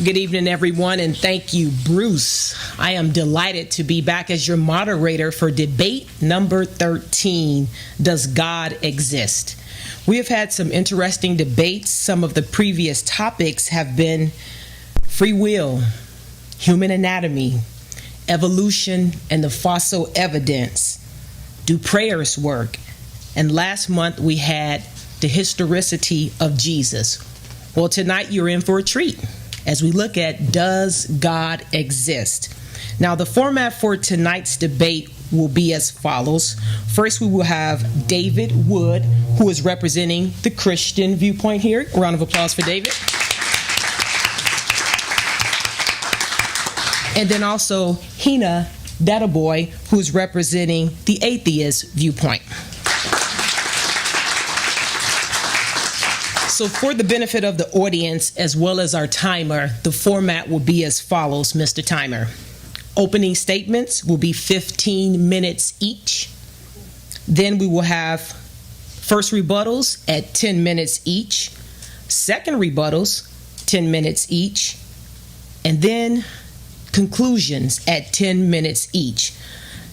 Good evening, everyone, and thank you, Bruce. I am delighted to be back as your moderator for debate number 13, Does God Exist? We have had some interesting debates. Some of the previous topics have been free will, human anatomy, evolution, and the fossil evidence. Do prayers work? And last month we had the historicity of Jesus. Well, tonight you're in for a treat as we look at Does God Exist? Now, the format for tonight's debate will be as follows. First, we will have David Wood, who is representing the Christian viewpoint here. A round of applause for David. And then also Heina Dadbhoy, who is representing the atheist viewpoint. So for the benefit of the audience as well as our timer, the format will be as follows, Mr. Timer. Opening statements will be 15 minutes each. Then we will have first rebuttals at 10 minutes each. Second rebuttals, 10 minutes each. And then conclusions at 10 minutes each.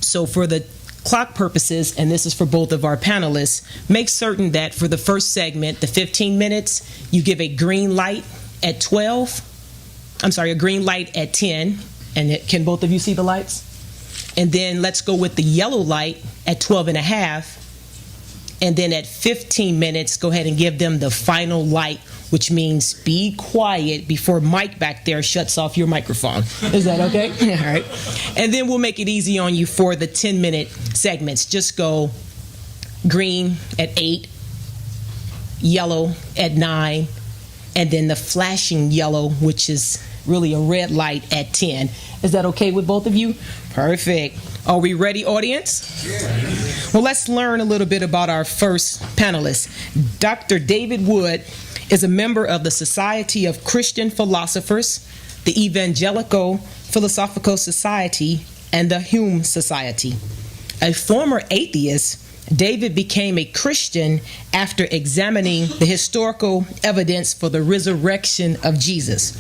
So for the clock purposes, and this is for both of our panelists, make certain that for the first segment, the 15 minutes, you give a green light at a green light at 10. And can both of you see the lights? And then let's go with the yellow light at 12 and a half. And then at 15 minutes, go ahead and give them the final light, which means be quiet before Mike back there shuts off your microphone. Is that okay? All right. And then we'll make it easy on you for the 10-minute segments. Just go green at 8, yellow at 9, and then the flashing yellow, which is really a red light, at 10. Is that okay with both of you? Perfect. Are we ready, audience? Yeah. Well, let's learn a little bit about our first panelist. Dr. David Wood is a member of the Society of Christian Philosophers, the Evangelical Philosophical Society, and the Hume Society. A former atheist, David became a Christian after examining the historical evidence for the resurrection of Jesus.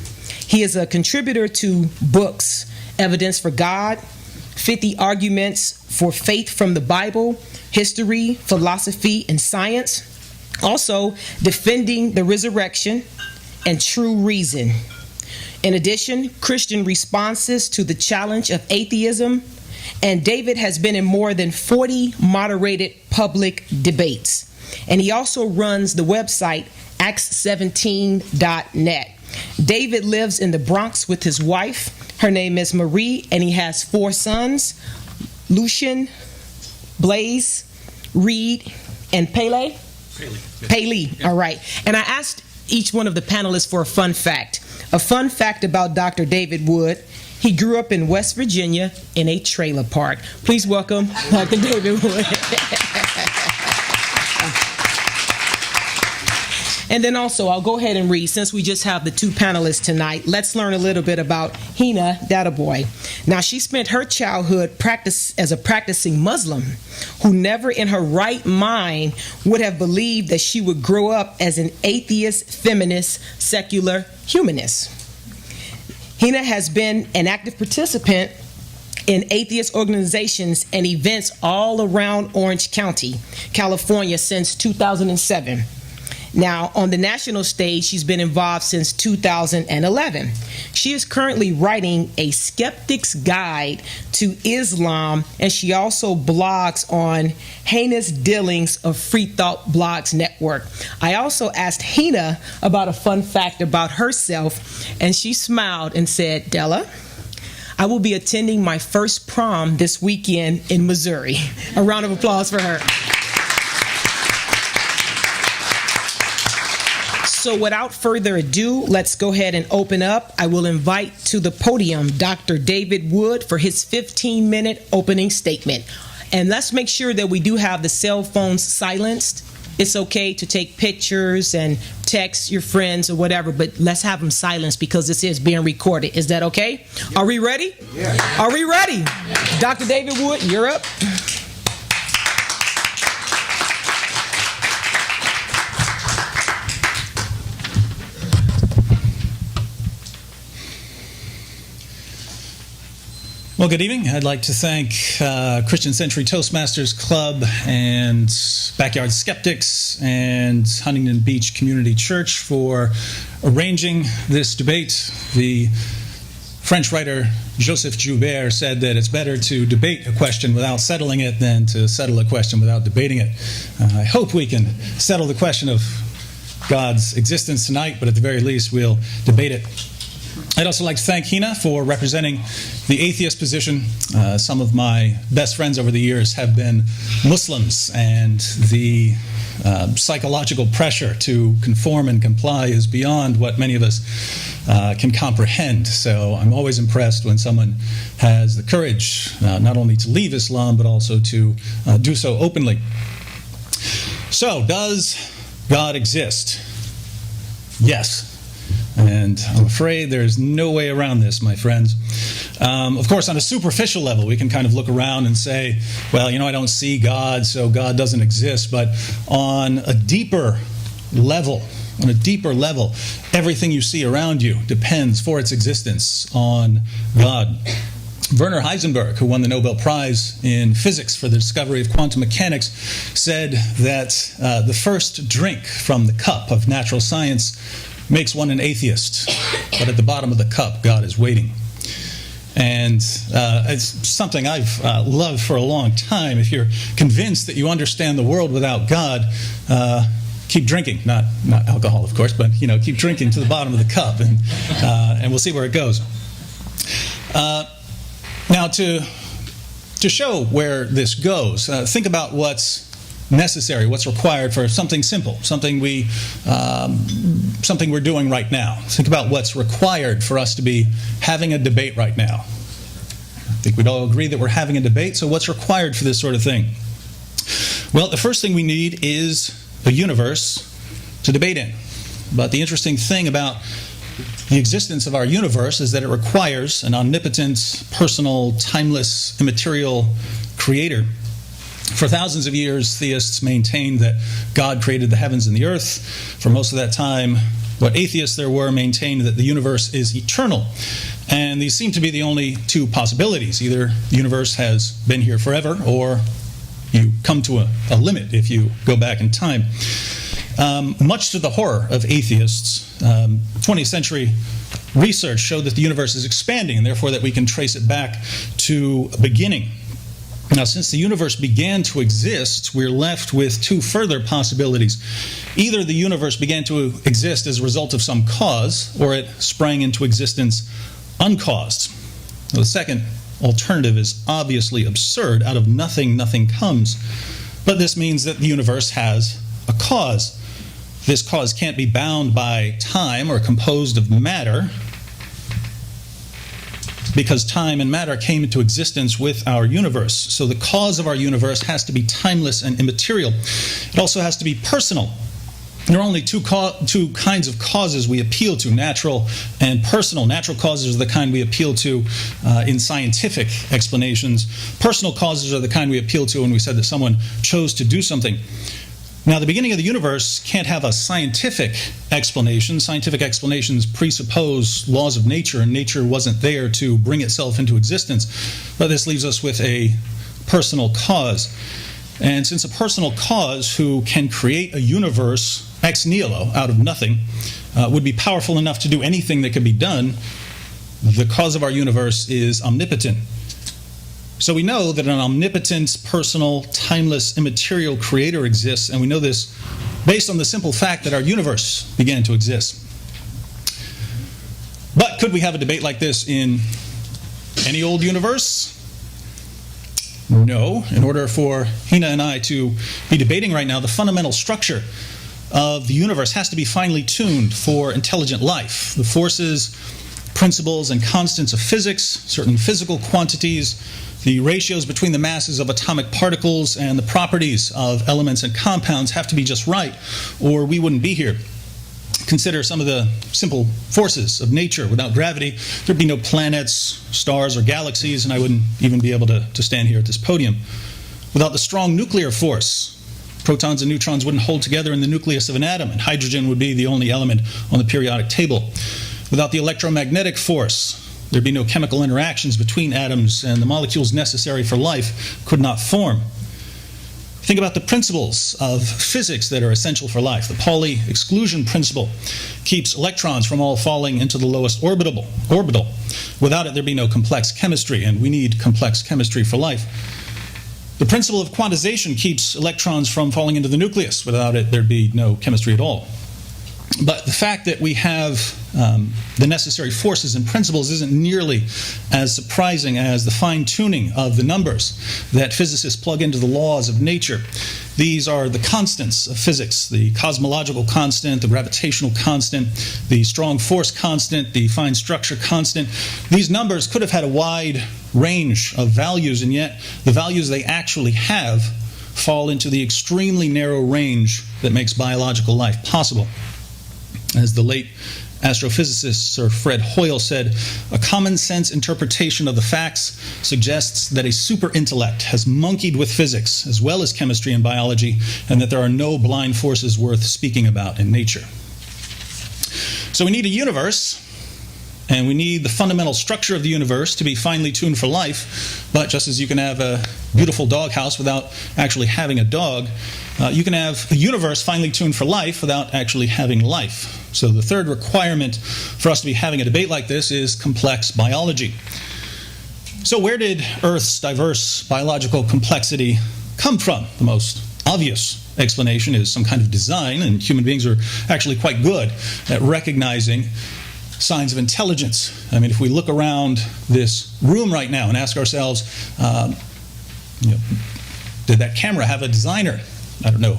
He is a contributor to books, Evidence for God, 50 Arguments for Faith from the Bible, History, Philosophy, and Science. Also, Defending the Resurrection and True Reason. In addition, Christian responses to the challenge of atheism. And David has been in more than 40 moderated public debates. And he also runs the website acts17.net. David lives in the Bronx with his wife. Her name is Marie, and he has 4 sons, Lucian, Blaze, Reed, and Pele. All right. And I asked each one of the panelists for a fun fact. A fun fact about Dr. David Wood. He grew up in West Virginia in a trailer park. Please welcome Dr. David Wood. And then also, I'll go ahead and read, since we just have the 2 panelists tonight, let's learn a little bit about Heina Dadbhoy. Now, she spent her childhood as a practicing Muslim who never in her right mind would have believed that she would grow up as an atheist, feminist, secular humanist. Heina has been an active participant in atheist organizations and events all around Orange County, California since 2007. Now, on the national stage, she's been involved since 2011. She is currently writing a skeptic's guide to Islam, and she also blogs on Heinous Dealings of Free Thought Blogs Network. I also asked Heina about a fun fact about herself, and she smiled and said, Della, I will be attending my first prom this weekend in Missouri. A round of applause for her. So without further ado, let's go ahead and open up. I will invite to the podium Dr. David Wood for his 15-minute opening statement. And let's make sure that we do have the cell phones silenced. It's okay to take pictures and text your friends or whatever, but let's have them silenced because this is being recorded. Is that okay? Are we ready? Yeah. Are we ready? Yeah. Dr. David Wood, you're up. Well, good evening. I'd like to thank Christian Century Toastmasters Club and Backyard Skeptics and Huntington Beach Community Church for arranging this debate. The French writer Joseph Joubert said that it's better to debate a question without settling it than to settle a question without debating it. I hope we can settle the question of God's existence tonight, but at the very least we'll debate it. I'd also like to thank Heina for representing the atheist position. Some of my best friends over the years have been Muslims, and the psychological pressure to conform and comply is beyond what many of us can comprehend. So I'm always impressed when someone has the courage not only to leave Islam, but also to do so openly. So, does God exist? Yes. And I'm afraid there's no way around this, my friends. Of course, on a superficial level, we can kind of look around and say, well, I don't see God, so God doesn't exist. But on a deeper level, everything you see around you depends for its existence on God. Werner Heisenberg, who won the Nobel Prize in Physics for the discovery of quantum mechanics, said that the first drink from the cup of natural science makes one an atheist, but at the bottom of the cup, God is waiting. And it's something I've loved for a long time. If you're convinced that you understand the world without God, keep drinking. Not alcohol, of course, but keep drinking to the bottom of the cup, and we'll see where it goes. Now, to show where this goes, think about what's necessary, what's required for something simple, something we're doing right now. Think about what's required for us to be having a debate right now. I think we'd all agree that we're having a debate, so what's required for this sort of thing? Well, the first thing we need is a universe to debate in. But the interesting thing about the existence of our universe is that it requires an omnipotent, personal, timeless, immaterial creator. For thousands of years, theists maintained that God created the heavens and the earth. For most of that time, what atheists there were maintained that the universe is eternal. And these seem to be the only two possibilities. Either the universe has been here forever, or you come to a limit if you go back in time. Much to the horror of atheists, 20th century research showed that the universe is expanding, and therefore that we can trace it back to a beginning. Now, since the universe began to exist, we're left with two further possibilities. Either the universe began to exist as a result of some cause, or it sprang into existence uncaused. Now, the second alternative is obviously absurd. Out of nothing, nothing comes. But this means that the universe has a cause. This cause can't be bound by time or composed of matter, because time and matter came into existence with our universe. So the cause of our universe has to be timeless and immaterial. It also has to be personal. There are only two kinds of causes we appeal to, natural and personal. Natural causes are the kind we appeal to in scientific explanations. Personal causes are the kind we appeal to when we said that someone chose to do something. Now, the beginning of the universe can't have a scientific explanation. Scientific explanations presuppose laws of nature, and nature wasn't there to bring itself into existence. But this leaves us with a personal cause. And since a personal cause who can create a universe ex nihilo, out of nothing, would be powerful enough to do anything that can be done, the cause of our universe is omnipotent. So we know that an omnipotent, personal, timeless, immaterial creator exists, and we know this based on the simple fact that our universe began to exist. But could we have a debate like this in any old universe? No. In order for Heina and I to be debating right now, the fundamental structure of the universe has to be finely tuned for intelligent life. The forces, principles, and constants of physics, certain physical quantities, the ratios between the masses of atomic particles and the properties of elements and compounds have to be just right, or we wouldn't be here. Consider some of the simple forces of nature. Without gravity, there'd be no planets, stars, or galaxies, and I wouldn't even be able to stand here at this podium. Without the strong nuclear force, protons and neutrons wouldn't hold together in the nucleus of an atom, and hydrogen would be the only element on the periodic table. Without the electromagnetic force, there'd be no chemical interactions between atoms, and the molecules necessary for life could not form. Think about the principles of physics that are essential for life. The Pauli exclusion principle keeps electrons from all falling into the lowest orbital. Without it, there'd be no complex chemistry, and we need complex chemistry for life. The principle of quantization keeps electrons from falling into the nucleus. Without it, there'd be no chemistry at all. But the fact that we have the necessary forces and principles isn't nearly as surprising as the fine-tuning of the numbers that physicists plug into the laws of nature. These are the constants of physics: the cosmological constant, the gravitational constant, the strong force constant, the fine structure constant. These numbers could have had a wide range of values, and yet the values they actually have fall into the extremely narrow range that makes biological life possible. As the late astrophysicist Sir Fred Hoyle said, a common-sense interpretation of the facts suggests that a super-intellect has monkeyed with physics as well as chemistry and biology, and that there are no blind forces worth speaking about in nature. So we need a universe, and we need the fundamental structure of the universe to be finely tuned for life. But just as you can have a beautiful doghouse without actually having a dog, you can have a universe finely tuned for life without actually having life. So the third requirement for us to be having a debate like this is complex biology. So where did Earth's diverse biological complexity come from? The most obvious explanation is some kind of design, and human beings are actually quite good at recognizing signs of intelligence. I mean, if we look around this room right now and ask ourselves, did that camera have a designer? I don't know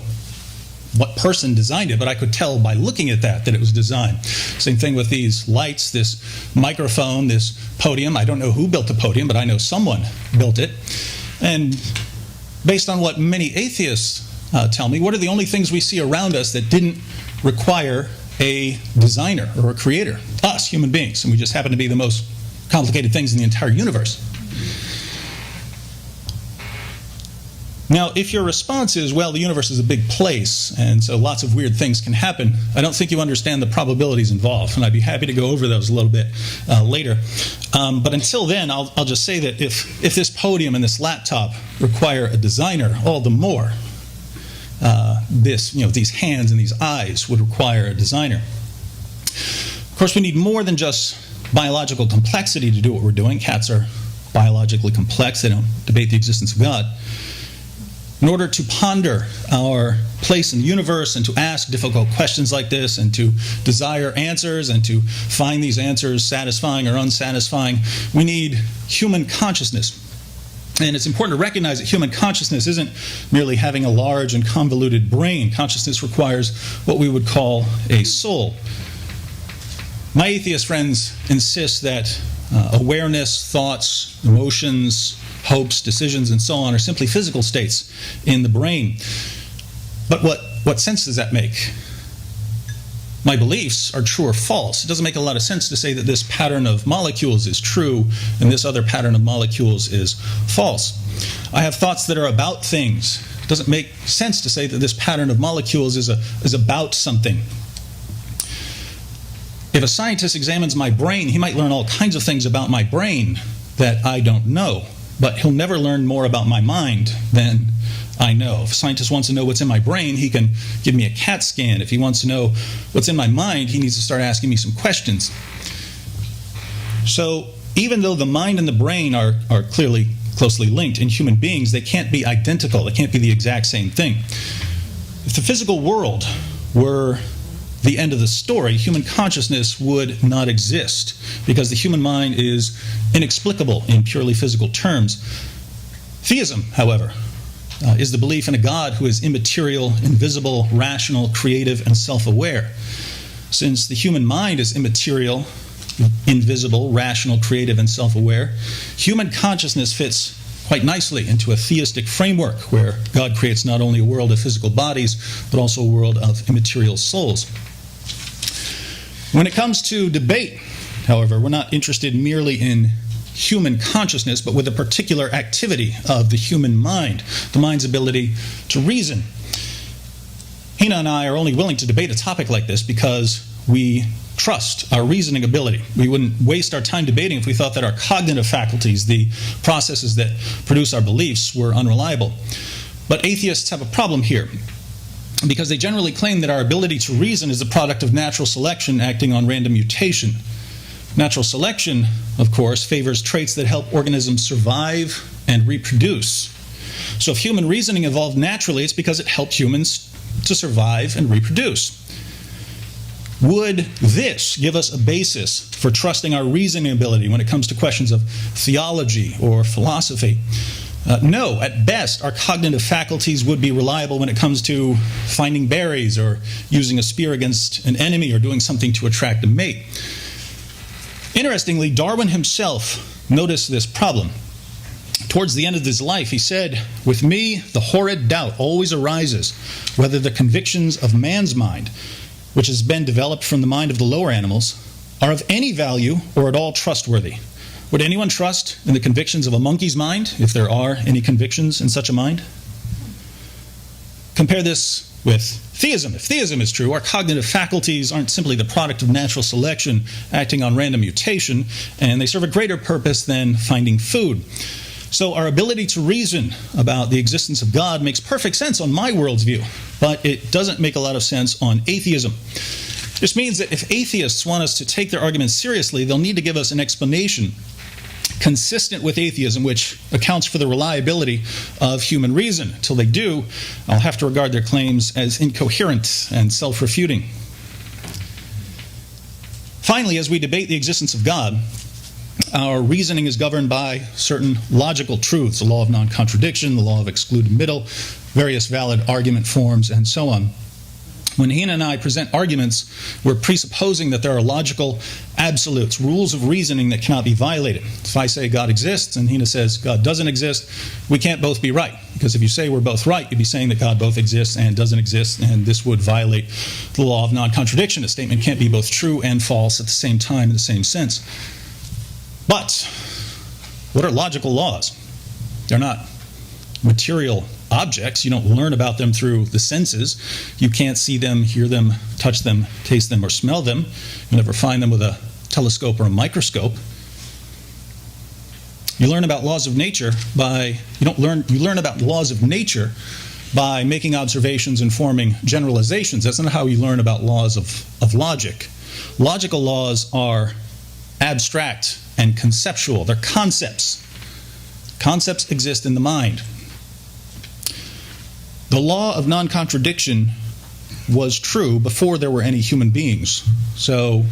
what person designed it, but I could tell by looking at that it was designed. Same thing with these lights, this microphone, this podium. I don't know who built the podium, but I know someone built it. And based on what many atheists tell me, what are the only things we see around us that didn't require a designer or a creator? Us, human beings. And we just happen to be the most complicated things in the entire universe. Now, if your response is, well, the universe is a big place, and so lots of weird things can happen, I don't think you understand the probabilities involved, and I'd be happy to go over those a little bit later. But until then, I'll just say that if this podium and this laptop require a designer, all the more these hands and these eyes would require a designer. Of course, we need more than just biological complexity to do what we're doing. Cats are biologically complex. They don't debate the existence of God. In order to ponder our place in the universe and to ask difficult questions like this and to desire answers and to find these answers satisfying or unsatisfying, we need human consciousness. And it's important to recognize that human consciousness isn't merely having a large and convoluted brain. Consciousness requires what we would call a soul. My atheist friends insist that awareness, thoughts, emotions, hopes, decisions, and so on are simply physical states in the brain. But what sense does that make? My beliefs are true or false. It doesn't make a lot of sense to say that this pattern of molecules is true and this other pattern of molecules is false. I have thoughts that are about things. It doesn't make sense to say that this pattern of molecules is about something. If a scientist examines my brain, he might learn all kinds of things about my brain that I don't know. But he'll never learn more about my mind than I know. If a scientist wants to know what's in my brain, he can give me a CAT scan. If he wants to know what's in my mind, he needs to start asking me some questions. So even though the mind and the brain are clearly closely linked in human beings, they can't be identical. They can't be the exact same thing. If the physical world were the end of the story, human consciousness would not exist, because the human mind is inexplicable in purely physical terms. Theism, however, is the belief in a God who is immaterial, invisible, rational, creative, and self-aware. Since the human mind is immaterial, invisible, rational, creative, and self-aware, human consciousness fits quite nicely into a theistic framework where God creates not only a world of physical bodies, but also a world of immaterial souls. When it comes to debate, however, we're not interested merely in human consciousness, but with a particular activity of the human mind, the mind's ability to reason. Heina and I are only willing to debate a topic like this because we trust our reasoning ability. We wouldn't waste our time debating if we thought that our cognitive faculties, the processes that produce our beliefs, were unreliable. But atheists have a problem here, because they generally claim that our ability to reason is the product of natural selection acting on random mutation. Natural selection, of course, favors traits that help organisms survive and reproduce. So if human reasoning evolved naturally, it's because it helped humans to survive and reproduce. Would this give us a basis for trusting our reasoning ability when it comes to questions of theology or philosophy? No. At best, our cognitive faculties would be reliable when it comes to finding berries or using a spear against an enemy or doing something to attract a mate. Interestingly, Darwin himself noticed this problem. Towards the end of his life, he said, "With me, the horrid doubt always arises whether the convictions of man's mind, which has been developed from the mind of the lower animals, are of any value or at all trustworthy. Would anyone trust in the convictions of a monkey's mind, if there are any convictions in such a mind?" Compare this with theism. If theism is true, our cognitive faculties aren't simply the product of natural selection acting on random mutation, and they serve a greater purpose than finding food. So our ability to reason about the existence of God makes perfect sense on my worldview, but it doesn't make a lot of sense on atheism. This means that if atheists want us to take their arguments seriously, they'll need to give us an explanation consistent with atheism, which accounts for the reliability of human reason. Until they do, I'll have to regard their claims as incoherent and self-refuting. Finally, as we debate the existence of God, our reasoning is governed by certain logical truths, the law of non-contradiction, the law of excluded middle, various valid argument forms, and so on. When Heina and I present arguments, we're presupposing that there are logical absolutes, rules of reasoning that cannot be violated. If I say God exists and Heina says God doesn't exist, we can't both be right. Because if you say we're both right, you'd be saying that God both exists and doesn't exist, and this would violate the law of non-contradiction. A statement can't be both true and false at the same time in the same sense. But what are logical laws? They're not material objects. You don't learn about them through the senses. You can't see them, hear them, touch them, taste them, or smell them. You'll never find them with a telescope or a microscope. You learn about laws of nature by you learn about laws of nature by making observations and forming generalizations. That's not how you learn about laws of logic. Logical laws are abstract and conceptual. They're concepts. Concepts exist in the mind. The law of non-contradiction was true before there were any human beings. So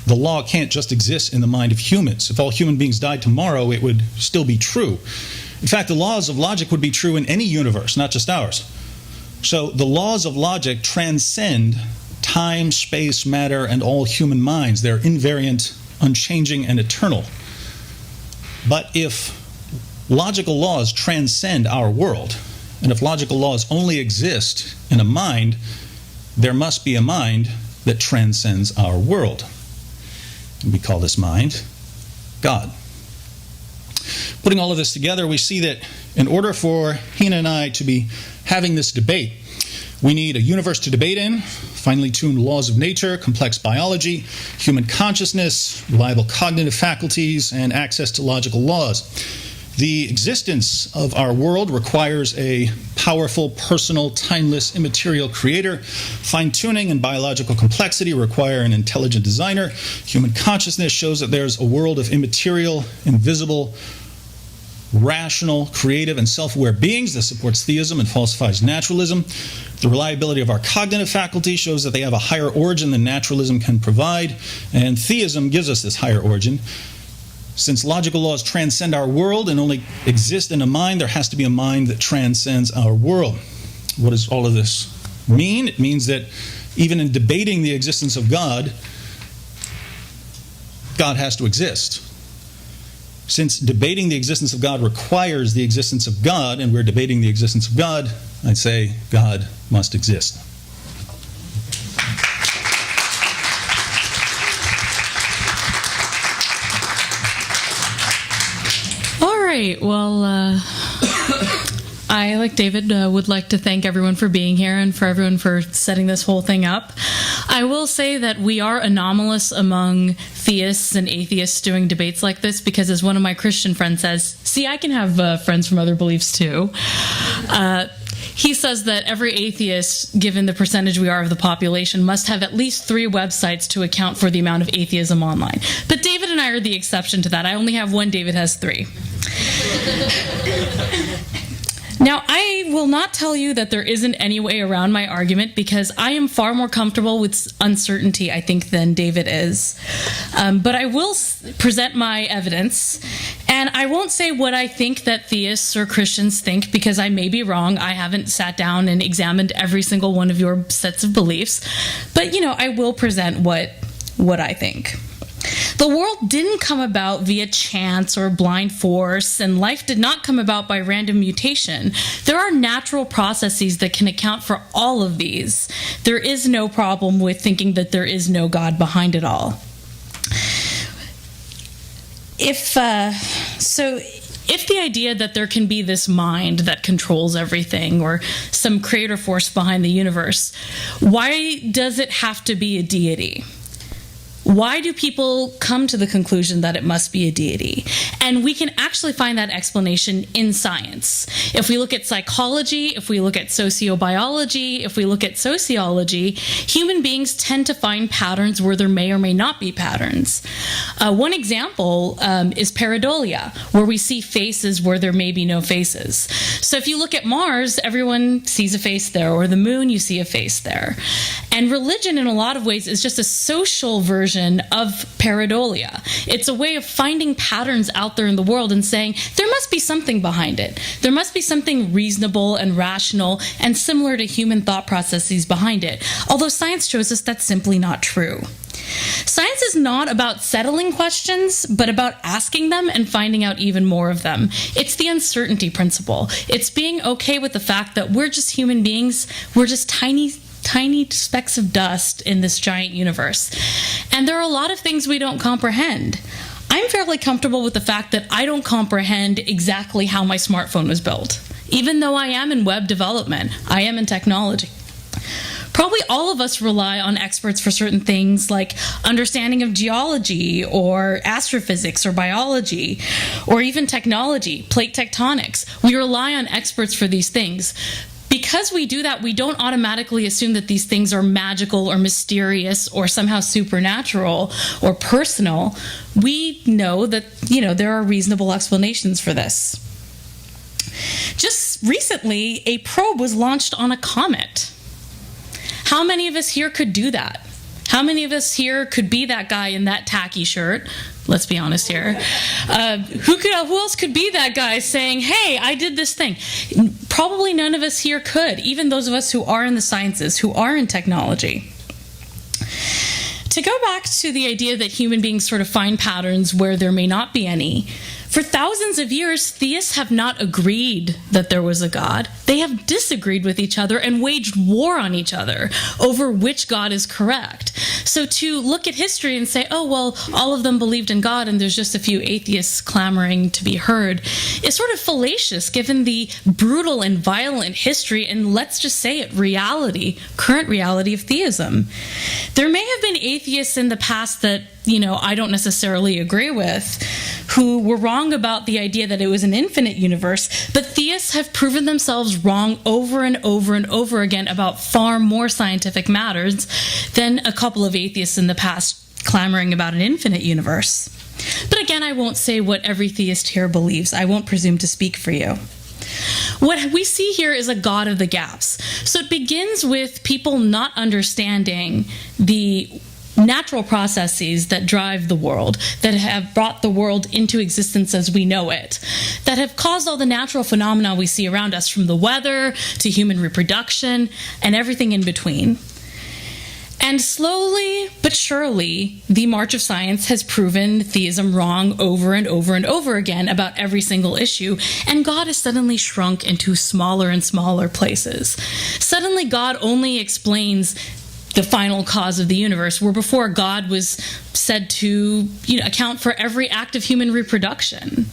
the law can't just exist in the mind of humans. If all human beings died tomorrow, it would still be true. In fact, the laws of logic would be true in any universe, not just ours. So the laws of logic transcend time, space, matter, and all human minds. They're invariant, unchanging, and eternal. But if logical laws transcend our world, and if logical laws only exist in a mind, there must be a mind that transcends our world. And we call this mind God. Putting all of this together, we see that in order for Heina and I to be having this debate, we need a universe to debate in, finely tuned laws of nature, complex biology, human consciousness, reliable cognitive faculties, and access to logical laws. The existence of our world requires a powerful, personal, timeless, immaterial creator. Fine-tuning and biological complexity require an intelligent designer. Human consciousness shows that there's a world of immaterial, invisible, rational, creative, and self-aware beings that supports theism and falsifies naturalism. The reliability of our cognitive faculty shows that they have a higher origin than naturalism can provide, and theism gives us this higher origin. Since logical laws transcend our world and only exist in a mind, there has to be a mind that transcends our world. What does all of this mean? It means that even in debating the existence of God, God has to exist. Since debating the existence of God requires the existence of God, and we're debating the existence of God, I'd say God must exist. All right. Well, I, like David, would like to thank everyone for being here and for everyone for setting this whole thing up. I will say that we are anomalous among theists and atheists doing debates like this because, as one of my Christian friends says, see, I can have friends from other beliefs too. He says that every atheist, given the percentage we are of the population, must have at least 3 websites to account for the amount of atheism online. But David and I are the exception to that. I only have one, David has 3. Now, I will not tell you that there isn't any way around my argument because I am far more comfortable with uncertainty, I think, than David is. But I will present my evidence, and I won't say what I think that theists or Christians think because I may be wrong. I haven't sat down and examined every single one of your sets of beliefs. But, I will present what I think. The world didn't come about via chance or blind force, and life did not come about by random mutation. There are natural processes that can account for all of these. There is no problem with thinking that there is no God behind it all. If the idea that there can be this mind that controls everything or some creator force behind the universe, why does it have to be a deity? Why do people come to the conclusion that it must be a deity? And we can actually find that explanation in science. If we look at psychology, if we look at sociobiology, if we look at sociology, human beings tend to find patterns where there may or may not be patterns. One example is pareidolia, where we see faces where there may be no faces. So if you look at Mars, everyone sees a face there, or the moon, you see a face there. And religion, in a lot of ways, is just a social version of pareidolia. It's a way of finding patterns out there in the world and saying, there must be something behind it. There must be something reasonable and rational and similar to human thought processes behind it. Although science shows us that's simply not true. Science is not about settling questions, but about asking them and finding out even more of them. It's the uncertainty principle. It's being okay with the fact that we're just human beings. We're just tiny specks of dust in this giant universe. And there are a lot of things we don't comprehend. I'm fairly comfortable with the fact that I don't comprehend exactly how my smartphone was built. Even though I am in web development, I am in technology. Probably all of us rely on experts for certain things like understanding of geology or astrophysics or biology or even technology, plate tectonics. We rely on experts for these things. Because we do that, we don't automatically assume that these things are magical or mysterious or somehow supernatural or personal. We know that, there are reasonable explanations for this. Just recently, a probe was launched on a comet. How many of us here could do that? How many of us here could be that guy in that tacky shirt? Let's be honest here. Who else could be that guy saying, hey, I did this thing? Probably none of us here could, even those of us who are in the sciences, who are in technology. To go back to the idea that human beings sort of find patterns where there may not be any, for thousands of years, theists have not agreed that there was a God. They have disagreed with each other and waged war on each other over which God is correct. So to look at history and say, oh, well, all of them believed in God and there's just a few atheists clamoring to be heard is sort of fallacious given the brutal and violent history and, let's just say it, current reality of theism. There may have been atheists in the past that, I don't necessarily agree with, who were wrong about the idea that it was an infinite universe, but theists have proven themselves wrong over and over and over again about far more scientific matters than a couple of atheists in the past clamoring about an infinite universe. But again, I won't say what every theist here believes. I won't presume to speak for you. What we see here is a God of the gaps. So it begins with people not understanding the natural processes that drive the world, that have brought the world into existence as we know it, that have caused all the natural phenomena we see around us, from the weather to human reproduction and everything in between. And slowly but surely, the march of science has proven theism wrong over and over and over again about every single issue, and God has suddenly shrunk into smaller and smaller places. Suddenly, God only explains the final cause of the universe, where before God was said to account for every act of human reproduction.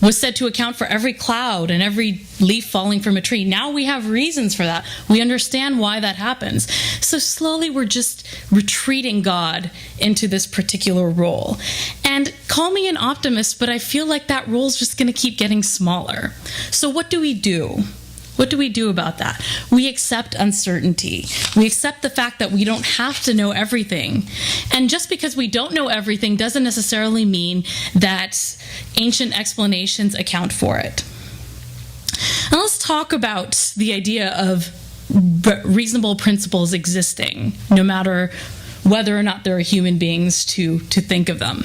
was said to account for every cloud and every leaf falling from a tree. Now we have reasons for that. We understand why that happens. So slowly we're just retreating God into this particular role. And call me an optimist, but I feel like that role is just going to keep getting smaller. So what do we do? What do we do about that? We accept uncertainty. We accept the fact that we don't have to know everything. And just because we don't know everything doesn't necessarily mean that ancient explanations account for it. Now let's talk about the idea of reasonable principles existing, no matter whether or not there are human beings to think of them.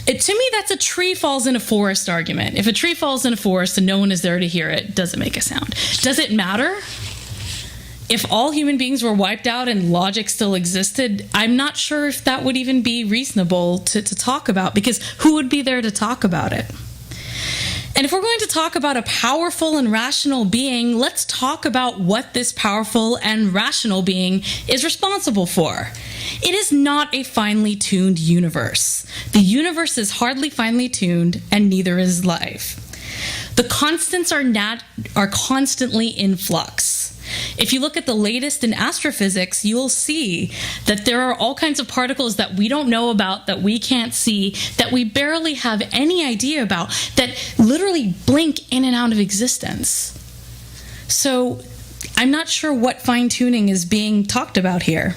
To me, that's a tree falls in a forest argument. If a tree falls in a forest and no one is there to hear it, does it make a sound? Does it matter? If all human beings were wiped out and logic still existed, I'm not sure if that would even be reasonable to talk about, because who would be there to talk about it? And if we're going to talk about a powerful and rational being, let's talk about what this powerful and rational being is responsible for. It is not a finely tuned universe. The universe is hardly finely tuned, and neither is life. The constants are constantly in flux. If you look at the latest in astrophysics, you'll see that there are all kinds of particles that we don't know about, that we can't see, that we barely have any idea about, that literally blink in and out of existence. So I'm not sure what fine-tuning is being talked about here.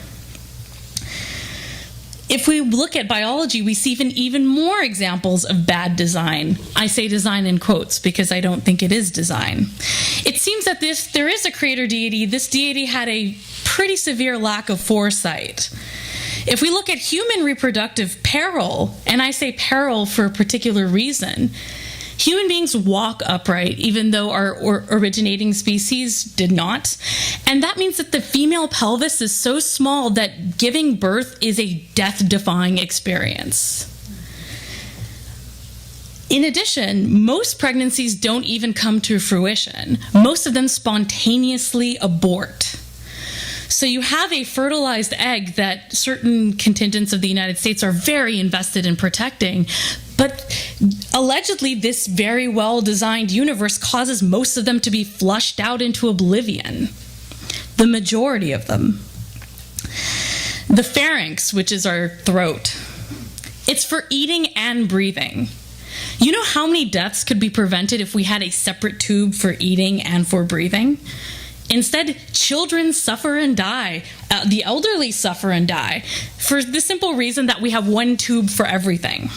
If we look at biology, we see even more examples of bad design. I say design in quotes because I don't think it is design. It seems that if there is a creator deity, this deity had a pretty severe lack of foresight. If we look at human reproductive peril, and I say peril for a particular reason, human beings walk upright, even though our originating species did not. And that means that the female pelvis is so small that giving birth is a death-defying experience. In addition, most pregnancies don't even come to fruition. Most of them spontaneously abort. So you have a fertilized egg that certain contingents of the United States are very invested in protecting, but allegedly this very well-designed universe causes most of them to be flushed out into oblivion. The majority of them. The pharynx, which is our throat, it's for eating and breathing. You know how many deaths could be prevented if we had a separate tube for eating and for breathing? Instead, children suffer and die. The elderly suffer and die for the simple reason that we have one tube for everything.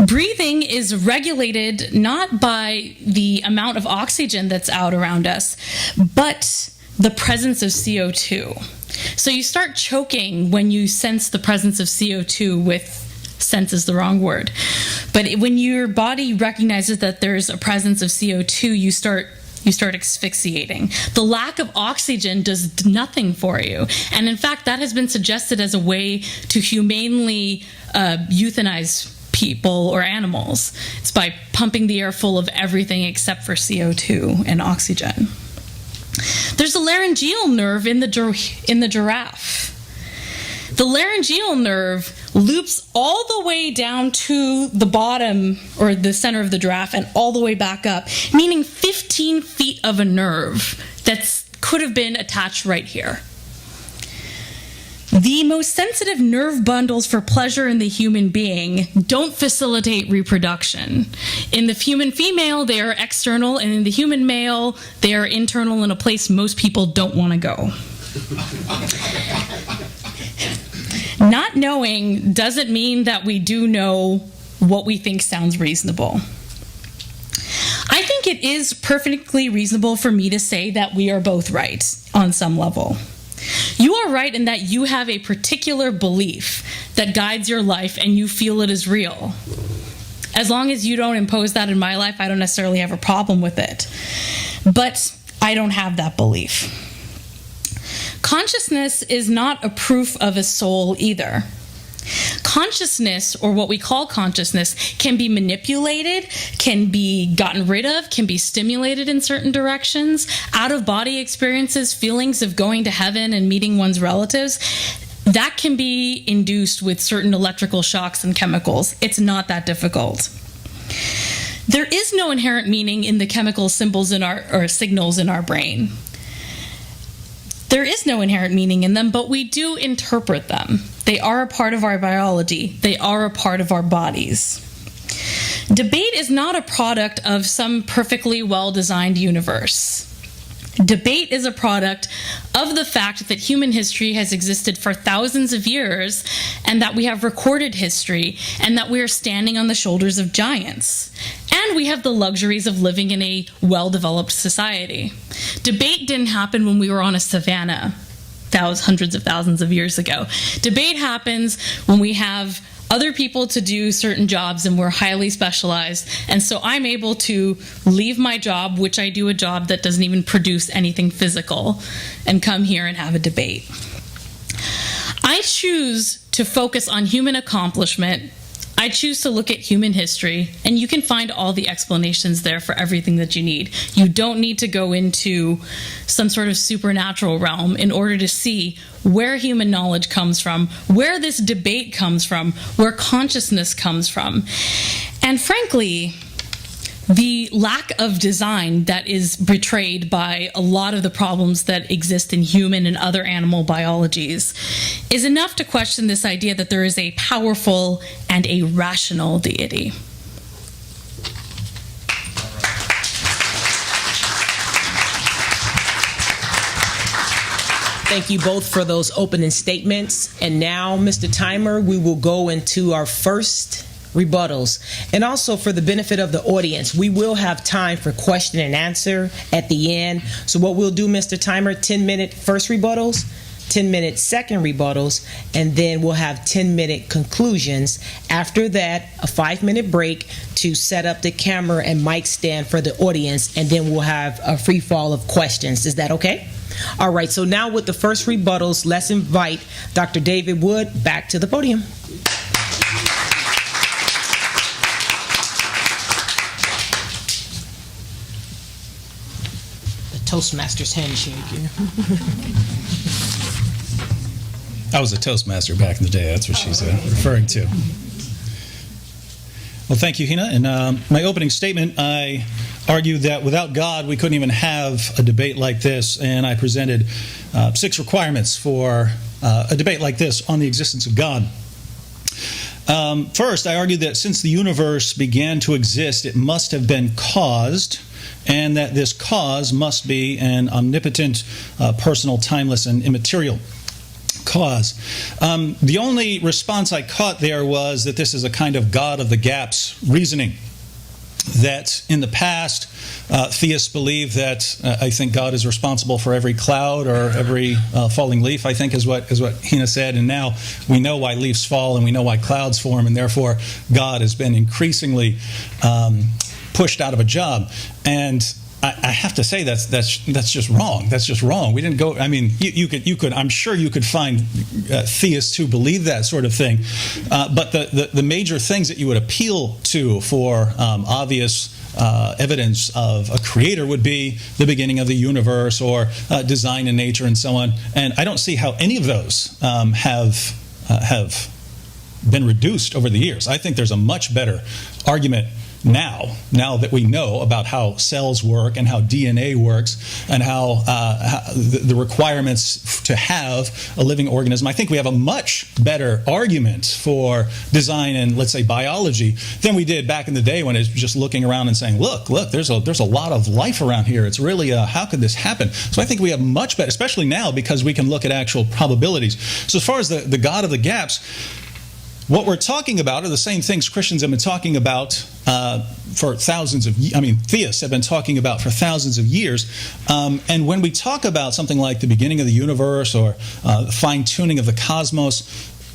Breathing is regulated not by the amount of oxygen that's out around us, but the presence of CO2. So you start choking when you sense the presence of CO2 with sense is the wrong word. But when your body recognizes that there's a presence of CO2, you start asphyxiating. The lack of oxygen does nothing for you. And in fact, that has been suggested as a way to humanely euthanize people or animals. It's by pumping the air full of everything except for CO2 and oxygen. There's a laryngeal nerve in the giraffe. The laryngeal nerve loops all the way down to the bottom or the center of the giraffe and all the way back up, meaning 15 feet of a nerve that could have been attached right here. The most sensitive nerve bundles for pleasure in the human being don't facilitate reproduction. In the human female, they are external, and in the human male, they are internal in a place most people don't want to go. Not knowing doesn't mean that we do know what we think sounds reasonable. I think it is perfectly reasonable for me to say that we are both right on some level. You are right in that you have a particular belief that guides your life and you feel it is real. As long as you don't impose that in my life, I don't necessarily have a problem with it. But I don't have that belief. Consciousness is not a proof of a soul either. Consciousness, or what we call consciousness, can be manipulated, can be gotten rid of, can be stimulated in certain directions. Out-of-body experiences, feelings of going to heaven and meeting one's relatives, that can be induced with certain electrical shocks and chemicals. It's not that difficult. There is no inherent meaning in the chemical symbols in or signals in our brain. There is no inherent meaning in them, but we do interpret them. They are a part of our biology. They are a part of our bodies. Debate is not a product of some perfectly well-designed universe. Debate is a product of the fact that human history has existed for thousands of years, and that we have recorded history, and that we are standing on the shoulders of giants. And we have the luxuries of living in a well-developed society. Debate didn't happen when we were on a savanna hundreds of thousands of years ago. Debate happens when we have other people to do certain jobs and we're highly specialized. And so I'm able to leave my job, which I do a job that doesn't even produce anything physical, and come here and have a debate. I choose to focus on human accomplishment. I choose to look at human history, and you can find all the explanations there for everything that you need. You don't need to go into some sort of supernatural realm in order to see where human knowledge comes from, where this debate comes from, where consciousness comes from. And frankly, the lack of design that is betrayed by a lot of the problems that exist in human and other animal biologies is enough to question this idea that there is a powerful and a rational deity. Thank you both for those opening statements. And now, Mr. Timer, we will go into our first rebuttals. And also, for the benefit of the audience, we will have time for question and answer at the end. So what we'll do, Mr. Timer, 10-minute first rebuttals, 10-minute second rebuttals, and then we'll have 10-minute conclusions. After that, a 5-minute break to set up the camera and mic stand for the audience, and then we'll have a free fall of questions. Is that okay? All right, so now with the first rebuttals, let's invite Dr. David Wood back to the podium. Toastmaster's handshake. I was a Toastmaster back in the day. That's what she's referring to. Well, thank you, Heina. In my opening statement, I argued that without God, we couldn't even have a debate like this, and I presented 6 requirements for a debate like this on the existence of God. First, I argued that since the universe began to exist, it must have been caused, and that this cause must be an omnipotent, personal, timeless, and immaterial cause. The only response I caught there was that this is a kind of God of the gaps reasoning. That in the past, theists believe that I think God is responsible for every cloud or every falling leaf, I think is what Heina said. And now we know why leaves fall and we know why clouds form, and therefore God has been increasingly pushed out of a job. And I have to say that's just wrong. That's just wrong. We didn't go. I mean, you could. I'm sure you could find theists who believe that sort of thing. But the major things that you would appeal to for obvious evidence of a creator would be the beginning of the universe or design in nature and so on. And I don't see how any of those have been reduced over the years. I think there's a much better argument now that we know about how cells work and how DNA works and how the requirements to have a living organism. I think we have a much better argument for design and, let's say, biology than we did back in the day when it was just looking around and saying, look, there's a lot of life around here. It's really, how could this happen? So I think we have much better, especially now because we can look at actual probabilities. So as far as the God of the gaps, what we're talking about are the same things Christians have been talking about for thousands of years. I mean, theists have been talking about for thousands of years. And when we talk about something like the beginning of the universe or the fine-tuning of the cosmos,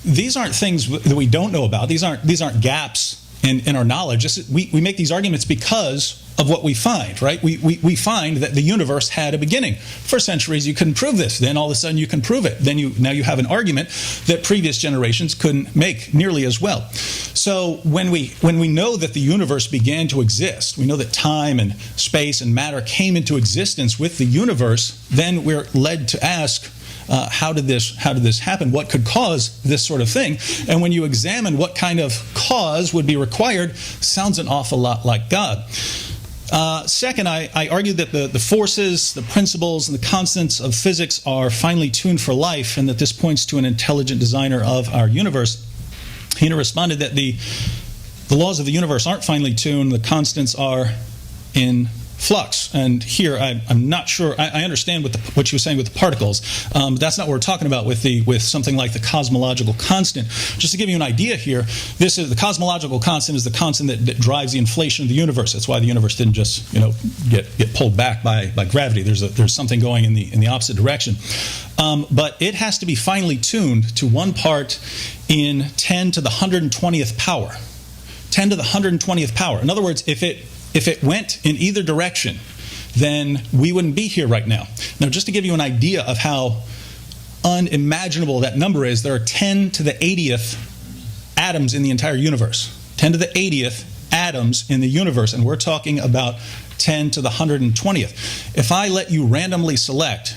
these aren't things that we don't know about. These aren't gaps in our knowledge. We make these arguments because of what we find, right? We find that the universe had a beginning. For centuries, you couldn't prove this. Then all of a sudden, you can prove it. Then now you have an argument that previous generations couldn't make nearly as well. So when we know that the universe began to exist, we know that time and space and matter came into existence with the universe, then we're led to ask, how did this happen? What could cause this sort of thing? And when you examine what kind of cause would be required, sounds an awful lot like God. Second, I argue that the forces, the principles, and the constants of physics are finely tuned for life, and that this points to an intelligent designer of our universe. Heina responded that the laws of the universe aren't finely tuned, the constants are in flux. And here, I'm not sure. I understand what you were saying with the particles, but that's not what we're talking about with something like the cosmological constant. Just to give you an idea here, this is the cosmological constant is the constant that drives the inflation of the universe. That's why the universe didn't just get pulled back by gravity. There's something going in the opposite direction. But it has to be finely tuned to 1 part in 10 to the 120th power. 10 to the 120th power. In other words, if it went in either direction, then we wouldn't be here right now. Now, just to give you an idea of how unimaginable that number is, there are 10 to the 80th atoms in the entire universe. 10 to the 80th atoms in the universe, and we're talking about 10 to the 120th. If I let you randomly select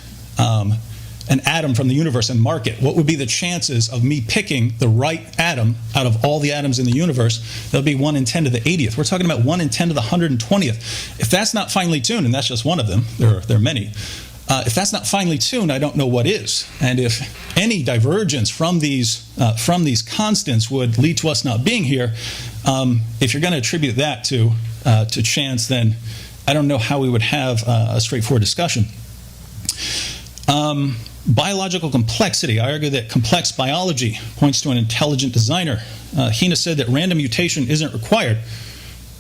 an atom from the universe and mark it, what would be the chances of me picking the right atom out of all the atoms in the universe? That would be 1 in 10 to the 80th. We're talking about 1 in 10 to the 120th. If that's not finely tuned, and that's just one of them, there are many, if that's not finely tuned, I don't know what is. And if any divergence from these constants would lead to us not being here, if you're going to attribute that to chance, then I don't know how we would have a straightforward discussion. Biological complexity. I argue that complex biology points to an intelligent designer. Heina said that random mutation isn't required.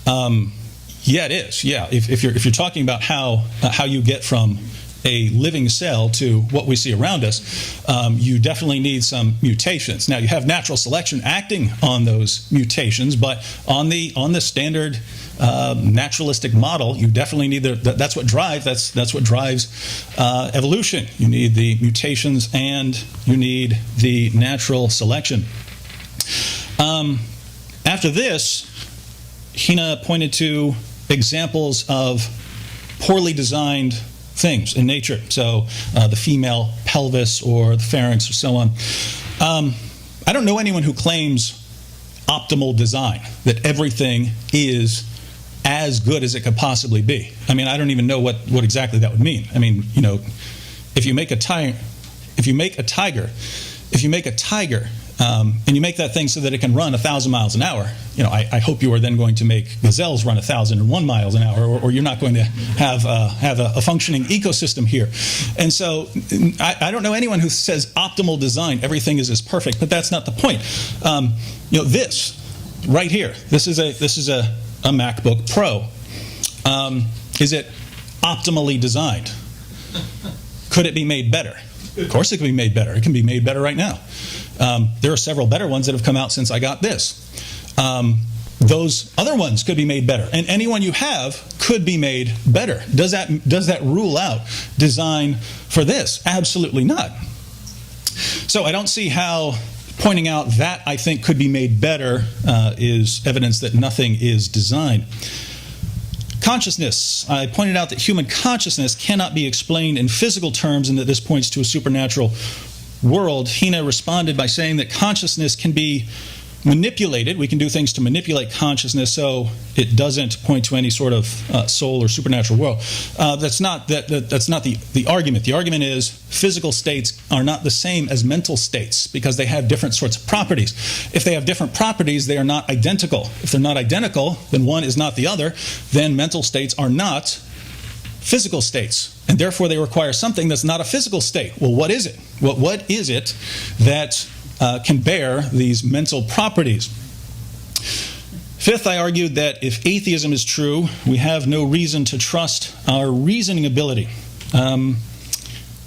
Yeah, it is. Yeah, if you're talking about how you get from a living cell to what we see around us, you definitely need some mutations. Now, you have natural selection acting on those mutations, but on the standard naturalistic model, you definitely need that's what drives evolution. You need the mutations and you need the natural selection. After this, Heina pointed to examples of poorly designed things in nature. So the female pelvis or the pharynx or so on. I don't know anyone who claims optimal design, that everything is as good as it could possibly be. I mean, I don't even know what exactly that would mean. I mean, if you make a tiger, and you make that thing so that it can run 1,000 miles an hour, I hope you are then going to make gazelles run 1,001 miles an hour, or you're not going to have a functioning ecosystem here. And so I don't know anyone who says optimal design, everything is as perfect, but that's not the point. This right here, this is a MacBook Pro. Is it optimally designed? Could it be made better? Of course it can be made better. It can be made better right now. There are several better ones that have come out since I got this. Those other ones could be made better. And any one you have could be made better. Does that rule out design for this? Absolutely not. So I don't see how pointing out that I think could be made better is evidence that nothing is designed. Consciousness. I pointed out that human consciousness cannot be explained in physical terms and that this points to a supernatural world. Heina responded by saying that consciousness can be manipulated. We can do things to manipulate consciousness so it doesn't point to any sort of soul or supernatural world. That's not the argument. The argument is physical states are not the same as mental states because they have different sorts of properties. If they have different properties, they are not identical. If they're not identical, then one is not the other. Then mental states are not physical states, and therefore they require something that's not a physical state. Well, what is it? What is it that can bear these mental properties? Fifth, I argued that if atheism is true, we have no reason to trust our reasoning ability.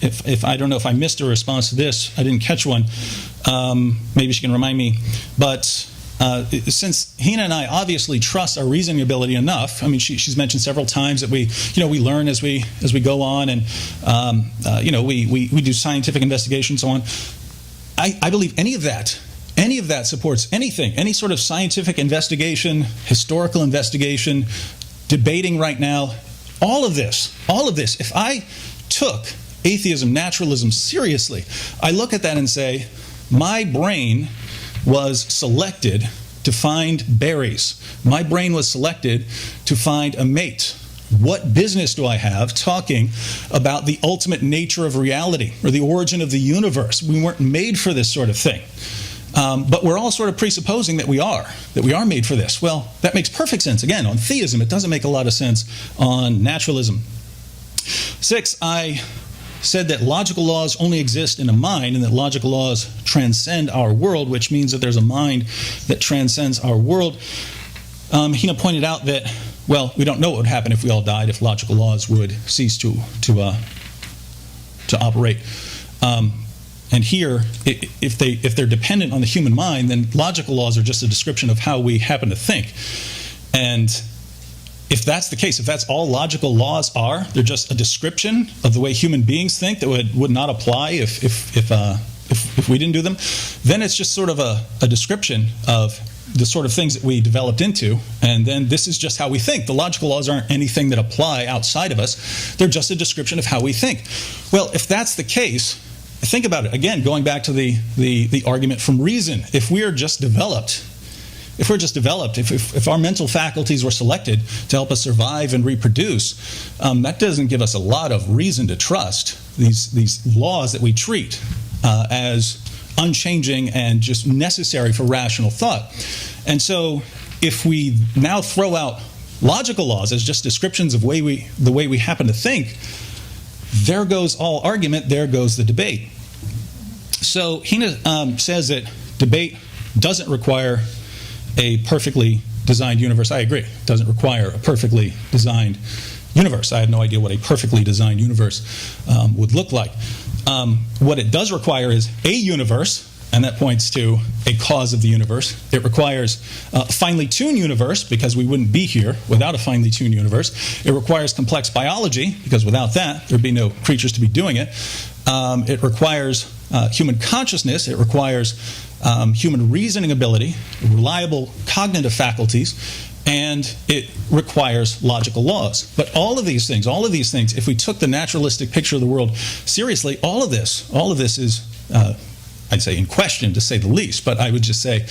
If I don't know if I missed a response to this, I didn't catch one. Maybe she can remind me. But since Heina and I obviously trust our reasoning ability enough, I mean, she's mentioned several times that we learn as we go on, and we do scientific investigation and so on. I believe any of that supports anything, any sort of scientific investigation, historical investigation, debating right now, all of this. If I took atheism, naturalism seriously, I look at that and say, my brain was selected to find berries. My brain was selected to find a mate. What business do I have talking about the ultimate nature of reality or the origin of the universe? We weren't made for this sort of thing. But we're all sort of presupposing that we are made for this. Well, that makes perfect sense. Again, on theism, it doesn't make a lot of sense on naturalism. 6, I said that logical laws only exist in a mind and that logical laws transcend our world, which means that there's a mind that transcends our world. Heina pointed out that, well, we don't know what would happen if we all died, if logical laws would cease to operate. And here, if they're dependent on the human mind, then logical laws are just a description of how we happen to think. And if that's the case, if that's all logical laws are, they're just a description of the way human beings think that would not apply if we didn't do them, then it's just sort of a description of the sort of things that we developed into, and then this is just how we think. The logical laws aren't anything that apply outside of us. They're just a description of how we think. Well, if that's the case, think about it. Again, going back to the argument from reason. If we're just developed, if our mental faculties were selected to help us survive and reproduce, that doesn't give us a lot of reason to trust these laws that we treat as unchanging and just necessary for rational thought. And so if we now throw out logical laws as just descriptions of the way we happen to think, there goes all argument, there goes the debate. So Heina says that debate doesn't require a perfectly designed universe. I agree. It doesn't require a perfectly designed universe. I have no idea what a perfectly designed universe would look like. What it does require is a universe, and that points to a cause of the universe. It requires a finely tuned universe, because we wouldn't be here without a finely tuned universe. It requires complex biology, because without that, there'd be no creatures to be doing it. It requires human consciousness. It requires human reasoning ability, reliable cognitive faculties, and it requires logical laws. But all of these things, if we took the naturalistic picture of the world seriously, all of this is, I'd say, in question, to say the least. But I would just say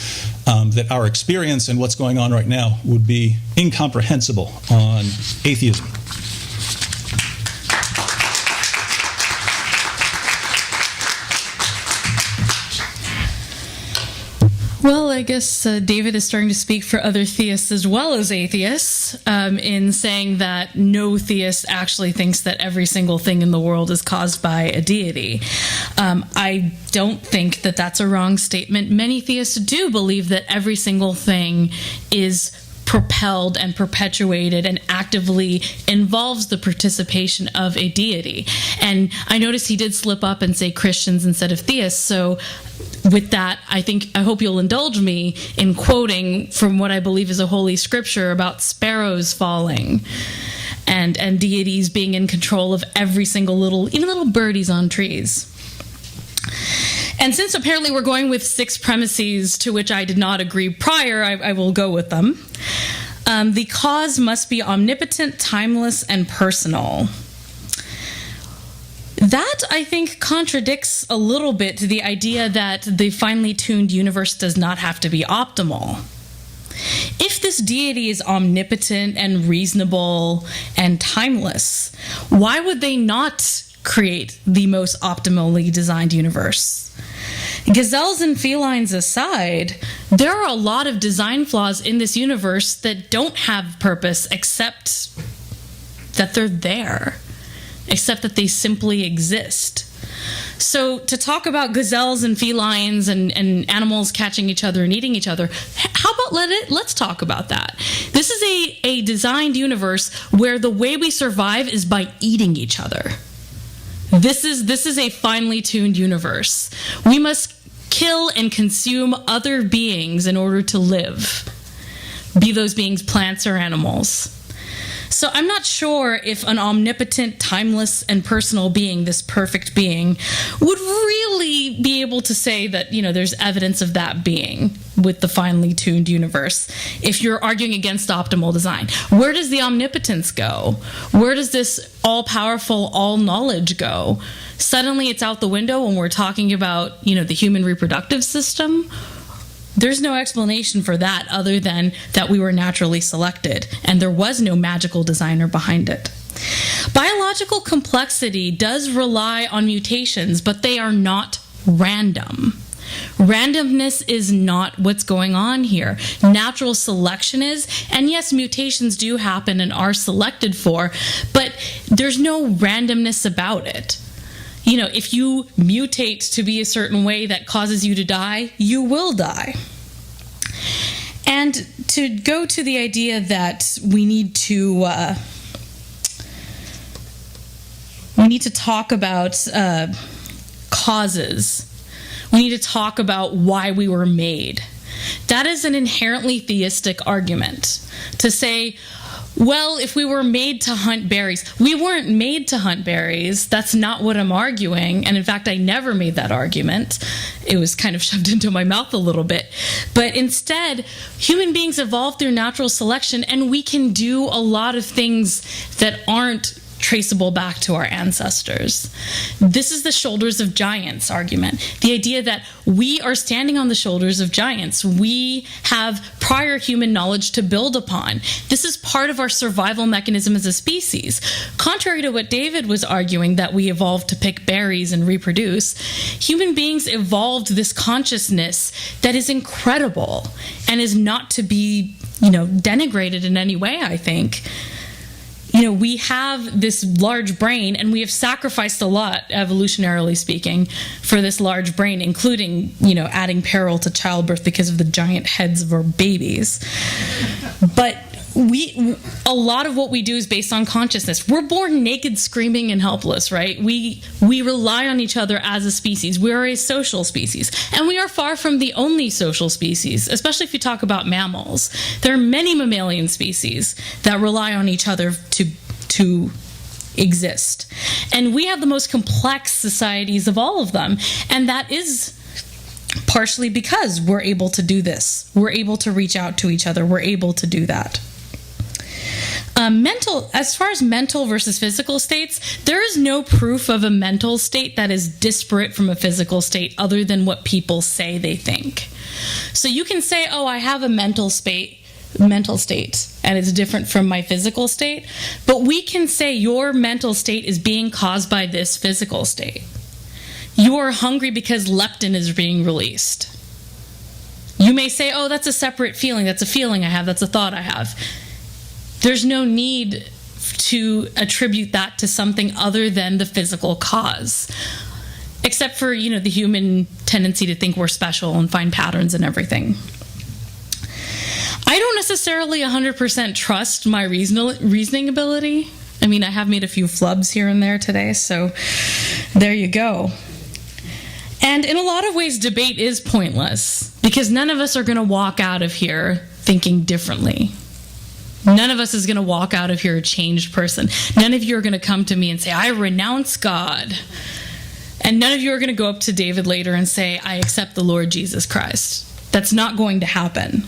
that our experience and what's going on right now would be incomprehensible on atheism. Well, I guess David is starting to speak for other theists as well as atheists in saying that no theist actually thinks that every single thing in the world is caused by a deity. I don't think that that's a wrong statement. Many theists do believe that every single thing is propelled and perpetuated and actively involves the participation of a deity. And I noticed he did slip up and say Christians instead of theists, so with that, I hope you'll indulge me in quoting from what I believe is a holy scripture about sparrows falling and deities being in control of every single even little birdies on trees. And since apparently we're going with 6 premises to which I did not agree prior, I will go with them. The cause must be omnipotent, timeless, and personal. That, I think, contradicts a little bit to the idea that the finely tuned universe does not have to be optimal. If this deity is omnipotent and reasonable and timeless, why would they not create the most optimally designed universe? Gazelles and felines aside, there are a lot of design flaws in this universe that don't have purpose except that they're there. Except that they simply exist. So to talk about gazelles and felines and animals catching each other and eating each other, how about let's talk about that. This is a designed universe where the way we survive is by eating each other. This is a finely tuned universe. We must kill and consume other beings in order to live, be those beings plants or animals. So I'm not sure if an omnipotent, timeless, and personal being, this perfect being, would really be able to say that, there's evidence of that being with the finely tuned universe if you're arguing against optimal design. Where does the omnipotence go? Where does this all-powerful, all-knowledge go? Suddenly it's out the window when we're talking about, the human reproductive system. There's no explanation for that other than that we were naturally selected and there was no magical designer behind it. Biological complexity does rely on mutations, but they are not random. Randomness is not what's going on here. Natural selection is, and yes, mutations do happen and are selected for, but there's no randomness about it. If you mutate to be a certain way that causes you to die, you will die. And to go to the idea that we need to talk about causes. We need to talk about why we were made. That is an inherently theistic argument. To say, well, if we were made to hunt berries, we weren't made to hunt berries. That's not what I'm arguing. And in fact, I never made that argument. It was kind of shoved into my mouth a little bit. But instead, human beings evolved through natural selection, and we can do a lot of things that aren't traceable back to our ancestors. This is the shoulders of giants argument. The idea that we are standing on the shoulders of giants. We have prior human knowledge to build upon. This is part of our survival mechanism as a species. Contrary to what David was arguing, that we evolved to pick berries and reproduce, human beings evolved this consciousness that is incredible and is not to be, denigrated in any way, I think. We have this large brain, and we have sacrificed a lot, evolutionarily speaking, for this large brain, including, adding peril to childbirth because of the giant heads of our babies. But a lot of what we do is based on consciousness. We're born naked, screaming, and helpless, right? We rely on each other as a species. We are a social species, and we are far from the only social species, especially if you talk about mammals. There are many mammalian species that rely on each other to exist. And we have the most complex societies of all of them, and that is partially because we're able to do this. We're able to reach out to each other. We're able to do that. As far as mental versus physical states, there is no proof of a mental state that is disparate from a physical state other than what people say they think. So you can say, oh, I have a mental state, and it's different from my physical state, but we can say your mental state is being caused by this physical state. You are hungry because leptin is being released. You may say, oh, that's a separate feeling. That's a feeling I have. That's a thought I have. There's no need to attribute that to something other than the physical cause, except for, the human tendency to think we're special and find patterns in everything. I don't necessarily 100% trust my reasoning ability. I mean, I have made a few flubs here and there today, so there you go. And in a lot of ways, debate is pointless because none of us are going to walk out of here thinking differently. None of us is going to walk out of here a changed person. None of you are going to come to me and say, I renounce God. And none of you are going to go up to David later and say, I accept the Lord Jesus Christ. That's not going to happen.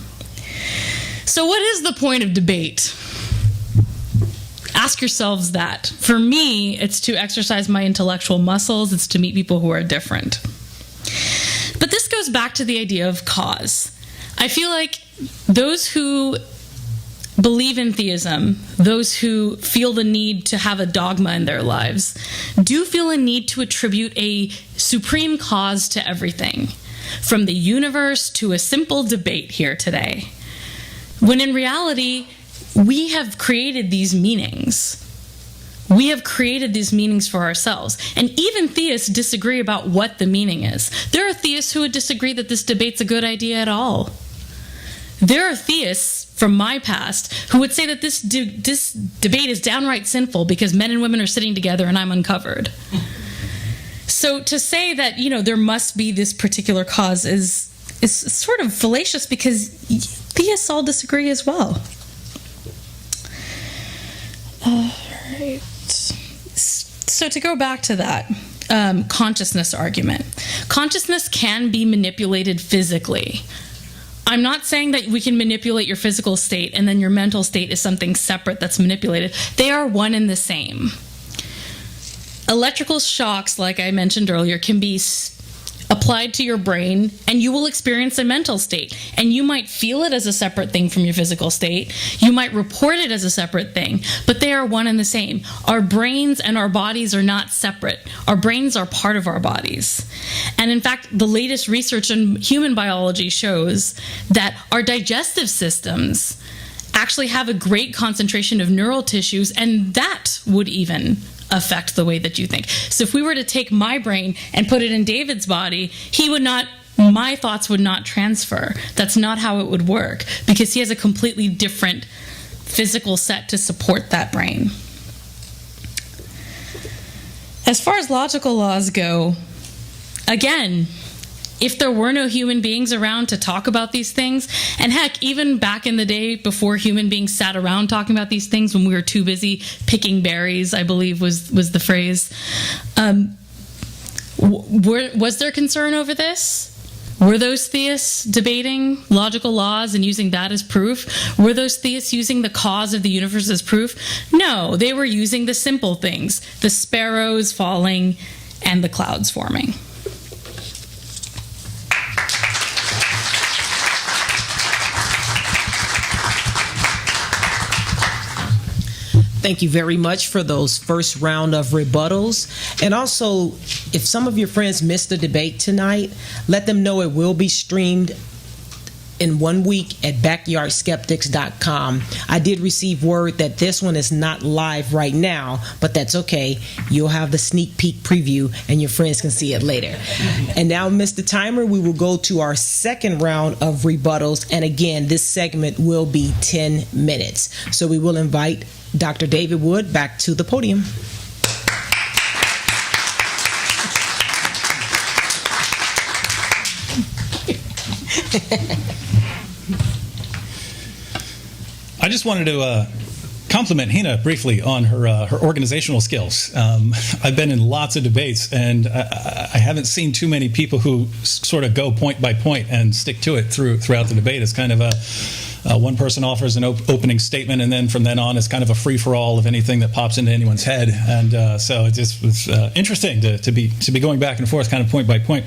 So what is the point of debate? Ask yourselves that. For me, it's to exercise my intellectual muscles. It's to meet people who are different. But this goes back to the idea of cause. I feel like those who believe in theism, those who feel the need to have a dogma in their lives, do feel a need to attribute a supreme cause to everything, from the universe to a simple debate here today. When in reality, we have created these meanings. We have created these meanings for ourselves. And even theists disagree about what the meaning is. There are theists who would disagree that this debate's a good idea at all. There are theists from my past who would say that this debate is downright sinful because men and women are sitting together and I'm uncovered. So to say that, there must be this particular cause is sort of fallacious because theists all disagree as well. All right. So to go back to that consciousness argument, consciousness can be manipulated physically. I'm not saying that we can manipulate your physical state and then your mental state is something separate that's manipulated. They are one and the same. Electrical shocks, like I mentioned earlier, can be applied to your brain and you will experience a mental state. And you might feel it as a separate thing from your physical state. You might report it as a separate thing, but they are one and the same. Our brains and our bodies are not separate. Our brains are part of our bodies. And in fact, the latest research in human biology shows that our digestive systems actually have a great concentration of neural tissues, and that would even affect the way that you think. So if we were to take my brain and put it in David's body, my thoughts would not transfer. That's not how it would work, because he has a completely different physical set to support that brain. As far as logical laws go, again, if there were no human beings around to talk about these things, and heck, even back in the day before human beings sat around talking about these things, when we were too busy picking berries, I believe was the phrase, was there concern over this? Were those theists debating logical laws and using that as proof? Were those theists using the cause of the universe as proof? No, they were using the simple things, the sparrows falling and the clouds forming. Thank you very much for those first round of rebuttals. And also, if some of your friends missed the debate tonight, let them know it will be streamed in 1 week at backyardskeptics.com. I did receive word that this one is not live right now, but that's okay. You'll have the sneak peek preview and your friends can see it later. And now, Mr. Timer, we will go to our second round of rebuttals. And again, this segment will be 10 minutes. So we will invite Dr. David Wood back to the podium. I just wanted to compliment Heina briefly on her organizational skills. I've been in lots of debates, and I haven't seen too many people who sort of go point by point and stick to it throughout the debate. It's kind of one person offers an opening statement, and then from then on, it's kind of a free-for-all of anything that pops into anyone's head. And so it just was interesting to be going back and forth, kind of point by point.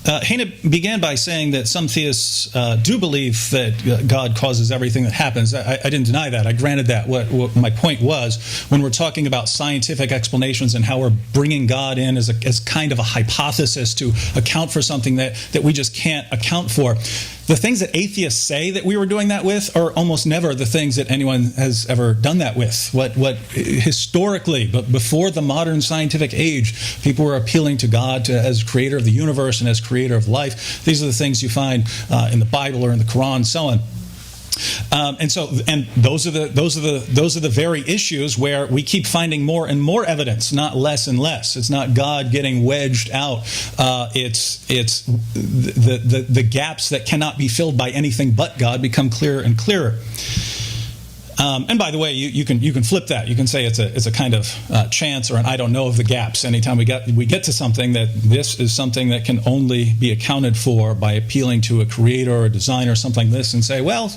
Heina began by saying that some theists do believe that God causes everything that happens. I didn't deny that. I granted that. What my point was, when we're talking about scientific explanations and how we're bringing God in as kind of a hypothesis to account for something that we just can't account for, the things that atheists say that we were doing that with are almost never the things that anyone has ever done that with. What historically, but before the modern scientific age, people were appealing to God as creator of the universe and as creator of life. These are the things you find in the Bible or in the Quran, and so on. And those are the very issues where we keep finding more and more evidence, not less and less. It's not God getting wedged out. It's the gaps that cannot be filled by anything but God become clearer and clearer. And by the way, you can flip that. You can say it's a kind of chance or an I don't know of the gaps. Anytime we get to something that this is something that can only be accounted for by appealing to a creator or a designer or something like this, and say, well,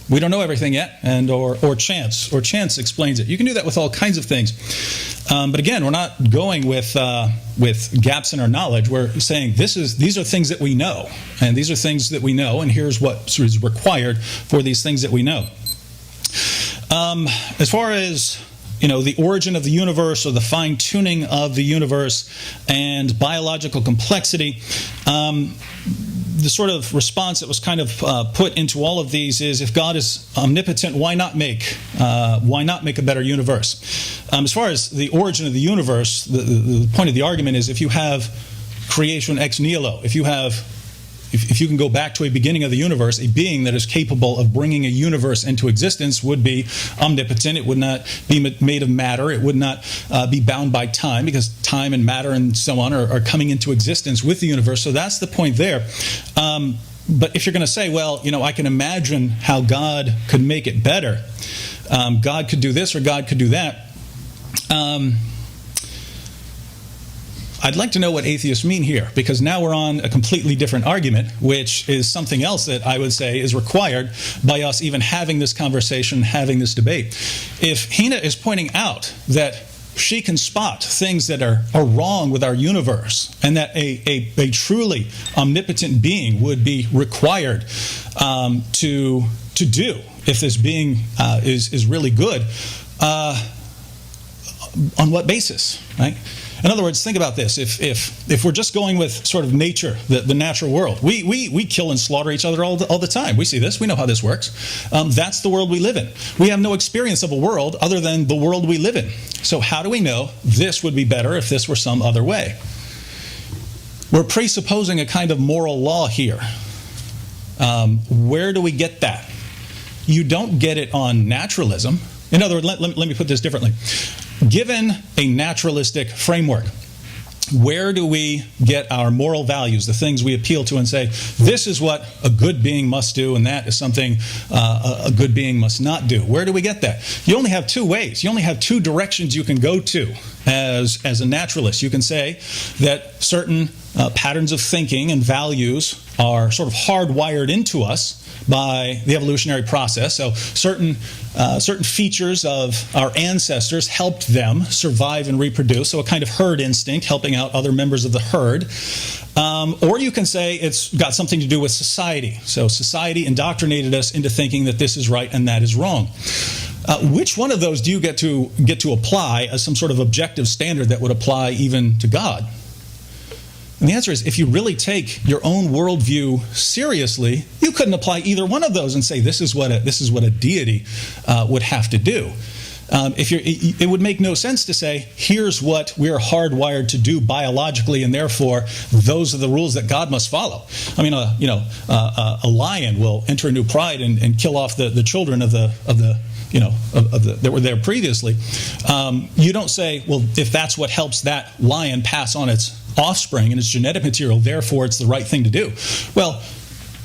we don't know everything yet, or chance explains it. You can do that with all kinds of things. But again, we're not going with gaps in our knowledge. We're saying these are things that we know, and these are things that we know, and here's what is required for these things that we know. As far as the origin of the universe or the fine-tuning of the universe and biological complexity, the sort of response that was kind of put into all of these is, if God is omnipotent, why not make a better universe? As far as the origin of the universe, the point of the argument is, if you have creation ex nihilo, if you can go back to a beginning of the universe, a being that is capable of bringing a universe into existence would be omnipotent. It would not be made of matter. It would not be bound by time, because time and matter and so on are coming into existence with the universe. So that's the point there. But if you're going to say, well, I can imagine how God could make it better. God could do this or God could do that. I'd like to know what atheists mean here, because now we're on a completely different argument, which is something else that I would say is required by us even having this conversation, having this debate. If Heina is pointing out that she can spot things that are wrong with our universe, and that a truly omnipotent being would be required to do if this being is really good, on what basis, right? In other words, think about this. If we're just going with sort of nature, the natural world, we kill and slaughter each other all the time. We see this. We know how this works. That's the world we live in. We have no experience of a world other than the world we live in. So how do we know this would be better if this were some other way? We're presupposing a kind of moral law here. Where do we get that? You don't get it on naturalism. In other words, let me put this differently. Given a naturalistic framework, where do we get our moral values, the things we appeal to and say, this is what a good being must do, and that is something a good being must not do? Where do we get that? You only have two ways. You only have two directions you can go to as a naturalist. You can say that certain patterns of thinking and values are sort of hardwired into us by the evolutionary process. So certain features of our ancestors helped them survive and reproduce. So a kind of herd instinct, helping out other members of the herd. Or you can say it's got something to do with society. So society indoctrinated us into thinking that this is right and that is wrong. Which one of those do you get to apply as some sort of objective standard that would apply even to God? And the answer is, if you really take your own worldview seriously, you couldn't apply either one of those and say this is what a deity would have to do. It would make no sense to say, here's what we're hardwired to do biologically, and therefore those are the rules that God must follow. I mean, a lion will enter into pride and kill off the children of the that were there previously. You don't say, well, if that's what helps that lion pass on its offspring and its genetic material, therefore it's the right thing to do. Well,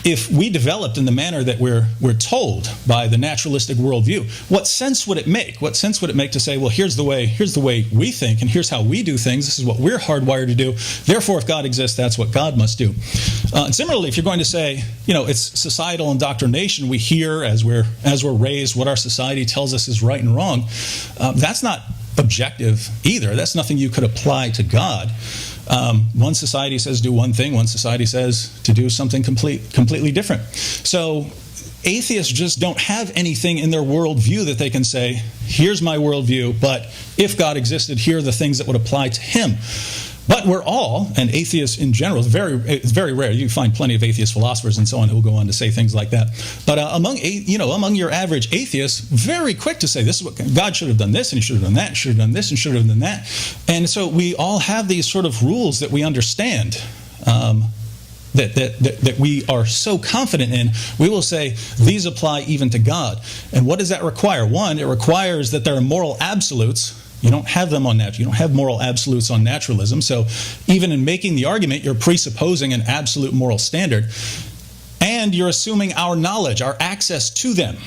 if we developed in the manner that we're told by the naturalistic worldview, what sense would it make? What sense would it make to say, well, here's the way we think, and here's how we do things. This is what we're hardwired to do. Therefore, if God exists, that's what God must do. And similarly, if you're going to say, it's societal indoctrination, we hear as we're raised what our society tells us is right and wrong. That's not objective either. That's nothing you could apply to God. One society says do one thing, one society says to do something completely different. So atheists just don't have anything in their worldview that they can say, here's my worldview, but if God existed, here are the things that would apply to him. But we're all, and atheists in general, it's very rare. You find plenty of atheist philosophers and so on who will go on to say things like that. But among your average atheists, very quick to say, this is what God should have done this, and he should have done that, and should have done this, and should have done that. And so we all have these sort of rules that we understand, that we are so confident in. We will say, these apply even to God. And what does that require? One, it requires that there are moral absolutes. You don't have them on natural. You don't have moral absolutes on naturalism. So even in making the argument, you're presupposing an absolute moral standard. And you're assuming our knowledge, our access to them.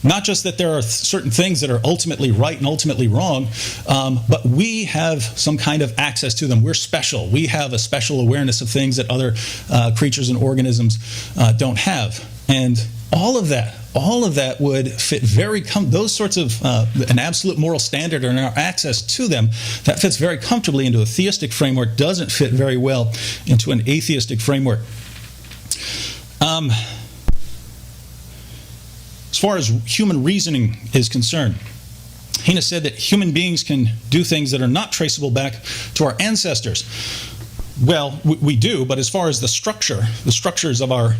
Not just that there are certain things that are ultimately right and ultimately wrong, but we have some kind of access to them. We're special. We have a special awareness of things that other creatures and organisms don't have. And all of that would fit those sorts of an absolute moral standard and our access to them, that fits very comfortably into a theistic framework, doesn't fit very well into an atheistic framework. As far as human reasoning is concerned, Heina said that human beings can do things that are not traceable back to our ancestors. Well, we do, but as far as the structures of our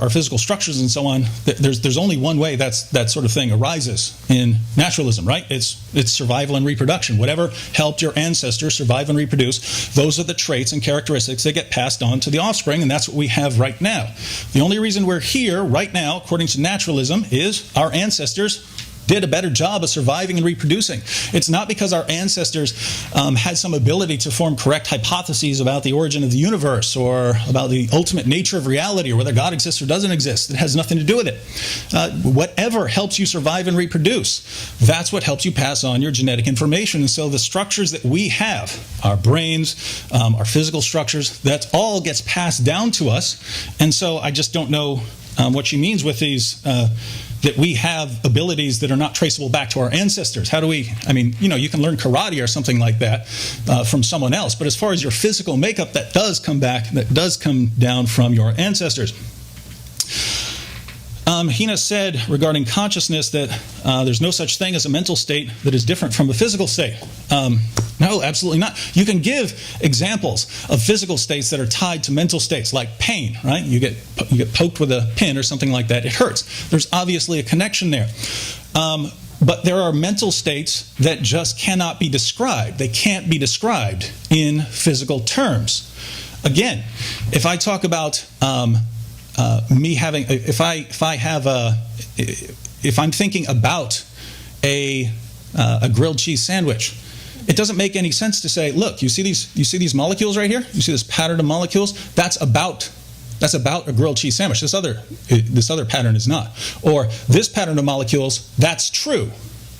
physical structures and so on, there's only one way that sort of thing arises in naturalism, right? It's survival and reproduction. Whatever helped your ancestors survive and reproduce, those are the traits and characteristics that get passed on to the offspring, and that's what we have right now. The only reason we're here right now, according to naturalism, is our ancestors did a better job of surviving and reproducing. It's not because our ancestors had some ability to form correct hypotheses about the origin of the universe or about the ultimate nature of reality or whether God exists or doesn't exist. It has nothing to do with it. Whatever helps you survive and reproduce, that's what helps you pass on your genetic information. And so the structures that we have, our brains, our physical structures, that all gets passed down to us. And so I just don't know what she means with these, that we have abilities that are not traceable back to our ancestors. How do we, I mean, you can learn karate or something like that from someone else, but as far as your physical makeup, that does come down from your ancestors. Heina said regarding consciousness that there's no such thing as a mental state that is different from a physical state. No, absolutely not. You can give examples of physical states that are tied to mental states, like pain, right? You get poked with a pin or something like that. It hurts. There's obviously a connection there. But there are mental states that just cannot be described. They can't be described in physical terms. Again, if I talk about me having, if I'm thinking about a grilled cheese sandwich, it doesn't make any sense to say, look, you see these molecules right here? You see this pattern of molecules? That's about a grilled cheese sandwich. This other pattern is not. Or this pattern of molecules, that's true.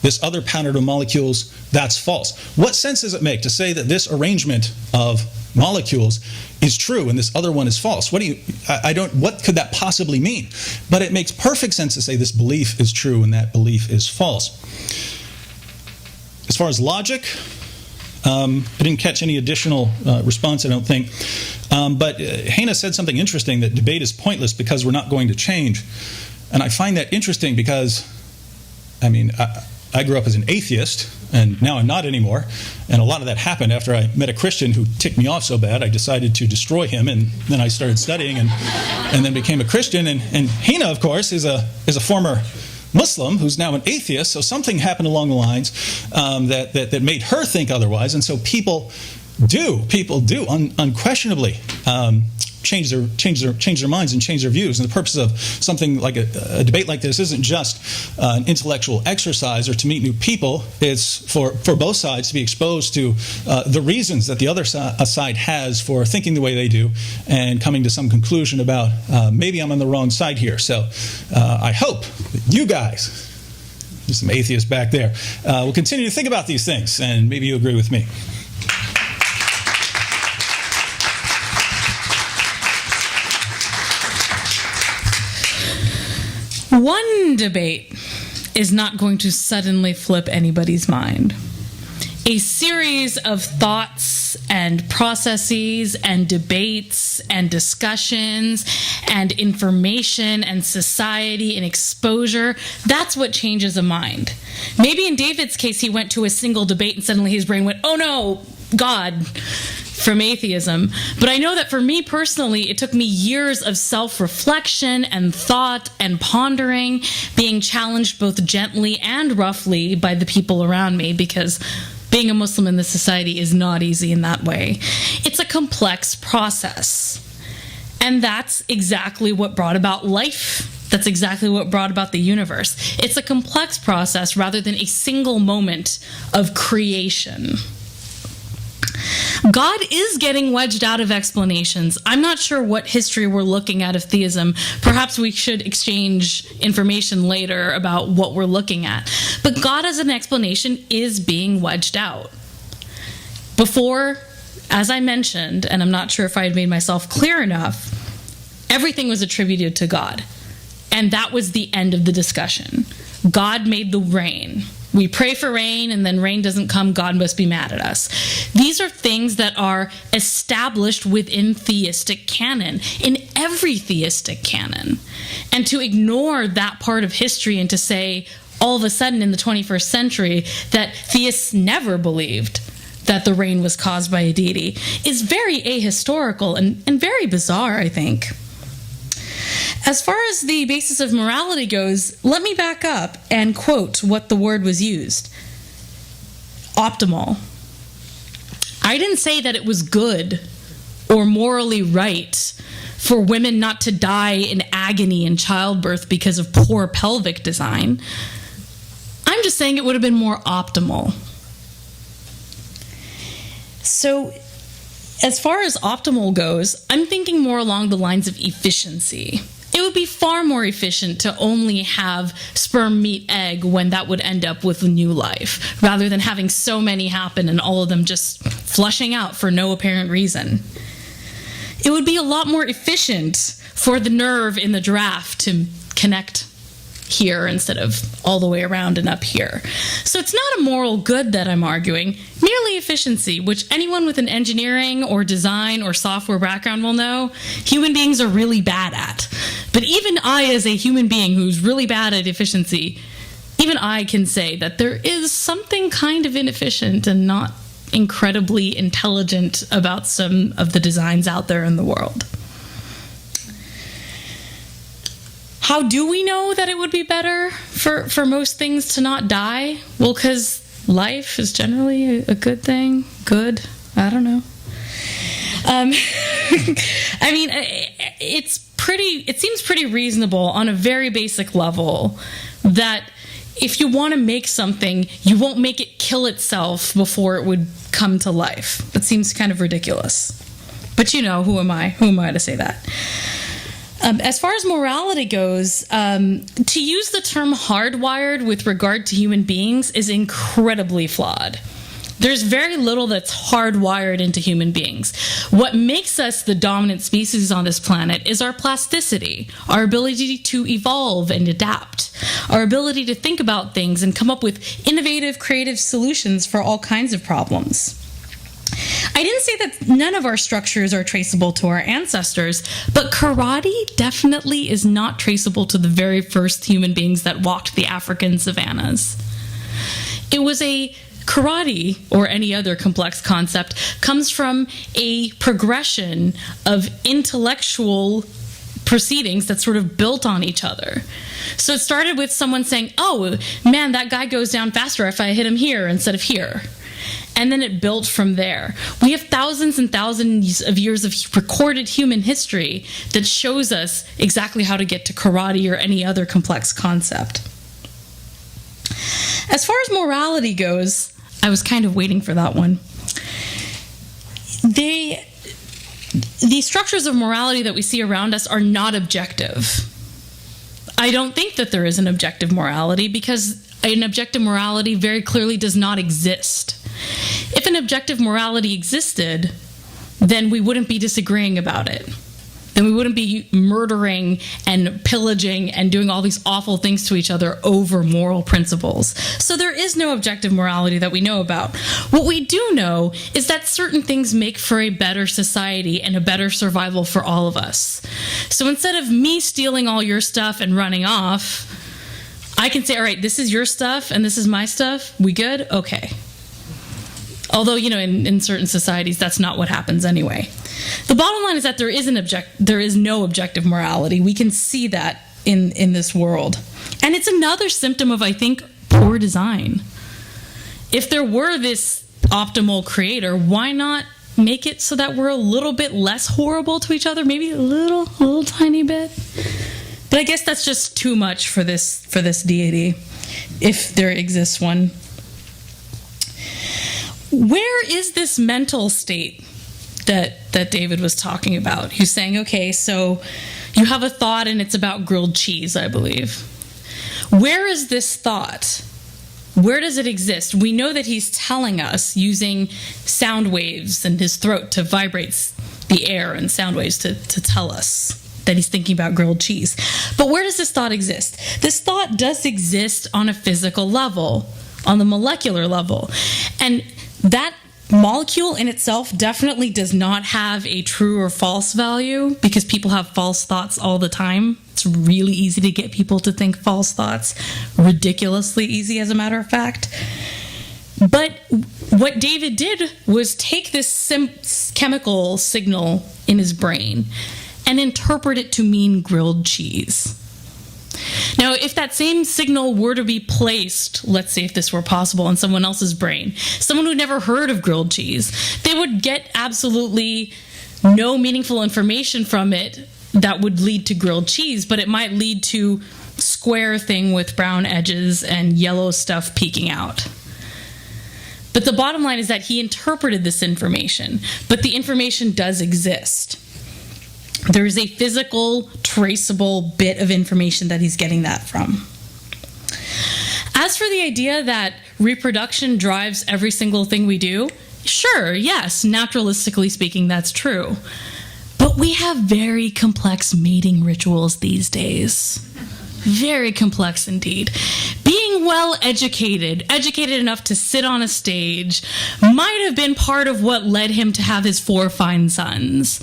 This other pattern of molecules, that's false. What sense does it make to say that this arrangement of molecules is true and this other one is false? What could that possibly mean? But it makes perfect sense to say this belief is true and that belief is false. As far as logic, I didn't catch any additional response, I don't think. But Heina said something interesting, that debate is pointless because we're not going to change. And I find that interesting because, I grew up as an atheist, and now I'm not anymore. And a lot of that happened after I met a Christian who ticked me off so bad, I decided to destroy him, and then I started studying and then became a Christian. And Heina, of course, is a former Muslim who's now an atheist, so something happened along the lines that made her think otherwise. And so people do unquestionably change their minds and change their views. And the purpose of something like a debate like this isn't just an intellectual exercise or to meet new people. It's for both sides to be exposed to the reasons that the other side has for thinking the way they do and coming to some conclusion about maybe I'm on the wrong side here. So I hope that you guys, there's some atheists back there, will continue to think about these things, and maybe you agree with me. One debate is not going to suddenly flip anybody's mind. A series of thoughts and processes and debates and discussions and information and society and exposure, that's what changes a mind. Maybe in David's case, he went to a single debate and suddenly his brain went, oh no, God, from atheism. But I know that for me personally, it took me years of self-reflection and thought and pondering, being challenged both gently and roughly by the people around me, because being a Muslim in this society is not easy in that way. It's a complex process. And that's exactly what brought about life. That's exactly what brought about the universe. It's a complex process rather than a single moment of creation. God is getting wedged out of explanations. I'm not sure what history we're looking at of theism. Perhaps we should exchange information later about what we're looking at. But God as an explanation is being wedged out. Before, as I mentioned, and I'm not sure if I had made myself clear enough, everything was attributed to God. And that was the end of the discussion. God made the rain. We pray for rain, and then rain doesn't come, God must be mad at us. These are things that are established within theistic canon, in every theistic canon. And to ignore that part of history and to say, all of a sudden in the 21st century, that theists never believed that the rain was caused by a deity is very ahistorical and very bizarre, I think. As far as the basis of morality goes, let me back up and quote what the word was used. Optimal. I didn't say that it was good or morally right for women not to die in agony in childbirth because of poor pelvic design. just saying it would have been more optimal. So, as far as optimal goes, I'm thinking more along the lines of efficiency. It would be far more efficient to only have sperm meet egg when that would end up with new life, rather than having so many happen and all of them just flushing out for no apparent reason. It would be a lot more efficient for the nerve in the giraffe to connect here instead of all the way around and up here. So it's not a moral good that I'm arguing, merely efficiency, which anyone with an engineering or design or software background will know human beings are really bad at. But even I, as a human being who's really bad at efficiency, even I can say that there is something kind of inefficient and not incredibly intelligent about some of the designs out there in the world. How do we know that it would be better for most things to not die? Well, because life is generally a good thing. Good. I don't know. I mean, it seems pretty reasonable on a very basic level that if you want to make something, you won't make it kill itself before it would come to life. That seems kind of ridiculous. But you know, who am I? Who am I to say that? As far as morality goes, to use the term hardwired with regard to human beings is incredibly flawed. There's very little that's hardwired into human beings. What makes us the dominant species on this planet is our plasticity, our ability to evolve and adapt, our ability to think about things and come up with innovative, creative solutions for all kinds of problems. I didn't say that none of our structures are traceable to our ancestors, but karate definitely is not traceable to the very first human beings that walked the African savannas. It was karate, or any other complex concept, comes from a progression of intellectual proceedings that sort of built on each other. So it started with someone saying, oh, man, that guy goes down faster if I hit him here instead of here. And then it built from there. We have thousands and thousands of years of recorded human history that shows us exactly how to get to karate or any other complex concept. As far as morality goes, I was kind of waiting for that one. The structures of morality that we see around us are not objective. I don't think that there is an objective morality because an objective morality very clearly does not exist. If an objective morality existed, then we wouldn't be disagreeing about it. Then we wouldn't be murdering and pillaging and doing all these awful things to each other over moral principles. So there is no objective morality that we know about. What we do know is that certain things make for a better society and a better survival for all of us. So instead of me stealing all your stuff and running off, I can say, all right, this is your stuff and this is my stuff. We good? Okay. Although, you know, in certain societies, that's not what happens anyway. The bottom line is that there is no objective morality. We can see that in this world. And it's another symptom of, I think, poor design. If there were this optimal creator, why not make it so that we're a little bit less horrible to each other? Maybe a little tiny bit. But I guess that's just too much for this deity, if there exists one. Where is this mental state that David was talking about? He's saying, okay, so you have a thought and it's about grilled cheese, I believe. Where is this thought? Where does it exist? We know that he's telling us using sound waves in his throat to vibrate the air and sound waves to tell us that he's thinking about grilled cheese. But where does this thought exist? This thought does exist on a physical level, on the molecular level. And that molecule in itself definitely does not have a true or false value because people have false thoughts all the time. It's really easy to get people to think false thoughts, ridiculously easy as a matter of fact. But what David did was take this chemical signal in his brain and interpret it to mean grilled cheese. Now, if that same signal were to be placed, let's say if this were possible, in someone else's brain, someone who'd never heard of grilled cheese, they would get absolutely no meaningful information from it that would lead to grilled cheese, but it might lead to square thing with brown edges and yellow stuff peeking out. But the bottom line is that he interpreted this information, but the information does exist. There is a physical, traceable bit of information that he's getting that from. As for the idea that reproduction drives every single thing we do, sure, yes, naturalistically speaking, that's true. But we have very complex mating rituals these days. Very complex indeed. Being well educated enough to sit on a stage, might have been part of what led him to have his 4 fine sons.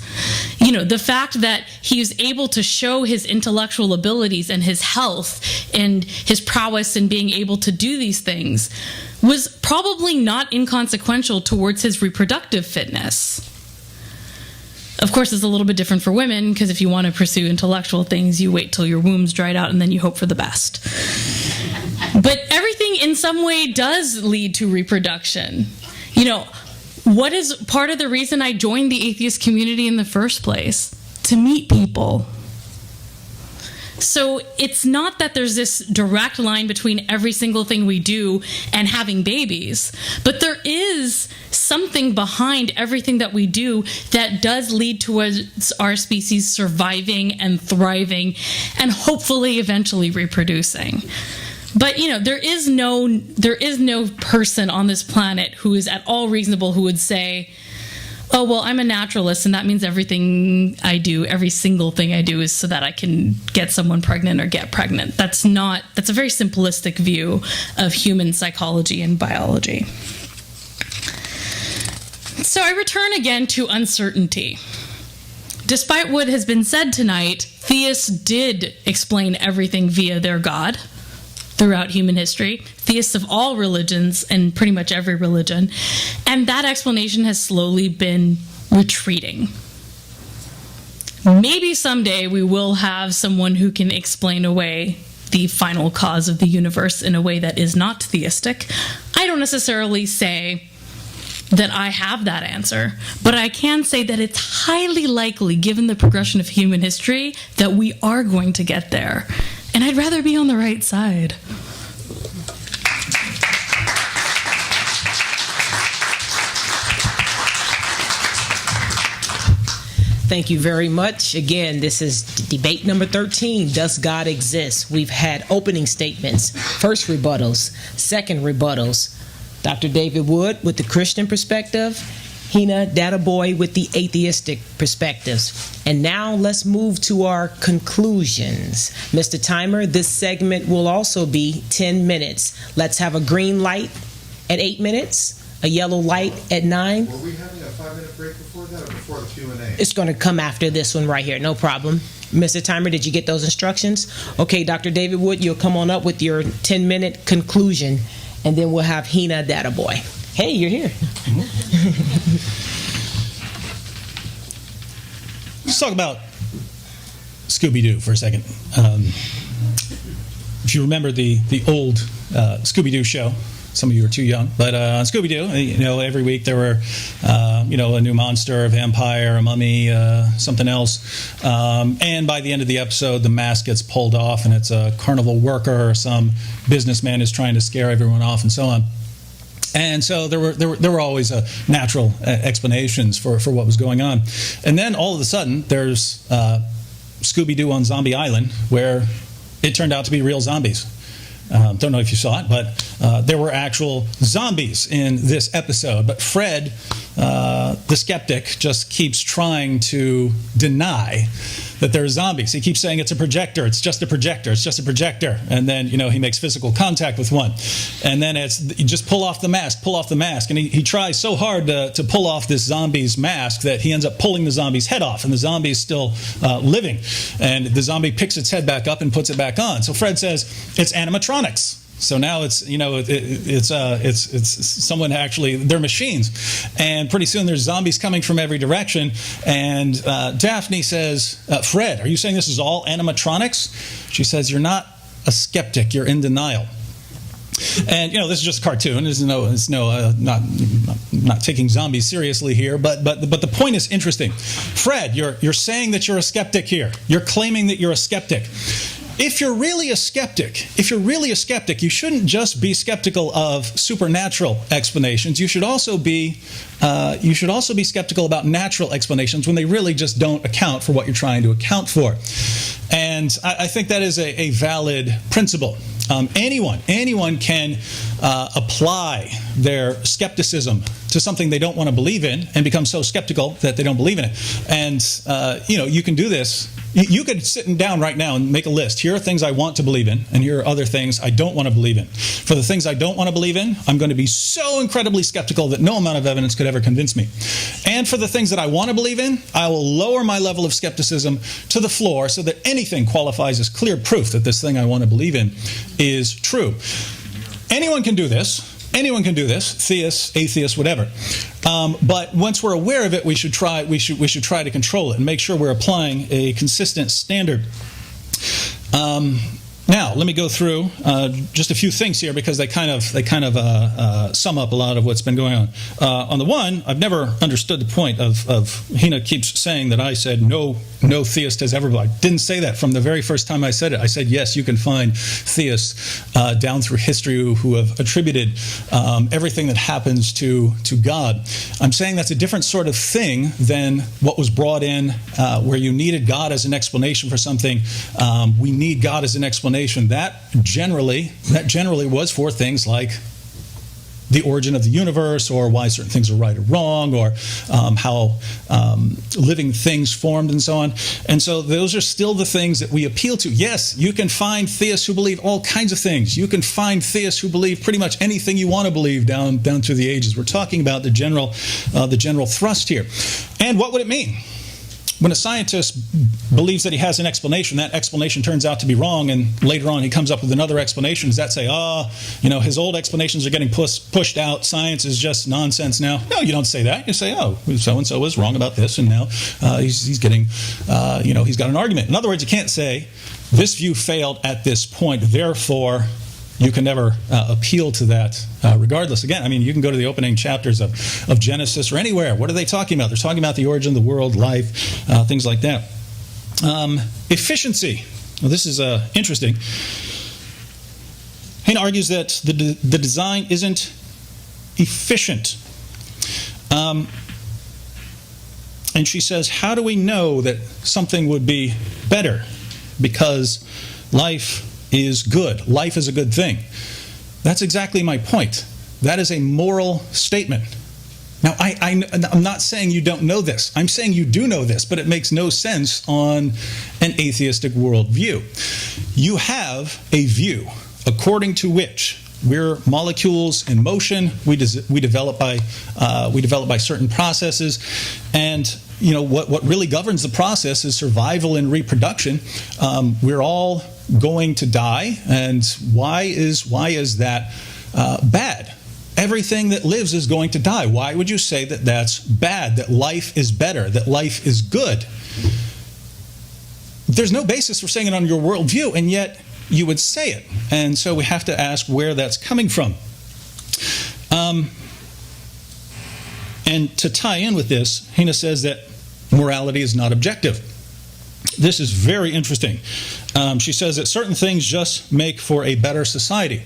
You know, the fact that he was able to show his intellectual abilities and his health and his prowess in being able to do these things was probably not inconsequential towards his reproductive fitness. Of course, it's a little bit different for women, because if you want to pursue intellectual things, you wait till your womb's dried out and then you hope for the best. But everything in some way does lead to reproduction. You know, what is part of the reason I joined the atheist community in the first place? To meet people. So it's not that there's this direct line between every single thing we do and having babies, but there is something behind everything that we do that does lead towards our species surviving and thriving and hopefully eventually reproducing. But, you know, there is no person on this planet who is at all reasonable who would say, oh, well, I'm a naturalist, and that means everything I do, every single thing I do is so that I can get someone pregnant or get pregnant. That's a very simplistic view of human psychology and biology. So I return again to uncertainty. Despite what has been said tonight, theists did explain everything via their God throughout human history, theists of all religions and pretty much every religion, and that explanation has slowly been retreating. Maybe someday we will have someone who can explain away the final cause of the universe in a way that is not theistic. I don't necessarily say that I have that answer, but I can say that it's highly likely, given the progression of human history, that we are going to get there. And I'd rather be on the right side. Thank you very much. Again, this is debate number 13, Does God Exist? We've had opening statements, first rebuttals, second rebuttals. Dr. David Wood with the Christian perspective, Heina Dadbhoy with the atheistic perspectives. And now let's move to our conclusions. Mr. Timer, this segment will also be 10 minutes. Let's have a green light at 8 minutes, a yellow light at 9. Were we having a 5-minute break before that or before the Q&A? It's going to come after this one right here, no problem. Mr. Timer, did you get those instructions? Okay, Dr. David Wood, you'll come on up with your 10-minute conclusion, and then we'll have Heina Dadbhoy. Hey, you're here. Let's talk about Scooby-Doo for a second. If you remember the old Scooby-Doo show, some of you are too young, but on Scooby-Doo, you know, every week there were, you know, a new monster, a vampire, a mummy, something else. And by the end of the episode, the mask gets pulled off, and it's a carnival worker or some businessman is trying to scare everyone off, and so on. And so there were always natural explanations for what was going on. And then all of a sudden, there's Scooby-Doo on Zombie Island, where it turned out to be real zombies. Don't know if you saw it, but there were actual zombies in this episode. But Fred, the skeptic, just keeps trying to deny that there are zombies. He keeps saying it's a projector, it's just a projector, it's just a projector. And then, you know, he makes physical contact with one. And then you just pull off the mask. And he tries so hard to pull off this zombie's mask that he ends up pulling the zombie's head off. And the zombie is still living. And the zombie picks its head back up and puts it back on. So Fred says, it's animatronics. So now it's, you know, it's someone actually, they're machines. And pretty soon there's zombies coming from every direction. And Daphne says, Fred, are you saying this is all animatronics? She says, you're not a skeptic, you're in denial. And, you know, this is just a cartoon. There's not taking zombies seriously here. But the point is interesting. Fred, you're saying that you're a skeptic here. You're claiming that you're a skeptic. if you're really a skeptic, you shouldn't just be skeptical of supernatural explanations. You should also be skeptical about natural explanations when they really just don't account for what you're trying to account for. And I think that is a valid principle. Anyone can apply their skepticism to something they don't want to believe in and become so skeptical that they don't believe in it. And, you can do this. You could sit down right now and make a list. Here are things I want to believe in, and here are other things I don't want to believe in. For the things I don't want to believe in, I'm going to be so incredibly skeptical that no amount of evidence could ever convince me. And for the things that I want to believe in, I will lower my level of skepticism to the floor so that anything qualifies as clear proof that this thing I want to believe in is true. Anyone can do this. Theists, atheists, whatever. But once we're aware of it, we should try to control it and make sure we're applying a consistent standard. Now, let me go through just a few things here because they kind of sum up a lot of what's been going on. On the one, I've never understood the point of Heina keeps saying that I said no theist has ever. I didn't say that from the very first time I said it. I said yes, you can find theists down through history who have attributed everything that happens to God. I'm saying that's a different sort of thing than what was brought in where you needed God as an explanation for something. We need God as an explanation. That generally was for things like the origin of the universe, or why certain things are right or wrong, or how living things formed, and so on. And so those are still the things that we appeal to. Yes, you can find theists who believe all kinds of things. You can find theists who believe pretty much anything you want to believe down through the ages. We're talking about the general thrust here. And what would it mean? When a scientist believes that he has an explanation, that explanation turns out to be wrong, and later on he comes up with another explanation, does that say, his old explanations are getting pushed out, science is just nonsense now? No, you don't say that. You say, so-and-so was wrong about this, and now he's getting, he's got an argument. In other words, you can't say, this view failed at this point, therefore you can never appeal to that regardless. Again, you can go to the opening chapters of Genesis or anywhere. What are they talking about? They're talking about the origin of the world, life, things like that. Efficiency. Well, this is interesting. Heina argues that the design isn't efficient. And she says, how do we know that something would be better? Because life is good. Life is a good thing. That's exactly my point. That is a moral statement. Now, I'm not saying you don't know this. I'm saying you do know this, but it makes no sense on an atheistic worldview. You have a view according to which we're molecules in motion. We develop by certain processes, and what really governs the process is survival and reproduction. We're all going to die, and why is that bad? Everything that lives is going to die. Why would you say that that's bad, that life is better, that life is good? There's no basis for saying it on your worldview, and yet you would say it. And so we have to ask where that's coming from. And to tie in with this, Heina says that morality is not objective. This is very interesting. She says that certain things just make for a better society.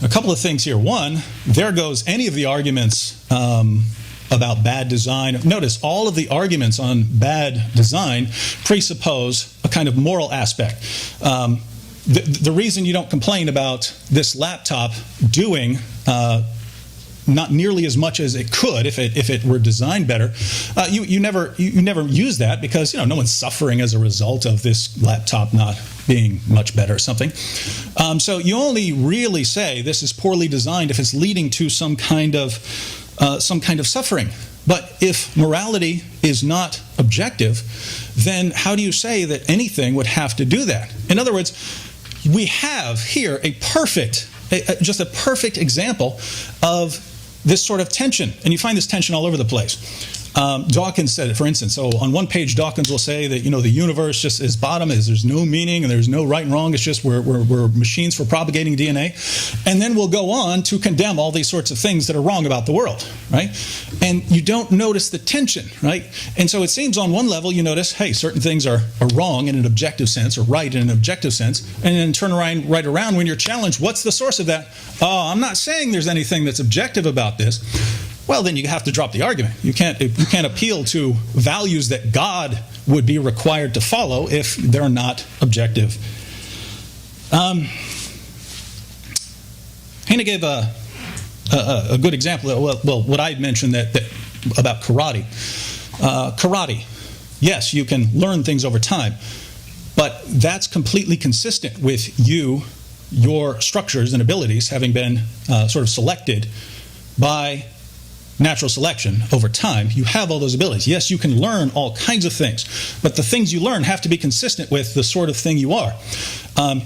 A couple of things here. One, there goes any of the arguments about bad design. Notice all of the arguments on bad design presuppose a kind of moral aspect. The reason you don't complain about this laptop doing not nearly as much as it could if it were designed better, you never use that because no one's suffering as a result of this laptop not being much better or something. So you only really say this is poorly designed if it's leading to some kind of suffering. But if morality is not objective, then how do you say that anything would have to do that? In other words, we have here just a perfect example of this sort of tension, and you find this tension all over the place. Dawkins said it, for instance. So on one page, Dawkins will say that, the universe just is bottom, there's no meaning, and there's no right and wrong. It's just we're machines for propagating DNA. And then we'll go on to condemn all these sorts of things that are wrong about the world, right? And you don't notice the tension, right? And so it seems on one level you notice, hey, certain things are wrong in an objective sense, or right in an objective sense, and then turn around right around when you're challenged, what's the source of that? Oh, I'm not saying there's anything that's objective about this. Well, then you have to drop the argument. You can't appeal to values that God would be required to follow if they're not objective. Heina gave a good example. Well, what I mentioned that about karate. Karate, yes, you can learn things over time, but that's completely consistent with your structures and abilities having been sort of selected by natural selection over time. You have all those abilities. Yes, you can learn all kinds of things, but the things you learn have to be consistent with the sort of thing you are.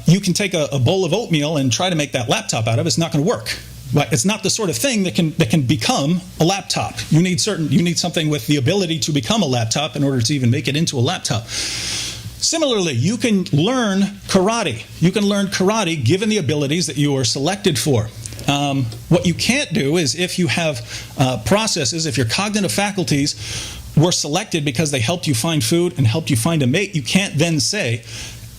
You can take a bowl of oatmeal and try to make that laptop out of it. It's not going to work. It's not the sort of thing that can become a laptop. You need something with the ability to become a laptop in order to even make it into a laptop. Similarly, you can learn karate. You can learn karate given the abilities that you are selected for. What you can't do is if you have processes, if your cognitive faculties were selected because they helped you find food and helped you find a mate, you can't then say,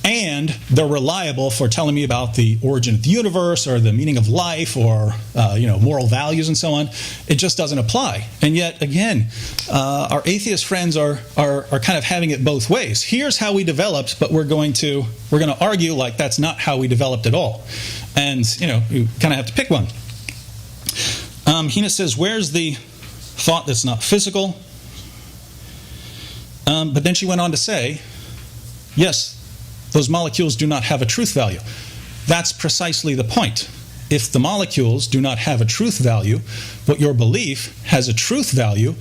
and they're reliable for telling me about the origin of the universe or the meaning of life or moral values and so on. It just doesn't apply. And yet, again, our atheist friends are kind of having it both ways. Here's how we developed, but we're going to argue like that's not how we developed at all. And, you kind of have to pick one. Heina says, where's the thought that's not physical? But then she went on to say, yes, those molecules do not have a truth value. That's precisely the point. If the molecules do not have a truth value, but your belief has a truth value,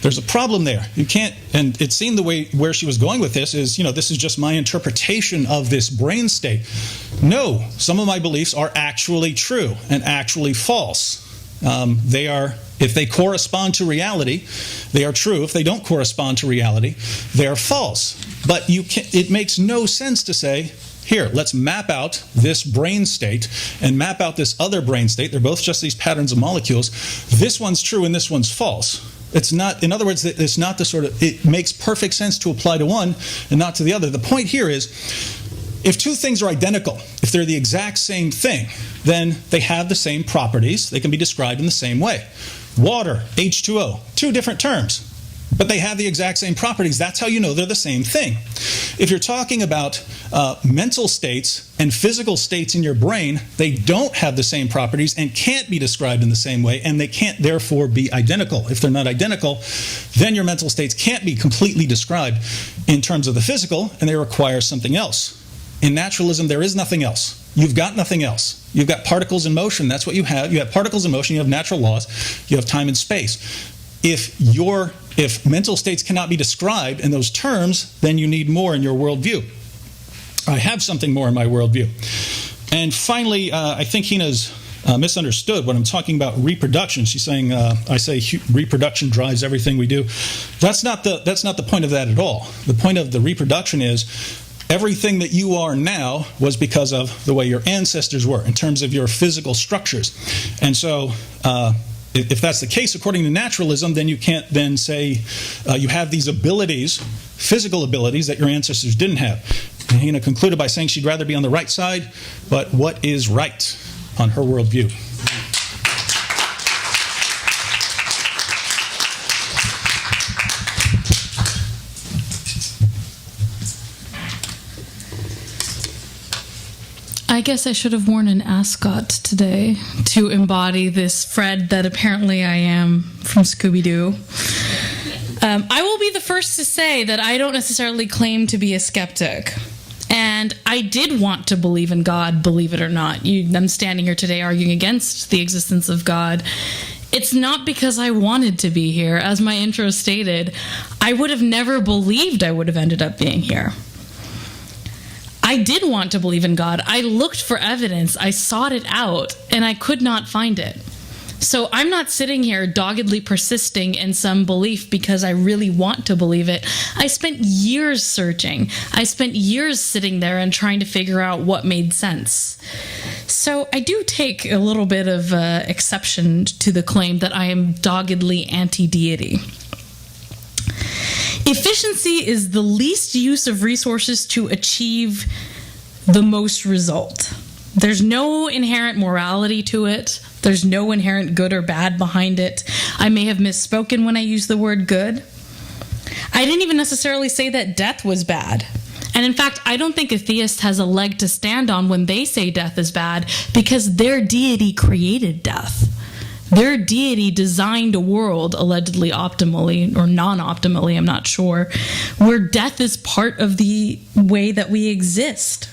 there's a problem there. You can't, and it seemed where she was going with this is, this is just my interpretation of this brain state. No, some of my beliefs are actually true and actually false. They are, if they correspond to reality, they are true. If they don't correspond to reality, they are false. But it makes no sense to say, here, let's map out this brain state and map out this other brain state. They're both just these patterns of molecules. This one's true and this one's false. It's not, in other words, it's not the sort of, it makes perfect sense to apply to one and not to the other. The point here is, if two things are identical, if they're the exact same thing, then they have the same properties. They can be described in the same way. Water, H2O, two different terms, but they have the exact same properties. That's how you know they're the same thing. If you're talking about mental states and physical states in your brain, they don't have the same properties and can't be described in the same way, and they can't therefore be identical. If they're not identical, then your mental states can't be completely described in terms of the physical, and they require something else. In naturalism, there is nothing else. You've got nothing else. You've got particles in motion. That's what you have. You have particles in motion. You have natural laws. You have time and space. If mental states cannot be described in those terms, then you need more in your worldview. I have something more in my worldview. And finally, I think Heina's misunderstood when I'm talking about reproduction. She's saying, I say reproduction drives everything we do. That's not the point of that at all. The point of the reproduction is everything that you are now was because of the way your ancestors were in terms of your physical structures. And so if that's the case, according to naturalism, then you can't then say you have these abilities, physical abilities, that your ancestors didn't have. And Heina concluded by saying she'd rather be on the right side, but what is right on her worldview? I guess I should have worn an ascot today to embody this Fred that apparently I am from Scooby-Doo. I will be the first to say that I don't necessarily claim to be a skeptic. And I did want to believe in God, believe it or not. I'm standing here today arguing against the existence of God. It's not because I wanted to be here. As my intro stated, I would have never believed I would have ended up being here. I did want to believe in God. I looked for evidence. I sought it out, and I could not find it. So I'm not sitting here doggedly persisting in some belief because I really want to believe it. I spent years searching. I spent years sitting there and trying to figure out what made sense. So I do take a little bit of exception to the claim that I am doggedly anti-deity. Efficiency is the least use of resources to achieve the most result. There's no inherent morality to it. There's no inherent good or bad behind it. I may have misspoken when I used the word good. I didn't even necessarily say that death was bad. And in fact, I don't think a theist has a leg to stand on when they say death is bad, because their deity created death. Their deity designed a world, allegedly optimally or non-optimally, I'm not sure, where death is part of the way that we exist.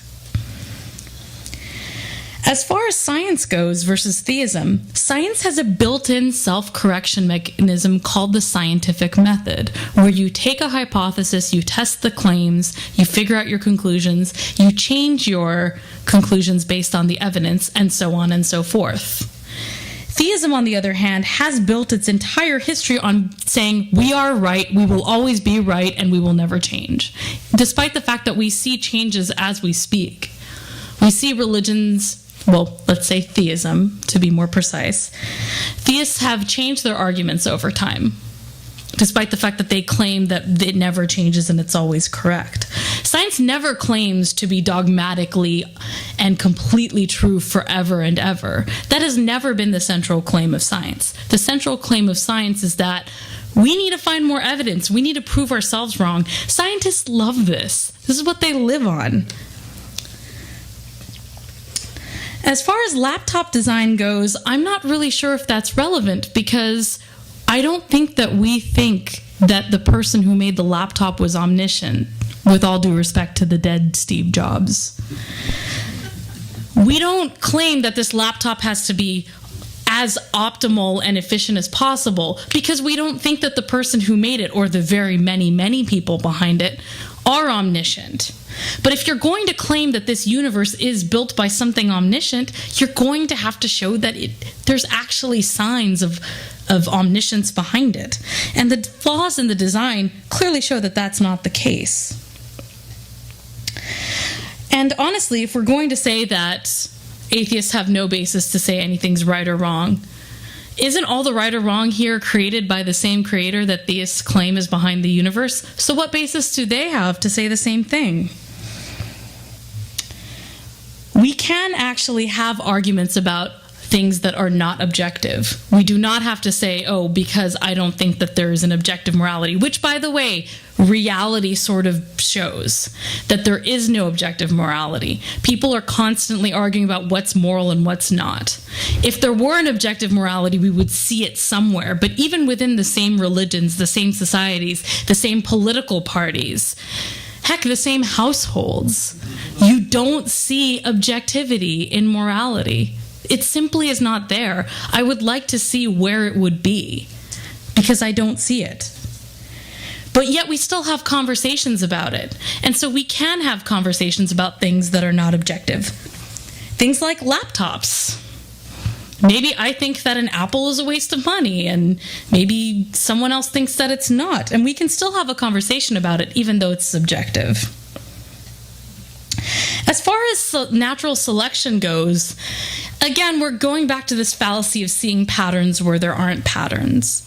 As far as science goes versus theism, science has a built-in self-correction mechanism called the scientific method, where you take a hypothesis, you test the claims, you figure out your conclusions, you change your conclusions based on the evidence, and so on and so forth. Theism, on the other hand, has built its entire history on saying we are right, we will always be right, and we will never change, despite the fact that we see changes as we speak. We see religions, well, let's say theism, to be more precise. Theists have changed their arguments over time, despite the fact that they claim that it never changes and it's always correct. Science never claims to be dogmatically and completely true forever and ever. That has never been the central claim of science. The central claim of science is that we need to find more evidence. We need to prove ourselves wrong. Scientists love this. This is what they live on. As far as laptop design goes, I'm not really sure if that's relevant, because I don't think that we think that the person who made the laptop was omniscient, with all due respect to the dead Steve Jobs. We don't claim that this laptop has to be as optimal and efficient as possible, because we don't think that the person who made it, or the very many, many people behind it, are omniscient. But if you're going to claim that this universe is built by something omniscient, you're going to have to show that there's actually signs of omniscience behind it. And the flaws in the design clearly show that that's not the case. And honestly, if we're going to say that atheists have no basis to say anything's right or wrong, isn't all the right or wrong here created by the same creator that theists claim is behind the universe? So what basis do they have to say the same thing? We can actually have arguments about things that are not objective. We do not have to say, oh, because I don't think that there is an objective morality, which, by the way, reality sort of shows that there is no objective morality. People are constantly arguing about what's moral and what's not. If there were an objective morality, we would see it somewhere. But even within the same religions, the same societies, the same political parties, heck, the same households, you don't see objectivity in morality. It simply is not there. I would like to see where it would be, because I don't see it. But yet we still have conversations about it. And so we can have conversations about things that are not objective. Things like laptops. Maybe I think that an Apple is a waste of money, and maybe someone else thinks that it's not. And we can still have a conversation about it, even though it's subjective. As far as natural selection goes, again, we're going back to this fallacy of seeing patterns where there aren't patterns.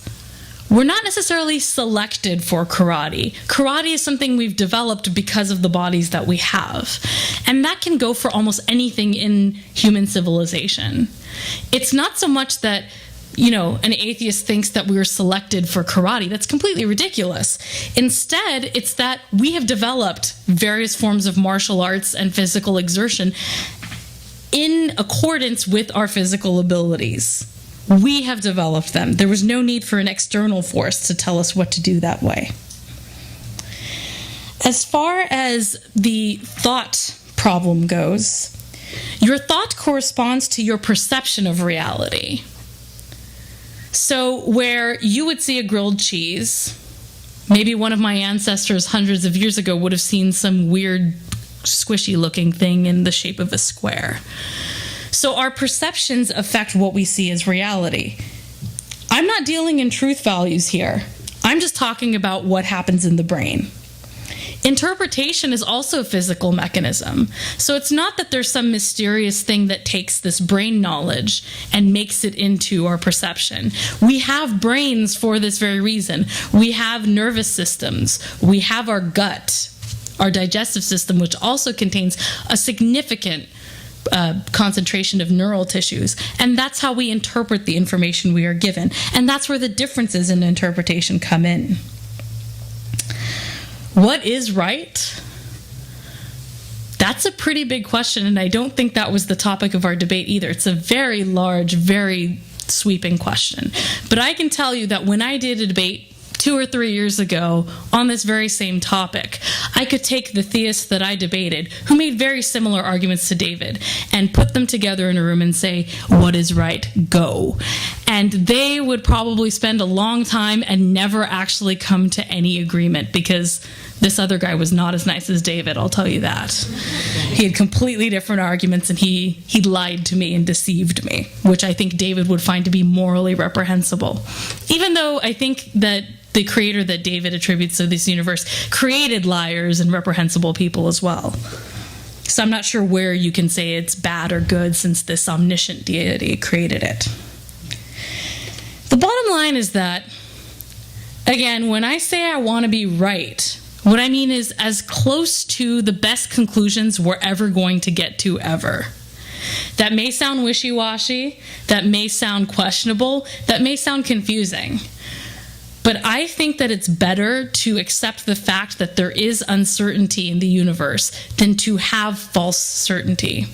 We're not necessarily selected for karate. Karate is something we've developed because of the bodies that we have. And that can go for almost anything in human civilization. It's not so much that, an atheist thinks that we were selected for karate. That's completely ridiculous. Instead, it's that we have developed various forms of martial arts and physical exertion in accordance with our physical abilities. We have developed them. There was no need for an external force to tell us what to do that way. As far as the thought problem goes, your thought corresponds to your perception of reality. So where you would see a grilled cheese, maybe one of my ancestors hundreds of years ago would have seen some weird squishy looking thing in the shape of a square. So our perceptions affect what we see as reality. I'm not dealing in truth values here. I'm just talking about what happens in the brain. Interpretation is also a physical mechanism. So it's not that there's some mysterious thing that takes this brain knowledge and makes it into our perception. We have brains for this very reason. We have nervous systems. We have our gut, our digestive system, which also contains a significant concentration of neural tissues. And that's how we interpret the information we are given. And that's where the differences in interpretation come in. What is right? That's a pretty big question, and I don't think that was the topic of our debate either. It's a very large, very sweeping question. But I can tell you that when I did a debate 2 or 3 years ago on this very same topic, I could take the theists that I debated, who made very similar arguments to David, and put them together in a room and say, what is right? Go. And they would probably spend a long time and never actually come to any agreement, because this other guy was not as nice as David, I'll tell you that. He had completely different arguments, and he lied to me and deceived me, which I think David would find to be morally reprehensible. Even though I think that the creator that David attributes to this universe created liars and reprehensible people as well. So I'm not sure where you can say it's bad or good, since this omniscient deity created it. The bottom line is that, again, when I say I want to be right, what I mean is as close to the best conclusions we're ever going to get to ever. That may sound wishy-washy, that may sound questionable, that may sound confusing. But I think that it's better to accept the fact that there is uncertainty in the universe than to have false certainty.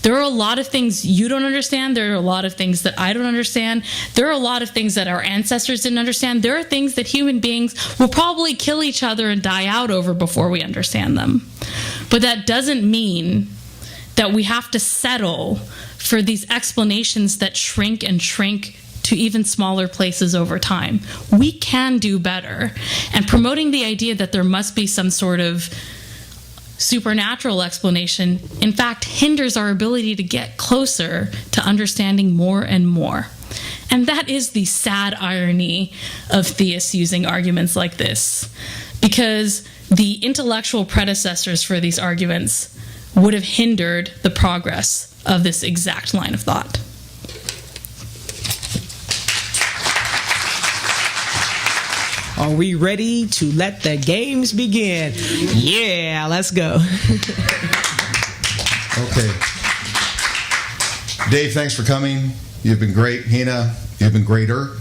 There are a lot of things you don't understand. There are a lot of things that I don't understand. There are a lot of things that our ancestors didn't understand. There are things that human beings will probably kill each other and die out over before we understand them. But that doesn't mean that we have to settle for these explanations that shrink and shrink to even smaller places over time. We can do better. And promoting the idea that there must be some sort of supernatural explanation, in fact, hinders our ability to get closer to understanding more and more. And that is the sad irony of theists using arguments like this, because the intellectual predecessors for these arguments would have hindered the progress of this exact line of thought. Are we ready to let the games begin? Yeah, let's go. Okay. Dave, thanks for coming. You've been great. Heina, you've been greater.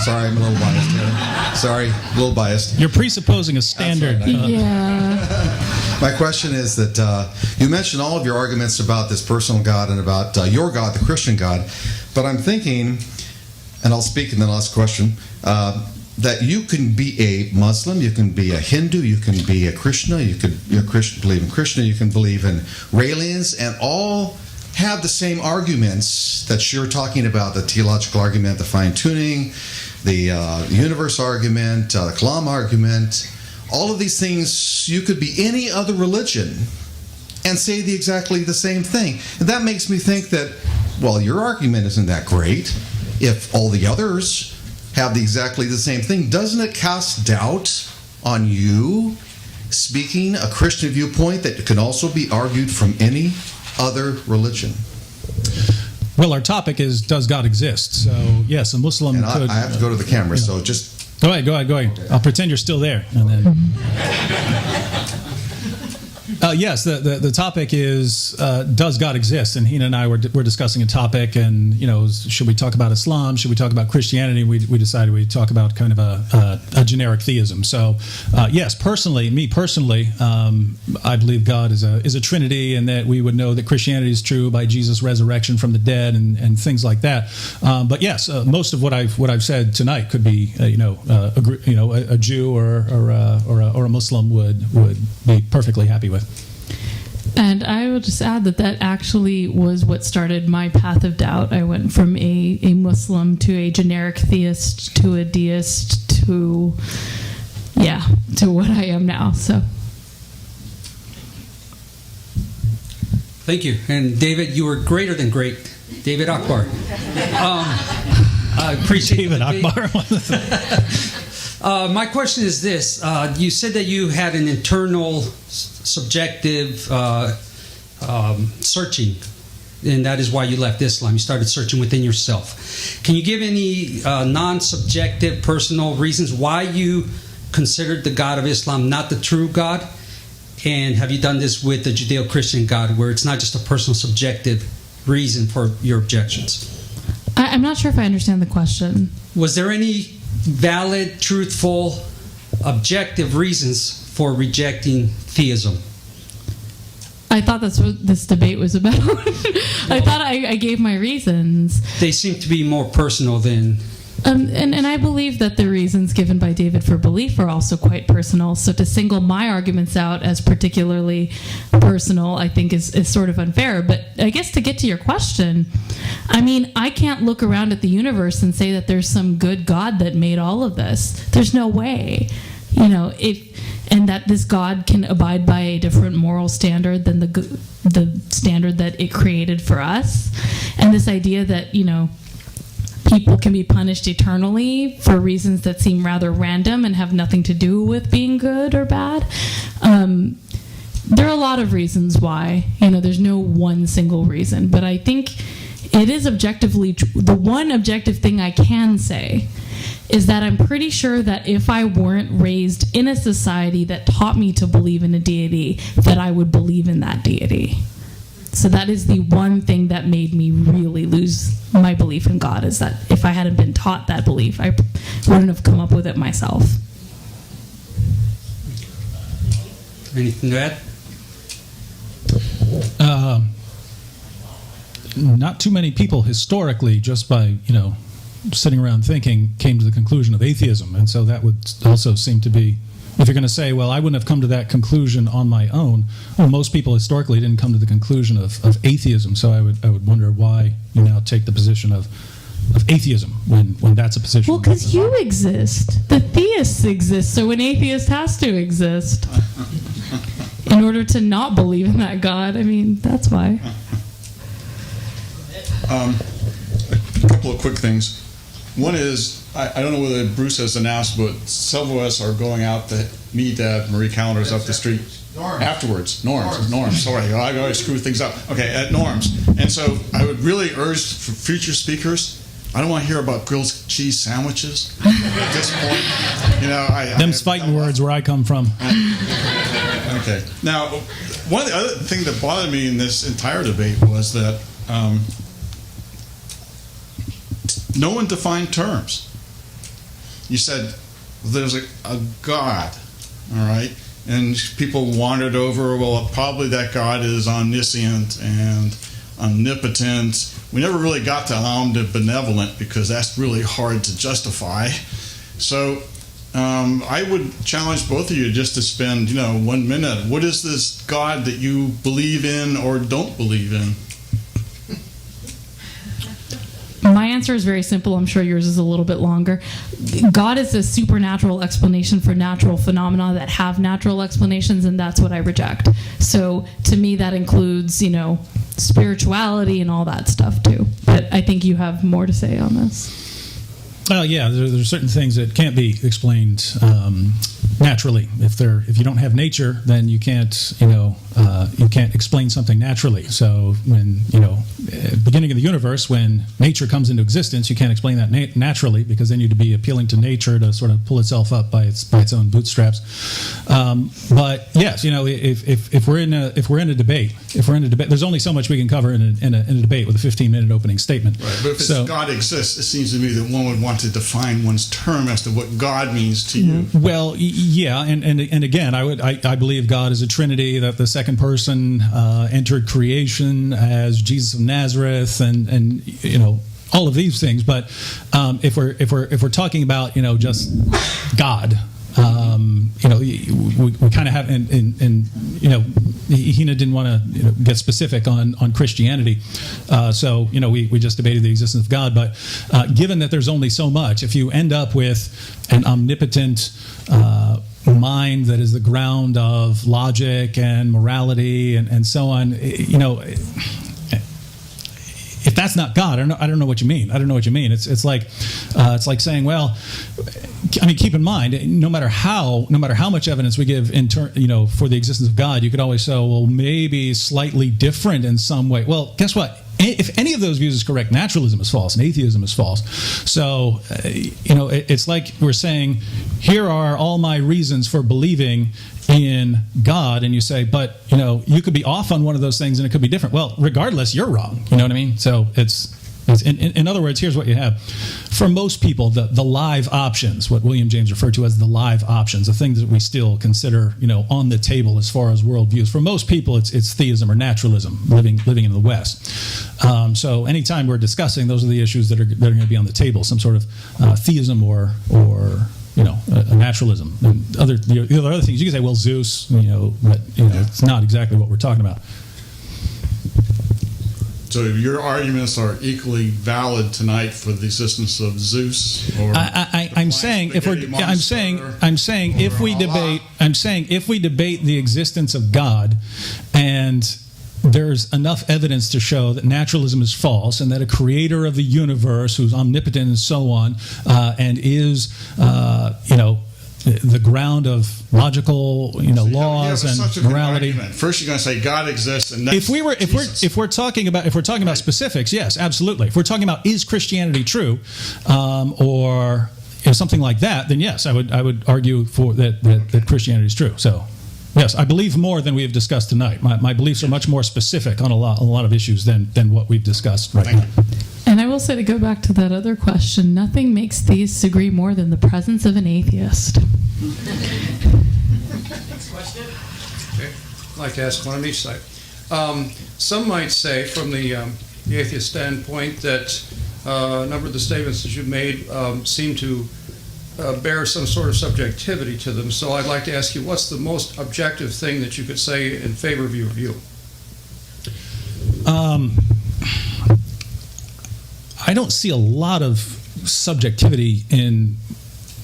Sorry, I'm a little biased here. Sorry, a little biased. You're presupposing a standard. Right. Yeah. My question is that you mentioned all of your arguments about this personal God and about your God, the Christian God, but I'm thinking, and I'll speak and then I'll ask a question, that you can be a Muslim, you can be a Hindu, you can be a Krishna, you could be a Christian, believe in Krishna, you can believe in Raelians, and all have the same arguments that you're talking about, the theological argument, the fine-tuning, the universe argument, the Kalam argument. All of these things, you could be any other religion and say exactly the same thing. And that makes me think that, well, your argument isn't that great if all the others have exactly the same thing. Doesn't it cast doubt on you speaking a Christian viewpoint that can also be argued from any other religion? Well, our topic is, does God exist? So, yes, a Muslim And could... I have to go to the camera, so just... Go ahead. I'll pretend you're still there. And then... Yes, the topic is, does God exist? And Heina and I were discussing a topic, and, should we talk about Islam? Should we talk about Christianity? We decided we'd talk about kind of a generic theism. So, yes, me personally, I believe God is a Trinity, and that we would know that Christianity is true by Jesus' resurrection from the dead and things like that. But yes, most of what I've said tonight could be, a Jew or a Muslim would be perfectly happy with. And I will just add that actually was what started my path of doubt. I went from a Muslim to a generic theist to a deist to what I am now. So, thank you. And David, you were greater than great. David Akbar. I appreciate David it. Akbar. My question is this. You said that you had an internal, subjective searching, and that is why you left Islam. You started searching within yourself. Can you give any non-subjective, personal reasons why you considered the God of Islam not the true God? And have you done this with the Judeo-Christian God, where it's not just a personal, subjective reason for your objections? I'm not sure if I understand the question. Was there any valid, truthful, objective reasons for rejecting theism? I thought that's what this debate was about. I thought I gave my reasons. They seem to be more personal than... And I believe that the reasons given by David for belief are also quite personal. So to single my arguments out as particularly personal, I think is sort of unfair. But I guess to get to your question, I mean, I can't look around at the universe and say that there's some good God that made all of this. There's no way. You know, and that this God can abide by a different moral standard than the standard that it created for us. And this idea that, you know, people can be punished eternally for reasons that seem rather random and have nothing to do with being good or bad. There are a lot of reasons why. You know, there's no one single reason. But I think it is objectively the one objective thing I can say is that I'm pretty sure that if I weren't raised in a society that taught me to believe in a deity, that I would believe in that deity. So that is the one thing that made me really lose my belief in God, is that if I hadn't been taught that belief, I wouldn't have come up with it myself. Anything to add? Not too many people historically, just by, you know, sitting around thinking, came to the conclusion of atheism. And so that would also seem to be, if you're going to say, well, I wouldn't have come to that conclusion on my own, well, most people historically didn't come to the conclusion of atheism. So I would wonder why you now take the position of atheism when that's a position. Well, because you exist. The theists exist, so an atheist has to exist in order to not believe in that God. I mean, that's why. A couple of quick things. One is, I don't know whether Bruce has announced, but several of us are going out to meet Marie Callender's up the street. Norms. Afterwards. Norms. Sorry, I always screw things up. Okay, at Norms. And so I would really urge for future speakers, I don't want to hear about grilled cheese sandwiches at this point. You know, Them's fighting words where I come from. Okay. Now, one of the other things that bothered me in this entire debate was that no one defined terms. You said there's a God, all right? And people wandered over, well, probably that God is omniscient and omnipotent. We never really got to omnibenevolent because that's really hard to justify. So I would challenge both of you just to spend, 1 minute. What is this God that you believe in or don't believe in? My answer is very simple. I'm sure yours is a little bit longer. God is a supernatural explanation for natural phenomena that have natural explanations, and that's what I reject. So to me, that includes, spirituality and all that stuff too. But I think you have more to say on this. Well, yeah, there's certain things that can't be explained naturally. If you don't have nature, then you can't explain something naturally. So when at the beginning of the universe, when nature comes into existence, you can't explain that naturally, because then you'd be appealing to nature to sort of pull itself up by its own bootstraps. But yes, if we're in a debate, there's only so much we can cover in a debate with a 15-minute opening statement. Right, but if God exists, it seems to me that one would want to define one's term as to what God means to you. Well, yeah, and again, I believe God is a Trinity, that the second person entered creation as Jesus of Nazareth, and all of these things. But if we're talking about just God, we kind of have, and Heina didn't want to get specific on Christianity, so we just debated the existence of God. But given that there's only so much, if you end up with an omnipotent mind that is the ground of logic and morality and so on, if that's not God. I don't know what you mean. I don't know what you mean. It's like saying, well, I mean, keep in mind, no matter how much evidence we give for the existence of God, you could always say, well, maybe slightly different in some way. Well, guess what? If any of those views is correct, naturalism is false and atheism is false. So, it's like we're saying, here are all my reasons for believing in God, and you say, but, you could be off on one of those things and it could be different. Well, regardless, you're wrong. You know what I mean? So it's in other words, here's what you have. For most people, the live options, what William James referred to as the live options, the things that we still consider, on the table as far as worldviews. For most people, it's theism or naturalism, living in the West. So anytime we're discussing, those are the issues that are going to be on the table, some sort of theism or a naturalism. And other things, you can say, well, Zeus, but it's not exactly what we're talking about. So your arguments are equally valid tonight for the existence of Zeus, or I'm saying if we debate the existence of God, and there's enough evidence to show that naturalism is false and that a creator of the universe who's omnipotent and so on, and is the ground of logical, laws and morality. First, you're going to say God exists, and if we're talking about specifics, yes, absolutely. If we're talking about is Christianity true, or something like that, then yes, I would argue for that Christianity is true. So, yes, I believe more than we have discussed tonight. My beliefs are much more specific on a lot of issues than what we've discussed right now. And I will say, to go back to that other question, nothing makes theists agree more than the presence of an atheist. Next question. Okay. I'd like to ask one on each side. Some might say, from the atheist standpoint, that a number of the statements that you've made seem to bear some sort of subjectivity to them. So I'd like to ask you, what's the most objective thing that you could say in favor of your view? I don't see a lot of subjectivity in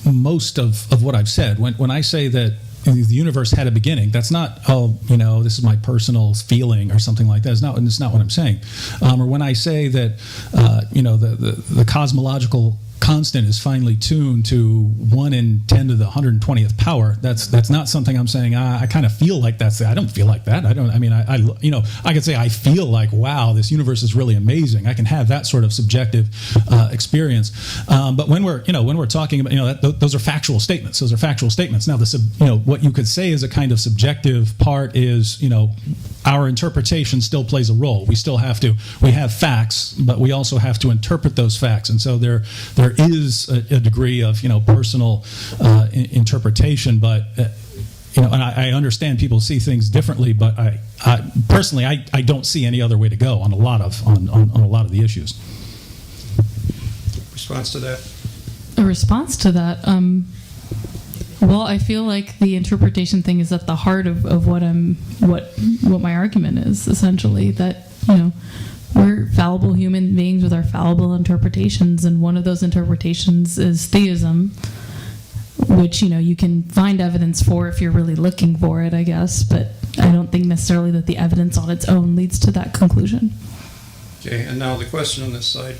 most of what I've said. When I say that the universe had a beginning, that's not, this is my personal feeling or something like that. It's not what I'm saying. Or when I say that, the cosmological constant is finely tuned to 1 in 10 to the 120th power. That's not something I'm saying. I kind of feel like that's. I don't feel like that. I could say I feel like, wow, this universe is really amazing. I can have that sort of subjective experience. But when we're talking about, those are factual statements. Those are factual statements. Now, what you could say is a kind of subjective part is, our interpretation still plays a role. We have facts, but we also have to interpret those facts. And so there is a degree of personal interpretation, but and I understand people see things differently, but I personally don't see any other way to go on a lot of the issues. Response to that? A response to that, well, I feel like the interpretation thing is at the heart of what my argument is, essentially, that we're fallible human beings with our fallible interpretations, and one of those interpretations is theism, which you can find evidence for if you're really looking for it, I guess, but I don't think necessarily that the evidence on its own leads to that conclusion. Okay, and now the question on this side.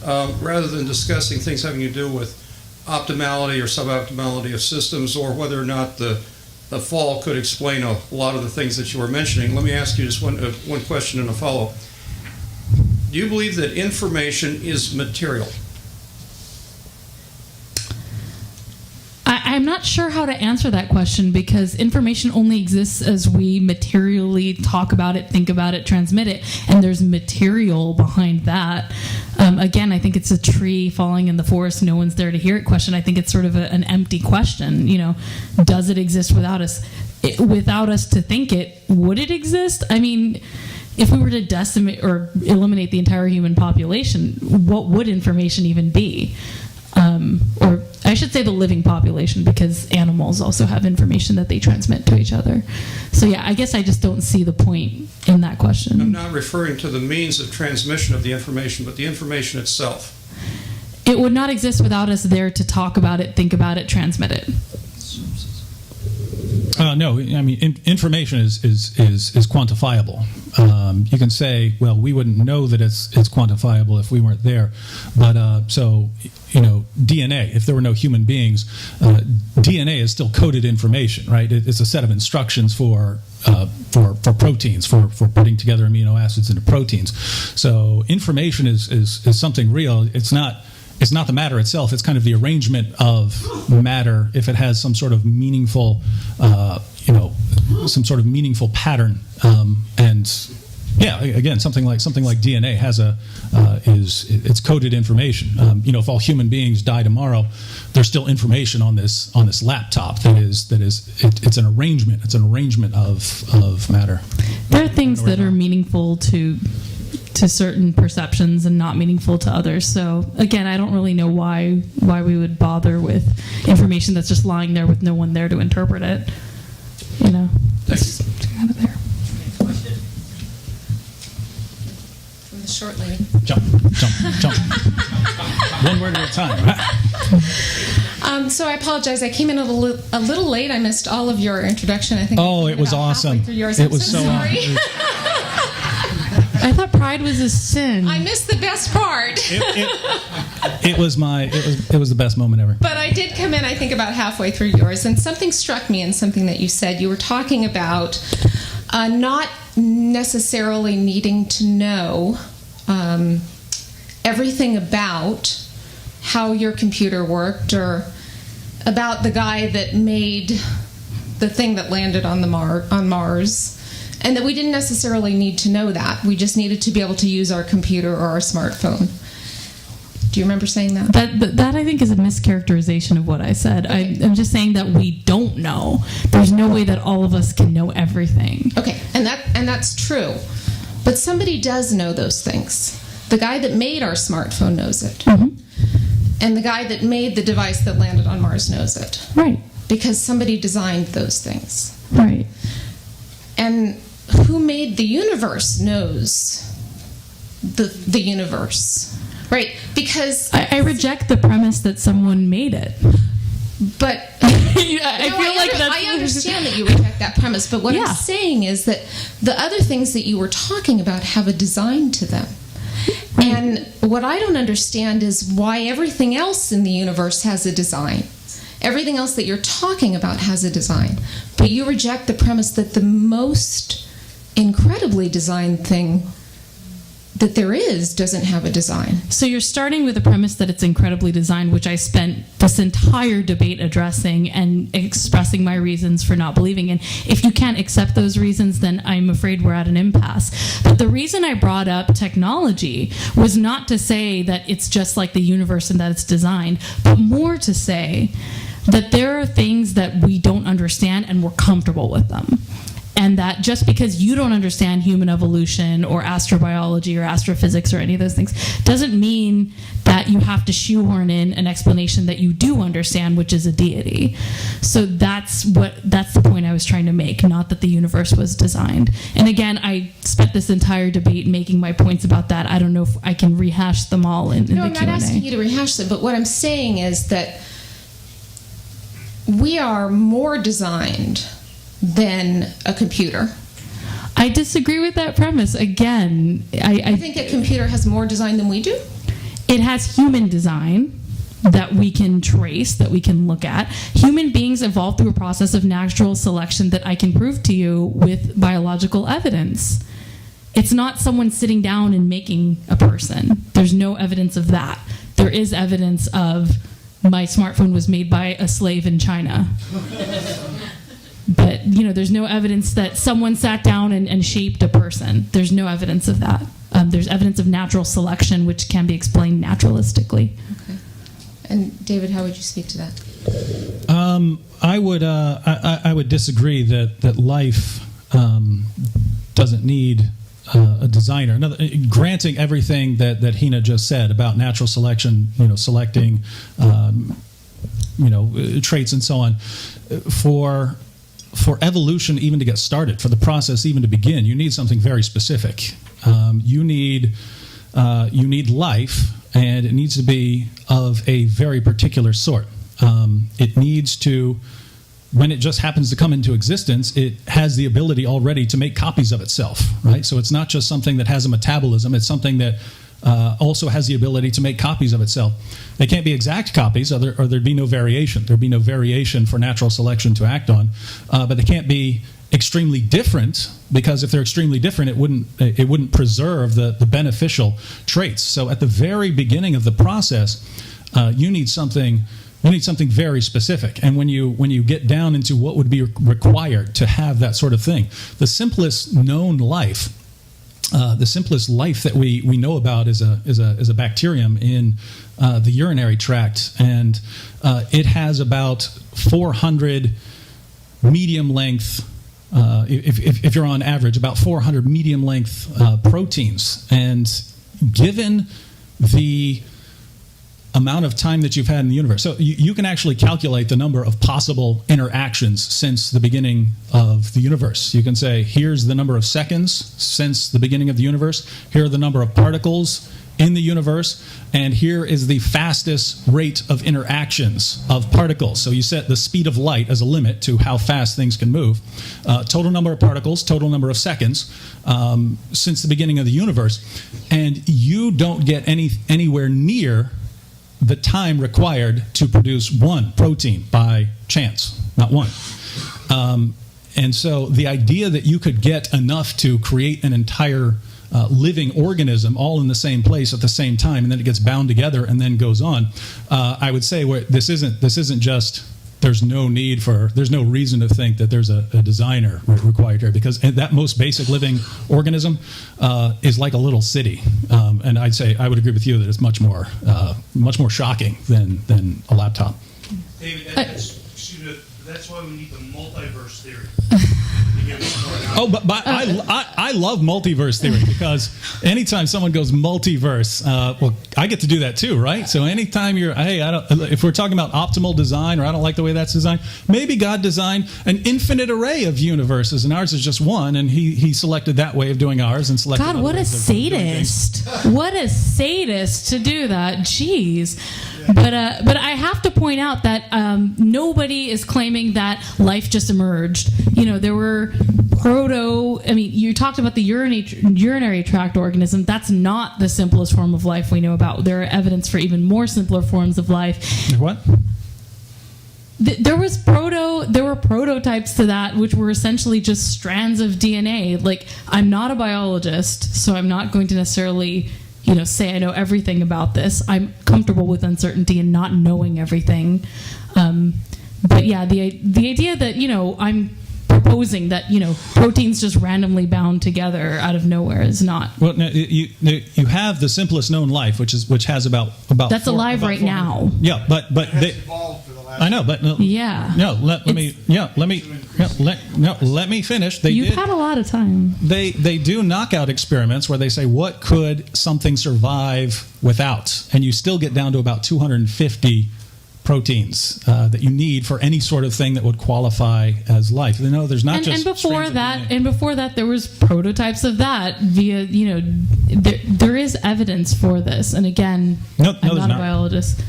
Rather than discussing things having to do with optimality or suboptimality of systems, or whether or not the fall could explain a lot of the things that you were mentioning, let me ask you just one question and a follow-up. Do you believe that information is material? I'm not sure how to answer that question, because information only exists as we materially talk about it, think about it, transmit it, and there's material behind that. Again, I think it's a tree falling in the forest, no one's there to hear it question. I think it's sort of an empty question. Does it exist without us? Without us to think it, would it exist? I mean, if we were to decimate or eliminate the entire human population, what would information even be? Or I should say the living population, because animals also have information that they transmit to each other. So yeah, I guess I just don't see the point in that question. I'm not referring to the means of transmission of the information, but the information itself. It would not exist without us there to talk about it, think about it, transmit it. No, I mean information is quantifiable. You can say, well, we wouldn't know that it's quantifiable if we weren't there. But so DNA. If there were no human beings, DNA is still coded information, right? It's a set of instructions for proteins, for putting together amino acids into proteins. So information is something real. It's not the matter itself. It's kind of the arrangement of matter if it has some sort of meaningful, some sort of meaningful pattern. And yeah, again, something like DNA has it's coded information. If all human beings die tomorrow, there's still information on this laptop it's an arrangement. It's an arrangement of matter. There are things that are meaningful to certain perceptions and not meaningful to others. So again, I don't really know why we would bother with information that's just lying there with no one there to interpret it. It's kind of there. From the short lady. Jump. One word at a time. Right? So I apologize. I came in a little late. I missed all of your introduction. I think. Oh, it was awesome. It was so sorry. I thought pride was a sin. I missed the best part. It was the best moment ever. But I did come in, I think, about halfway through yours, and something struck me in something that you said. You were talking about not necessarily needing to know everything about how your computer worked or about the guy that made the thing that landed on Mars. And that we didn't necessarily need to know that. We just needed to be able to use our computer or our smartphone. Do you remember saying that? That I think is a mischaracterization of what I said. Okay. I'm just saying that we don't know. There's no way that all of us can know everything. Okay, and that's true. But somebody does know those things. The guy that made our smartphone knows it. Mm-hmm. And the guy that made the device that landed on Mars knows it. Right. Because somebody designed those things. Right. And who made the universe knows the universe, right? Because I reject the premise that someone made it. But I understand that you reject that premise. But what I'm saying is that the other things that you were talking about have a design to them. Right. And what I don't understand is why everything else in the universe has a design. Everything else that you're talking about has a design. But you reject the premise that the most incredibly designed thing that there is doesn't have a design. So you're starting with the premise that it's incredibly designed, which I spent this entire debate addressing and expressing my reasons for not believing in. If you can't accept those reasons, then I'm afraid we're at an impasse. But the reason I brought up technology was not to say that it's just like the universe and that it's designed, but more to say that there are things that we don't understand and we're comfortable with them. And that just because you don't understand human evolution or astrobiology or astrophysics or any of those things doesn't mean that you have to shoehorn in an explanation that you do understand, which is a deity. So that's the point I was trying to make, not that the universe was designed. And again, I spent this entire debate making my points about that. I don't know if I can rehash them all in the Q&A. No, I'm not asking you to rehash them, but what I'm saying is that we are more designed than a computer. I disagree with that premise. Again, I think a computer has more design than we do? It has human design that we can trace, that we can look at. Human beings evolved through a process of natural selection that I can prove to you with biological evidence. It's not someone sitting down and making a person. There's no evidence of that. There is evidence of my smartphone was made by a slave in China. But, there's no evidence that someone sat down and shaped a person. There's no evidence of that. There's evidence of natural selection, which can be explained naturalistically. Okay. And David, how would you speak to that? I would disagree that life doesn't need a designer. Granting everything that Heina just said about natural selection, selecting, traits and so on, for evolution even to get started, for the process even to begin, you need something very specific. You need life, and it needs to be of a very particular sort. It needs to when it just happens to come into existence, it has the ability already to make copies of itself, right? So it's not just something that has a metabolism, it's something that also has the ability to make copies of itself. They can't be exact copies, or there'd be no variation. There'd be no variation for natural selection to act on, but they can't be extremely different, because if they're extremely different, it wouldn't preserve the beneficial traits. So at the very beginning of the process, you need something very specific. And when you get down into what would be required to have that sort of thing, the simplest known life, the simplest life that we know about is a bacterium in the urinary tract, and it has about 400 medium length. If you're on average, about 400 medium length proteins, and given the amount of time that you've had in the universe. So you can actually calculate the number of possible interactions since the beginning of the universe. You can say, here's the number of seconds since the beginning of the universe, here are the number of particles in the universe, and here is the fastest rate of interactions of particles. So you set the speed of light as a limit to how fast things can move. Total number of particles, total number of seconds since the beginning of the universe, and you don't get anywhere near the time required to produce one protein by chance, not one. And so the idea that you could get enough to create an entire living organism all in the same place at the same time, and then it gets bound together and then goes on, I would say this isn't just, there's no reason to think that there's a designer required here, because that most basic living organism is like a little city, and I would agree with you that it's much more shocking than a laptop. David, that's why we need the multiverse theory. But I love multiverse theory, because anytime someone goes multiverse, well, I get to do that too, right? So anytime if we're talking about optimal design, or I don't like the way that's designed, maybe God designed an infinite array of universes, and ours is just one, and he selected that way of doing ours, and selected. God, what a sadist! What a sadist to do that. Jeez. But I have to point out that nobody is claiming that life just emerged. There were you talked about the urinary tract organism. That's not the simplest form of life we know about. There are evidence for even more simpler forms of life. What? There were prototypes to that, which were essentially just strands of DNA. Like, I'm not a biologist, so I'm not going to necessarily say I know everything about this. I'm comfortable with uncertainty and not knowing everything. But yeah, the idea that, I'm proposing that, proteins just randomly bound together out of nowhere is not. Well, no, you have the simplest known life, which has about that's alive right now. Yeah, but they evolved for the last. I know, but yeah. No, let me finish. You've had a lot of time. They do knockout experiments where they say, what could something survive without? And you still get down to about 250 proteins that you need for any sort of thing that would qualify as life. There's not just. And before that, there was prototypes of that via. There is evidence for this. And again, I'm not a biologist.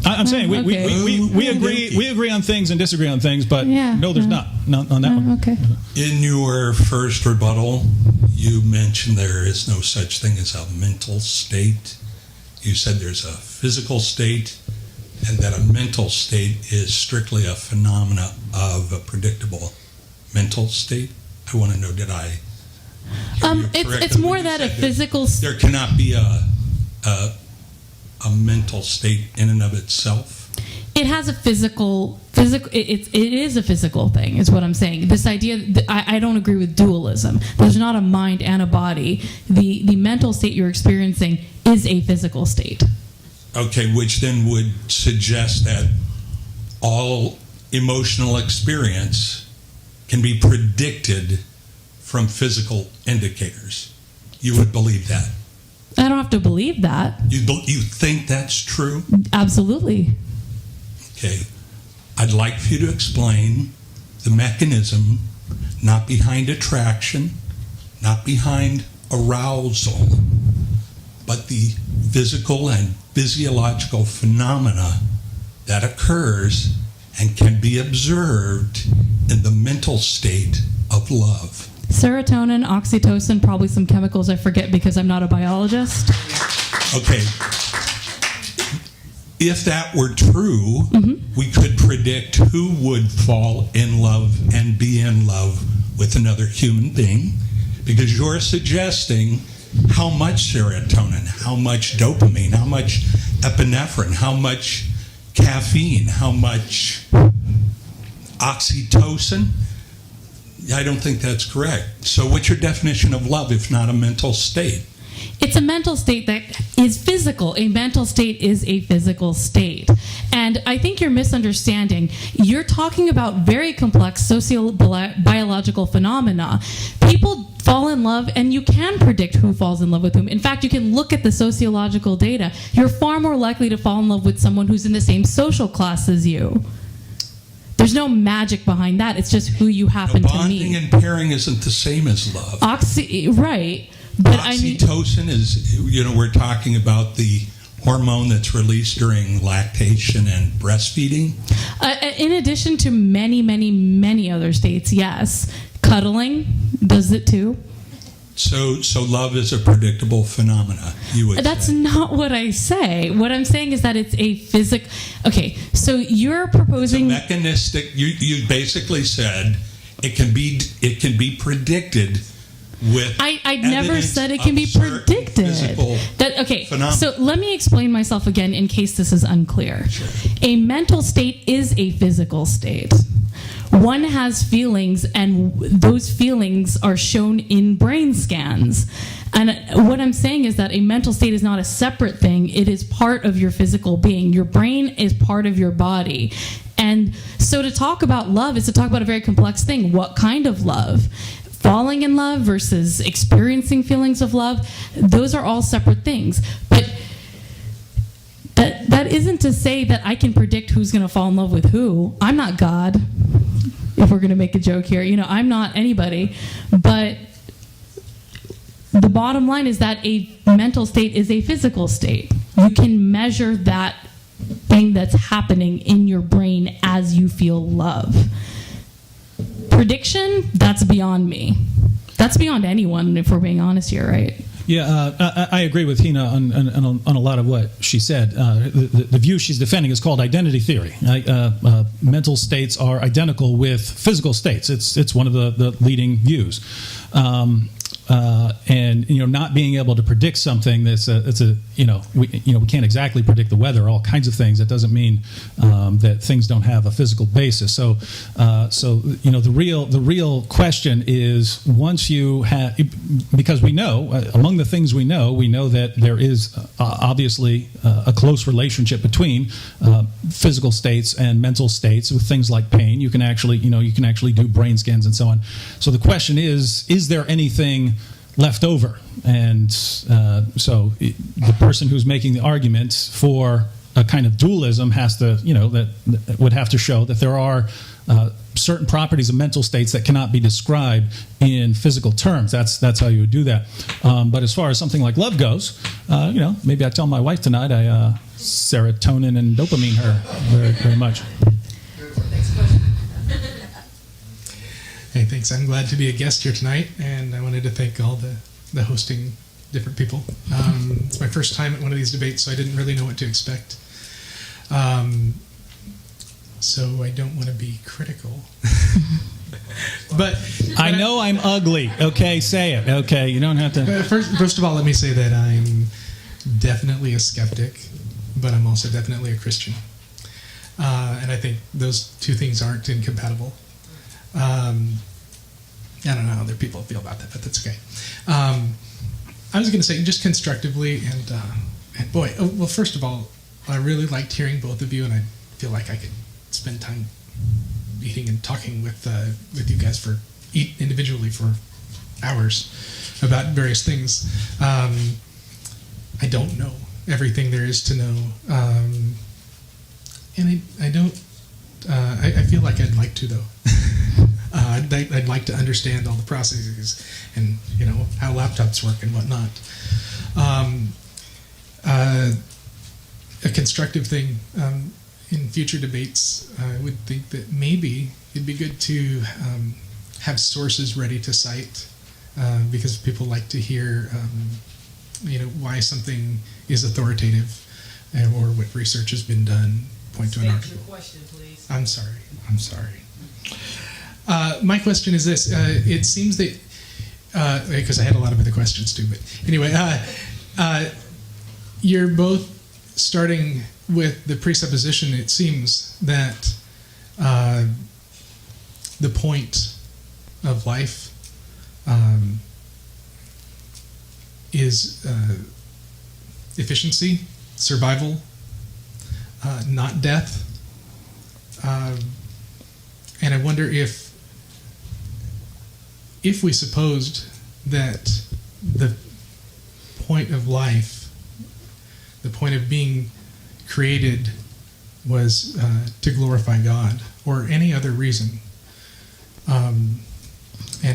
I'm saying we agree on things and disagree on things, but there's not on that one. Okay. In your first rebuttal, you mentioned there is no such thing as a mental state. You said there's a physical state, and that a mental state is strictly a phenomena of a predictable mental state. I want to know, did I hear you correctly? It's more that a physical. There cannot be a mental state in and of itself. It has a physical. It is a physical thing, is what I'm saying. This idea, I don't agree with dualism. There's not a mind and a body. The mental state you're experiencing is a physical state. Okay, which then would suggest that all emotional experience can be predicted from physical indicators. You would believe that? I don't have to believe that. You think that's true? Absolutely. Okay. I'd like for you to explain the mechanism, not behind attraction, not behind arousal, but the physical and physiological phenomena that occurs and can be observed in the mental state of love? Serotonin, oxytocin, probably some chemicals I forget because I'm not a biologist. Okay. If that were true, we could predict who would fall in love and be in love with another human being, because you're suggesting how much serotonin, how much dopamine, how much epinephrine, how much caffeine, how much oxytocin. I don't think that's correct. So what's your definition of love if not a mental state? It's a mental state that is physical. A mental state is a physical state. And I think you're misunderstanding. You're talking about very complex socio-biological phenomena. People fall in love, and you can predict who falls in love with whom. In fact, you can look at the sociological data. You're far more likely to fall in love with someone who's in the same social class as you. There's no magic behind that. It's just who you happen to meet. Bonding and pairing isn't the same as love. Right. But oxytocin is, we're talking about the hormone that's released during lactation and breastfeeding. In addition to many, many, many other states, yes. Cuddling does it too. So love is a predictable phenomena, you would That's say. not what I say. What I'm saying is that it's a physical... Okay, so you're proposing... It's a mechanistic... You basically said it can be predicted with... I never said it can be predicted. Phenomena. So let me explain myself again in case this is unclear. Sure. A mental state is a physical state. One has feelings, and those feelings are shown in brain scans. And what I'm saying is that a mental state is not a separate thing. It is part of your physical being. Your brain is part of your body. And so to talk about love is to talk about a very complex thing. What kind of love? Falling in love versus experiencing feelings of love, those are all separate things. But that isn't to say that I can predict who's going to fall in love with who. I'm not God, if we're going to make a joke here. I'm not anybody. But the bottom line is that a mental state is a physical state. You can measure that thing that's happening in your brain as you feel love. Prediction, that's beyond me. That's beyond anyone, if we're being honest here, right? Yeah, I agree with Heina on a lot of what she said. The view she's defending is called identity theory. Mental states are identical with physical states. It's one of the leading views. And not being able to predict something we can't exactly predict the weather, all kinds of things. That doesn't mean that things don't have a physical basis. So the real question is, once you have, because we know among the things we know that there is obviously a close relationship between physical states and mental states with things like pain. You can actually do brain scans and so on. So the question is there anything left over? And so the person who's making the argument for a kind of dualism has to, that would have to show that there are certain properties of mental states that cannot be described in physical terms. That's how you would do that. But as far as something like love goes, maybe I tell my wife tonight I serotonin and dopamine her very, very much. Hey, thanks. I'm glad to be a guest here tonight, and I wanted to thank all the hosting different people. It's my first time at one of these debates, so I didn't really know what to expect. So I don't want to be critical. But I know I'm ugly. Okay, say it. Okay, you don't have to. First of all, let me say that I'm definitely a skeptic, but I'm also definitely a Christian. And I think those two things aren't incompatible. I don't know how other people feel about that, but that's okay. I was going to say, just constructively, and boy, well, first of all, I really liked hearing both of you, and I feel like I could spend time eating and talking with you guys individually for hours about various things. I don't know everything there is to know, and I don't. I feel like I'd like to, though. I'd like to understand all the processes and how laptops work and whatnot. A constructive thing, in future debates, I would think that maybe it'd be good to have sources ready to cite, because people like to hear, why something is authoritative, or what research has been done. Point to an article. Your question, please. I'm sorry. My question is this: it seems that because I had a lot of other questions too, but anyway, you're both starting with the presupposition. It seems that the point of life is efficiency, survival, not death. And I wonder if we supposed that the point of life, the point of being created, was to glorify God, or any other reason, and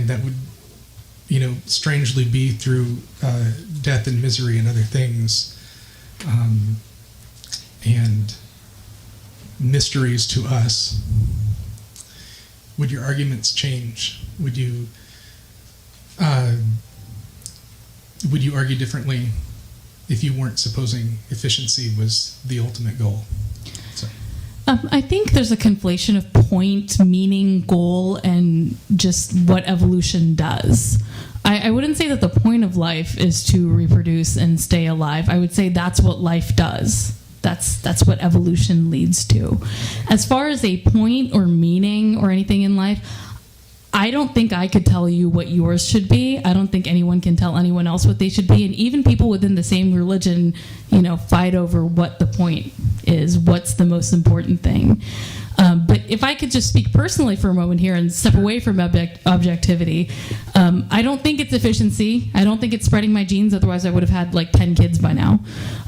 that would, strangely be through death and misery and other things, and mysteries to us, would your arguments change? Would you argue differently if you weren't supposing efficiency was the ultimate goal? I think there's a conflation of point, meaning, goal, and just what evolution does. I wouldn't say that the point of life is to reproduce and stay alive. I would say that's what life does. That's what evolution leads to. As far as a point or meaning or anything in life, I don't think I could tell you what yours should be. I don't think anyone can tell anyone else what they should be. And even people within the same religion, fight over what the point is, what's the most important thing. But if I could just speak personally for a moment here and step away from objectivity, I don't think it's efficiency. I don't think it's spreading my genes. Otherwise, I would have had like 10 kids by now.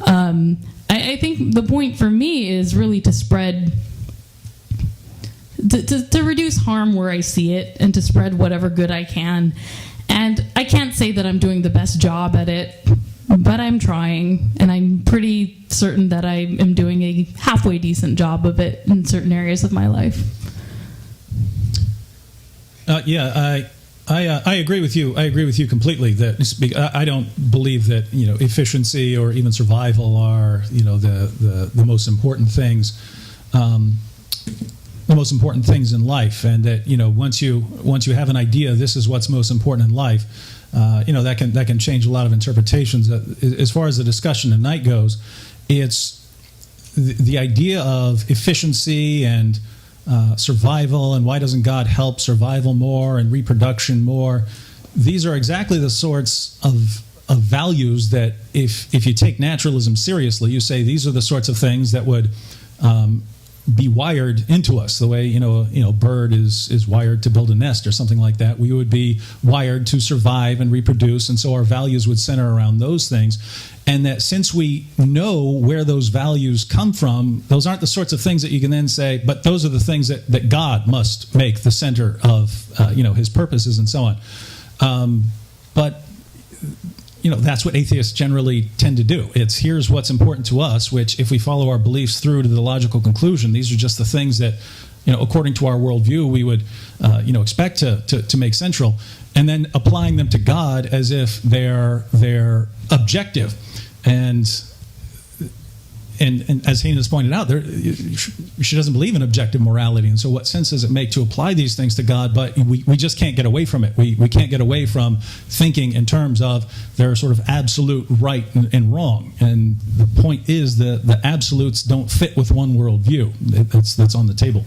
I think the point for me is really to spread, to reduce harm where I see it, and to spread whatever good I can. And I can't say that I'm doing the best job at it, but I'm trying, and I'm pretty certain that I am doing a halfway decent job of it in certain areas of my life. I agree with you. I agree with you completely. That I don't believe that efficiency or even survival are the most important things. The most important things in life, and that once you have an idea, this is what's most important in life. That can change a lot of interpretations. As far as the discussion tonight goes, it's the idea of efficiency and survival, and why doesn't God help survival more and reproduction more? These are exactly the sorts of values that if you take naturalism seriously, you say these are the sorts of things that would be wired into us, the way a bird is wired to build a nest or something like that. We would be wired to survive and reproduce, and so our values would center around those things. And that since we know where those values come from, those aren't the sorts of things that you can then say, but those are the things that God must make the center of his purposes and so on. But that's what atheists generally tend to do. It's here's what's important to us, which if we follow our beliefs through to the logical conclusion, these are just the things that, according to our worldview, we would, expect to make central, and then applying them to God as if they're objective. And as Heina's pointed out, she doesn't believe in objective morality, and so what sense does it make to apply these things to God? But we just can't get away from it. We can't get away from thinking in terms of their sort of absolute right and wrong. And the point is that the absolutes don't fit with one worldview. That's on the table.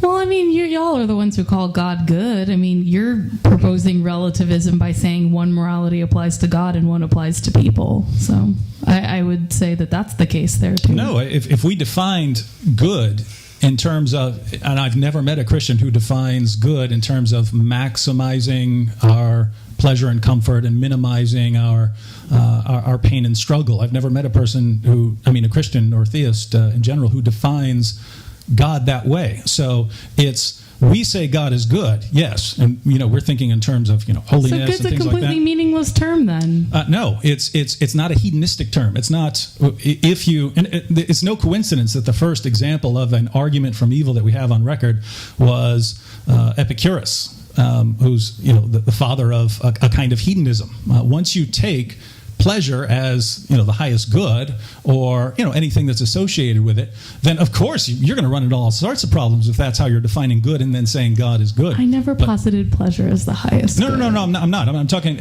Well, I mean, y'all are the ones who call God good. I mean, you're proposing relativism by saying one morality applies to God and one applies to people. So I would say that that's the case there, too. No, if we defined good in terms of, and I've never met a Christian who defines good in terms of maximizing our pleasure and comfort and minimizing our pain and struggle. I've never met a person a Christian or theist in general, who defines God that way. So it's we say God is good, yes, and we're thinking in terms of holiness So and good's things a like completely that. meaningless term then. No, it's not a hedonistic term. It's not. It's no coincidence that the first example of an argument from evil that we have on record was Epicurus, who's the father of a kind of hedonism. Once you take pleasure as the highest good, or anything that's associated with it, then of course you're going to run into all sorts of problems if that's how you're defining good and then saying God is good. I never posited pleasure as the highest. No, I'm not. I'm talking.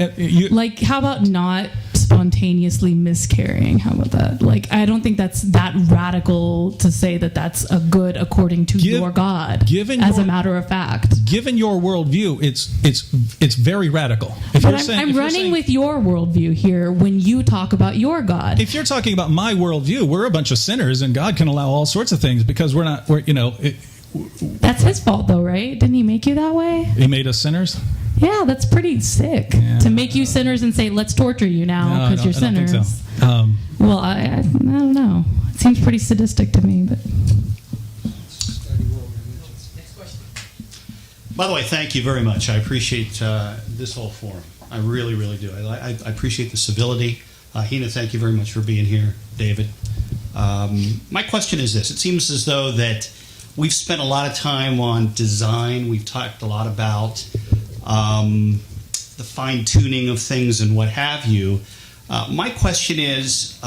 Like, how about not spontaneously miscarrying? How about that? Like, I don't think that's that radical to say that that's a good according to your God. As a matter of fact, given your worldview, it's very radical. But I'm running with your worldview here when you talk about your God. If you're talking about my worldview, we're a bunch of sinners, and God can allow all sorts of things because That's his fault, though, right? Didn't he make you that way? He made us sinners? Yeah, that's pretty sick. Yeah. To make you sinners and say, let's torture you now because you're sinners. I don't think so. Well, I don't know. It seems pretty sadistic to me, but... By the way, thank you very much. I appreciate this whole forum. I really, really do. I appreciate the civility. Heina, thank you very much for being here. David. My question is this. It seems as though that we've spent a lot of time on design. We've talked a lot about the fine-tuning of things and what have you. My question is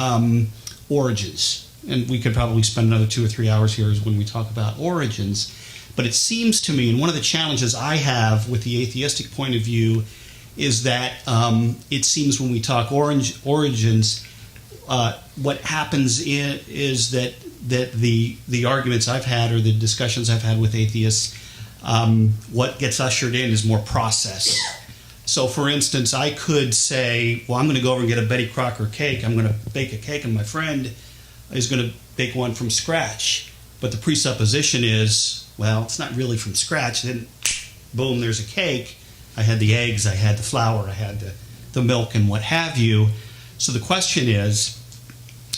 origins. And we could probably spend another 2 or 3 hours here when we talk about origins. But it seems to me, and one of the challenges I have with the atheistic point of view is that it seems when we talk origins, what happens is that the arguments I've had or the discussions I've had with atheists, what gets ushered in is more process. So, for instance, I could say, well, I'm going to go over and get a Betty Crocker cake. I'm going to bake a cake, and my friend is going to bake one from scratch. But the presupposition is, well, it's not really from scratch. Then, boom, there's a cake. I had the eggs, I had the flour, I had the milk, and what have you. So the question is,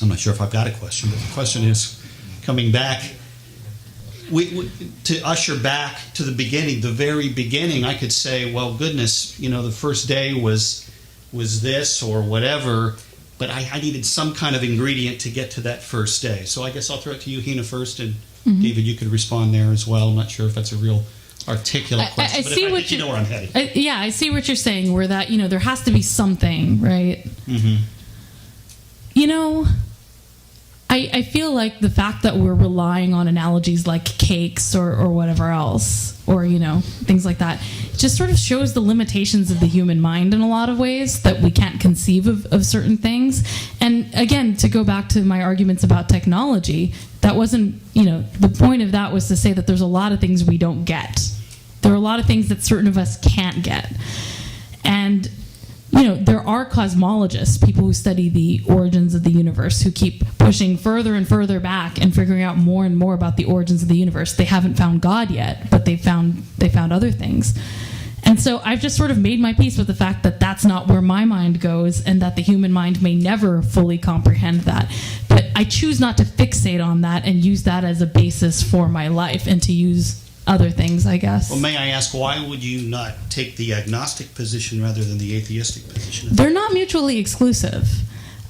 I'm not sure if I've got a question, but the question is, coming back, to usher back to the beginning, the very beginning, I could say, well, goodness, the first day was this or whatever, but I needed some kind of ingredient to get to that first day. So I guess I'll throw it to you, Heina, first, and David, you could respond there as well. I'm not sure if that's a real articulate question, I see think you know where I'm heading. I see what you're saying, where that, there has to be something, right? Mm-hmm. I feel like the fact that we're relying on analogies like cakes or whatever else, or, things like that, just sort of shows the limitations of the human mind in a lot of ways, that we can't conceive of certain things. And again, to go back to my arguments about technology, that wasn't, the point of that was to say that there's a lot of things we don't get. There are a lot of things that certain of us can't get. And there are cosmologists, people who study the origins of the universe, who keep pushing further and further back and figuring out more and more about the origins of the universe. They haven't found God yet, but they found other things. And so I've just sort of made my peace with the fact that that's not where my mind goes, and that the human mind may never fully comprehend that. But I choose not to fixate on that and use that as a basis for my life, and to use other things, I guess. Well, may I ask, why would you not take the agnostic position rather than the atheistic position? They're not mutually exclusive.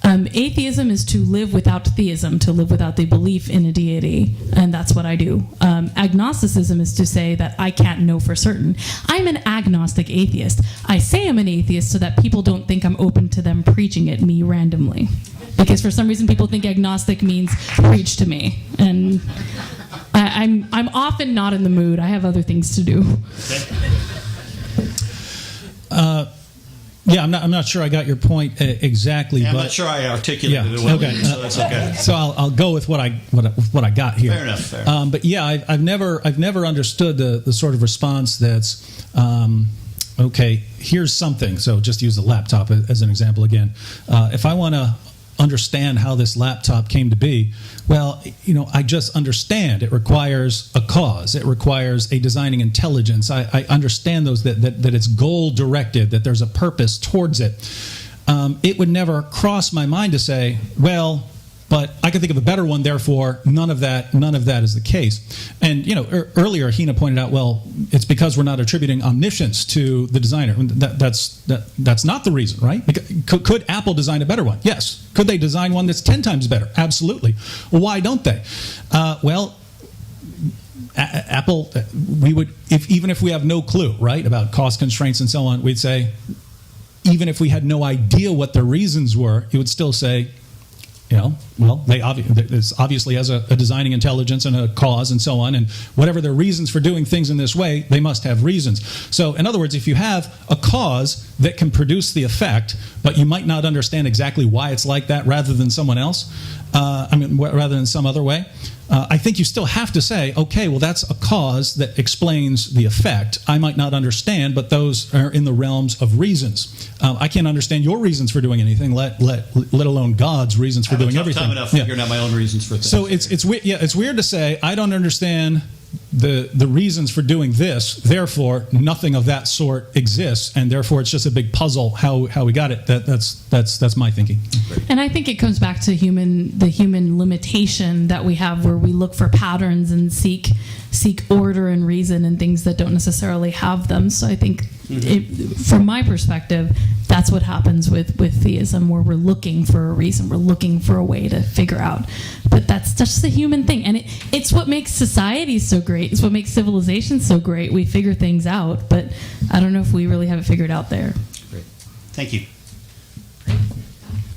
Atheism is to live without theism, to live without the belief in a deity, and that's what I do. Agnosticism is to say that I can't know for certain. I'm an agnostic atheist. I say I'm an atheist so that people don't think I'm open to them preaching at me randomly. Because for some reason people think agnostic means preach to me, and I'm often not in the mood. I have other things to do. Yeah, I'm not sure I got your point exactly. Yeah, I'm but not sure I articulated it well, okay. So that's okay. So I'll go with what I got here. Fair enough. Fair enough. But yeah, I've never understood the sort of response that's okay. Here's something. So just use the laptop as an example again. If I want to understand how this laptop came to be, well, I just understand. It requires a cause. It requires a designing intelligence. I understand those that it's goal directed, that there's a purpose towards it. It would never cross my mind to say, well, but I can think of a better one. Therefore, none of that is the case. And earlier Heina pointed out, well, it's because we're not attributing omniscience to the designer. That's not the reason, right? Could Apple design a better one? Yes. Could they design one that's 10 times better? Absolutely. Well, why don't they? Apple, we would, even if we have no clue, right, about cost constraints and so on, we'd say, even if we had no idea what the reasons were, it would still say, well, there's obviously has a designing intelligence and a cause and so on, and whatever their reasons for doing things in this way, they must have reasons. So, in other words, if you have a cause that can produce the effect, but you might not understand exactly why it's like that rather than someone else, rather than some other way, I think you still have to say, okay, well, that's a cause that explains the effect. I might not understand, but those are in the realms of reasons. I can't understand your reasons for doing anything, let alone God's reasons for doing everything. Time enough figuring out my own reasons for things. So it's weird to say I don't understand the reasons for doing this, therefore nothing of that sort exists, and therefore it's just a big puzzle how we got it. That's my thinking. And I think it comes back to the human limitation that we have, where we look for patterns and seek order and reason in things that don't necessarily have them. So I think from my perspective, that's what happens with theism, where we're looking for a reason, we're looking for a way to figure out. But that's just the human thing, and it's what makes society so great. It's what makes civilization so great. We figure things out, but I don't know if we really have it figured out there. Great. Thank you.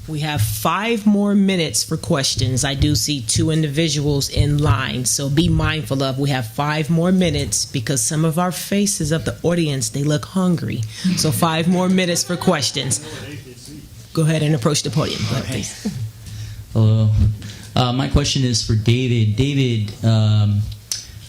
We have 5 more minutes for questions. I do see 2 individuals in line, so be mindful of, we have 5 more minutes, because some of our faces of the audience, they look hungry. So 5 more minutes for questions. Go ahead and approach the podium, please. Hello. My question is for David. David,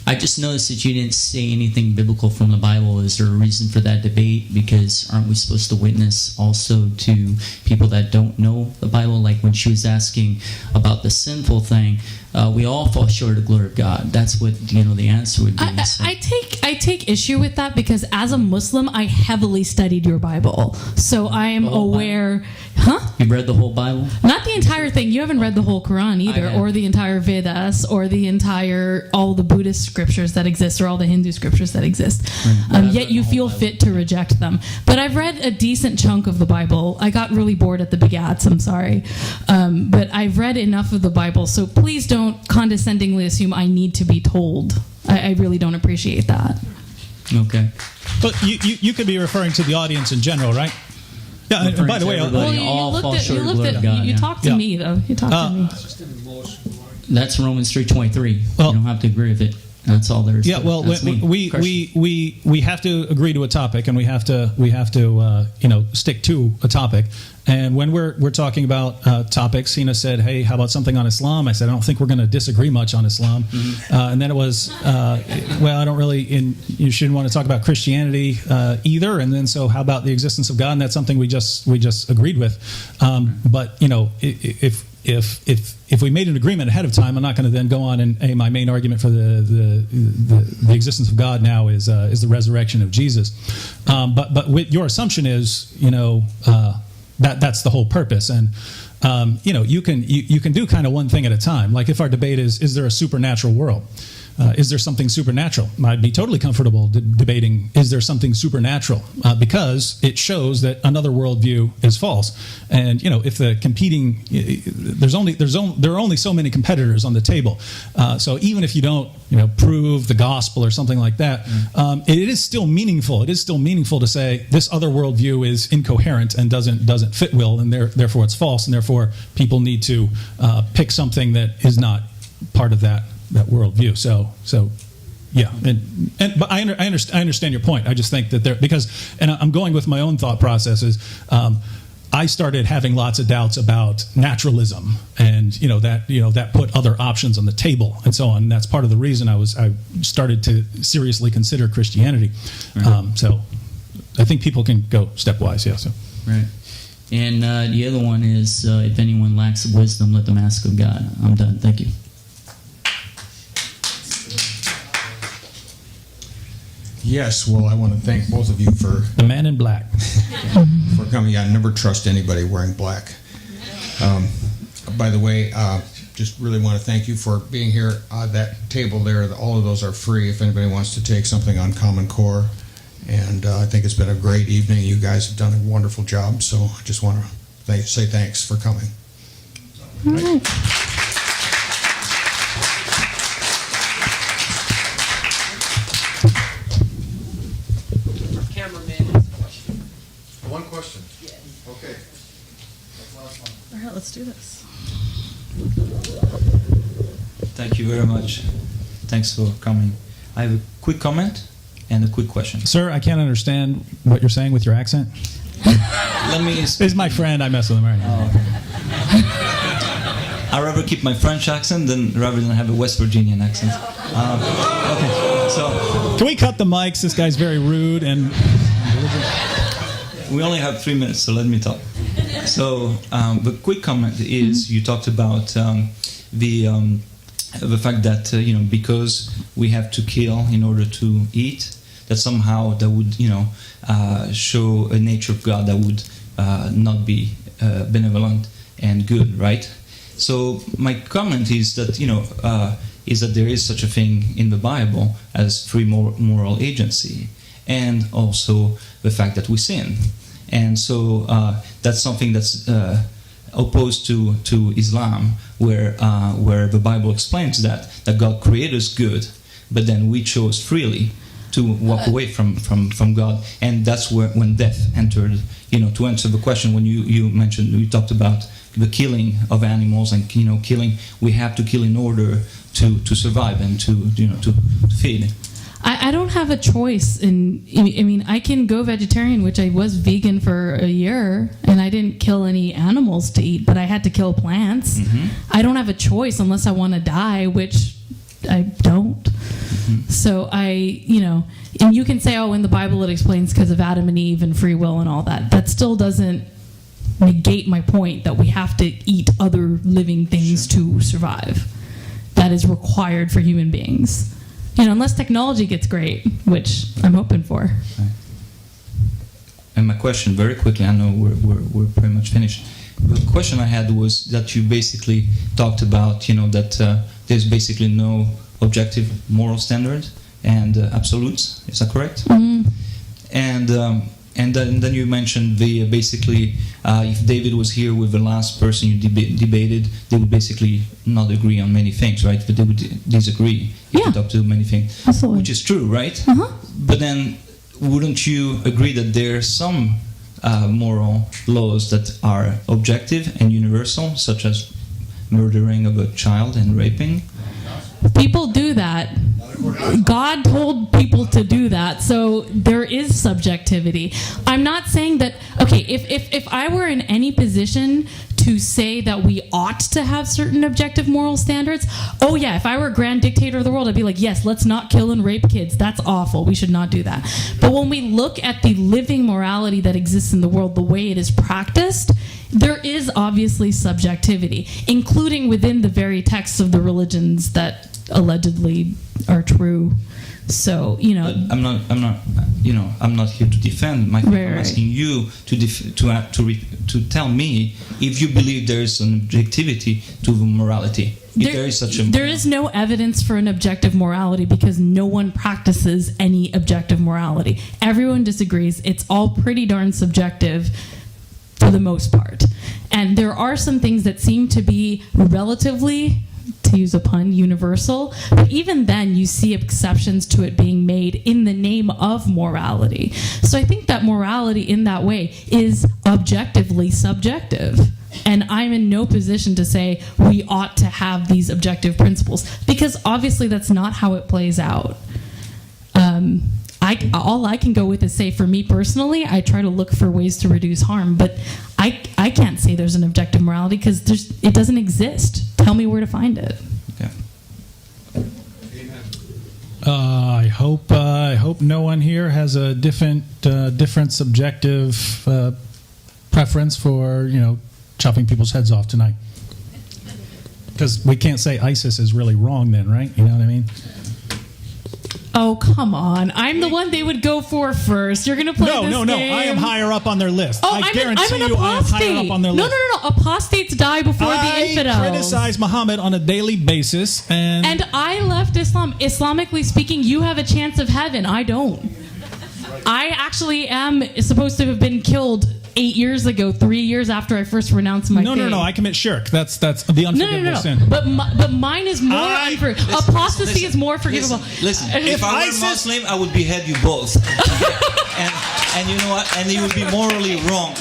I just noticed that you didn't say anything biblical from the Bible. Is there a reason for that debate? Because aren't we supposed to witness also to people that don't know the Bible? Like when she was asking about the sinful thing, we all fall short of the glory of God. That's what the answer would be. I take issue with that, because as a Muslim, I heavily studied your Bible, so I am aware. Bible? Huh? You read the whole Bible? Not the entire thing. You haven't read the whole Quran either, or the entire Vedas, or all the Buddhist scriptures that exist, or all the Hindu scriptures that exist. Yet you feel fit to reject them. But I've read a decent chunk of the Bible. I got really bored at the begats, I'm sorry. But I've read enough of the Bible, so please don't condescendingly assume I need to be told. I really don't appreciate that. Okay. But you could be referring to the audience in general, right? Yeah, and by the way, you talked to me, though. You talked to me. That's Romans 3:23. Well, you don't have to agree with it. That's all there is. Yeah, well, we have to agree to a topic, and we have to stick to a topic. And when we're talking about topics, Heina said, "Hey, how about something on Islam?" I said, "I don't think we're going to disagree much on Islam." Mm-hmm. And then it was, I don't really. You shouldn't want to talk about Christianity either. And then so, how about the existence of God? And that's something we just agreed with. But if we made an agreement ahead of time, I'm not going to then go on and my main argument for the existence of God now is the resurrection of Jesus. But your assumption is that's the whole purpose, and you can do kind of one thing at a time. Like if our debate is there a supernatural world? Is there something supernatural? I'd be totally comfortable debating, is there something supernatural? Because it shows that another worldview is false. And, if the competing, there are only so many competitors on the table. So even if you don't, prove the gospel or something like that, it is still meaningful. It is still meaningful to say this other worldview is incoherent and doesn't fit well, and therefore it's false, and therefore people need to pick something that is not part of that worldview. So yeah, but I understand your point. I just think that and I'm going with my own thought processes. I started having lots of doubts about naturalism, and that put other options on the table, and so on. And that's part of the reason I started to seriously consider Christianity. Right. So I think people can go stepwise. Yeah. So right. And the other one is, if anyone lacks wisdom, let them ask of God. I'm done. Thank you. Yes, well, I want to thank both of you for the man in black for coming. I never trust anybody wearing black. By the way, just really want to thank you for being here. That table there, all of those are free if anybody wants to take something on Common Core. And I think it's been a great evening. You guys have done a wonderful job. So I just want to say thanks for coming. All right. One question. Okay. All right, let's do this. Thank you very much. Thanks for coming. I have a quick comment and a quick question. Sir, I can't understand what you're saying with your accent. Let me. He's my friend. I mess with him right now. I'd rather keep my French accent rather than have a West Virginian accent. Okay, so can we cut the mics? This guy's very rude and. We only have 3 minutes, so let me talk. So the quick comment is you talked about the fact that because we have to kill in order to eat, that somehow that would show a nature of God that would not be benevolent and good, right? So my comment is that there is such a thing in the Bible as free moral agency, and also the fact that we sin. And so that's something that's opposed to Islam, where the Bible explains that God created us good, but then we chose freely to walk away from God, and that's when death entered. To answer the question, when you talked about the killing of animals and killing, we have to kill in order to survive and to feed. I don't have a choice. I can go vegetarian, which I was vegan for a year, and I didn't kill any animals to eat, but I had to kill plants. Mm-hmm. I don't have a choice unless I want to die, which I don't. Mm-hmm. So and you can say, in the Bible it explains because of Adam and Eve and free will and all that. That still doesn't negate my point that we have to eat other living things to survive. That is required for human beings. Unless technology gets great, which I'm hoping for. Right. And my question, very quickly, I know we're pretty much finished. The question I had was that you basically talked about, that there's basically no objective moral standard and absolutes. Is that correct? Mm-hmm. And then you mentioned basically if David was here with the last person you debated, they would basically not agree on many things, right? But they would disagree if you talk to many things. Absolutely. Which is true, right? Uh-huh. But then wouldn't you agree that there are some moral laws that are objective and universal, such as murdering of a child and raping? People do that. God told people to do that, so there is subjectivity. I'm not saying that, if I were in any position to say that we ought to have certain objective moral standards, if I were a grand dictator of the world, I'd be like, yes, let's not kill and rape kids. That's awful. We should not do that. But when we look at the living morality that exists in the world, the way it is practiced, there is obviously subjectivity, including within the very texts of the religions that allegedly are true. So I'm not here to defend my faith. I'm asking you to tell me if you believe there is an objectivity to morality. If there is such a there is no evidence for an objective morality because no one practices any objective morality. Everyone disagrees. It's all pretty darn subjective for the most part. And there are some things that seem to be relatively, to use a pun, universal. But even then, you see exceptions to it being made in the name of morality. So I think that morality in that way is objectively subjective. And I'm in no position to say we ought to have these objective principles, because obviously that's not how it plays out. All I can go with is say, for me personally, I try to look for ways to reduce harm, but I can't say there's an objective morality because it doesn't exist. Tell me where to find it. Okay. I hope no one here has a different subjective preference for chopping people's heads off tonight. Because we can't say ISIS is really wrong then, right? You know what I mean? Oh, come on. I'm the one they would go for first. You're going to play this game. No. I am higher up on their list. Oh, I guarantee I'm an you I am apostate. higher up on their list. No. Apostates die before the infidels. I criticize Muhammad on a daily basis. And I left Islam. Islamically speaking, you have a chance of heaven. I don't. I actually am supposed to have been killed 8 years ago, 3 years after I first renounced my faith. No. I commit shirk. That's the unforgivable sin. But mine is more unforgivable. Apostasy is more forgivable. Listen. If I were Muslim, I would behead you both. and you know what? And you would be morally wrong.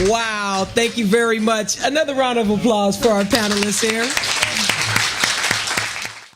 Wow. Thank you very much. Another round of applause for our panelists here.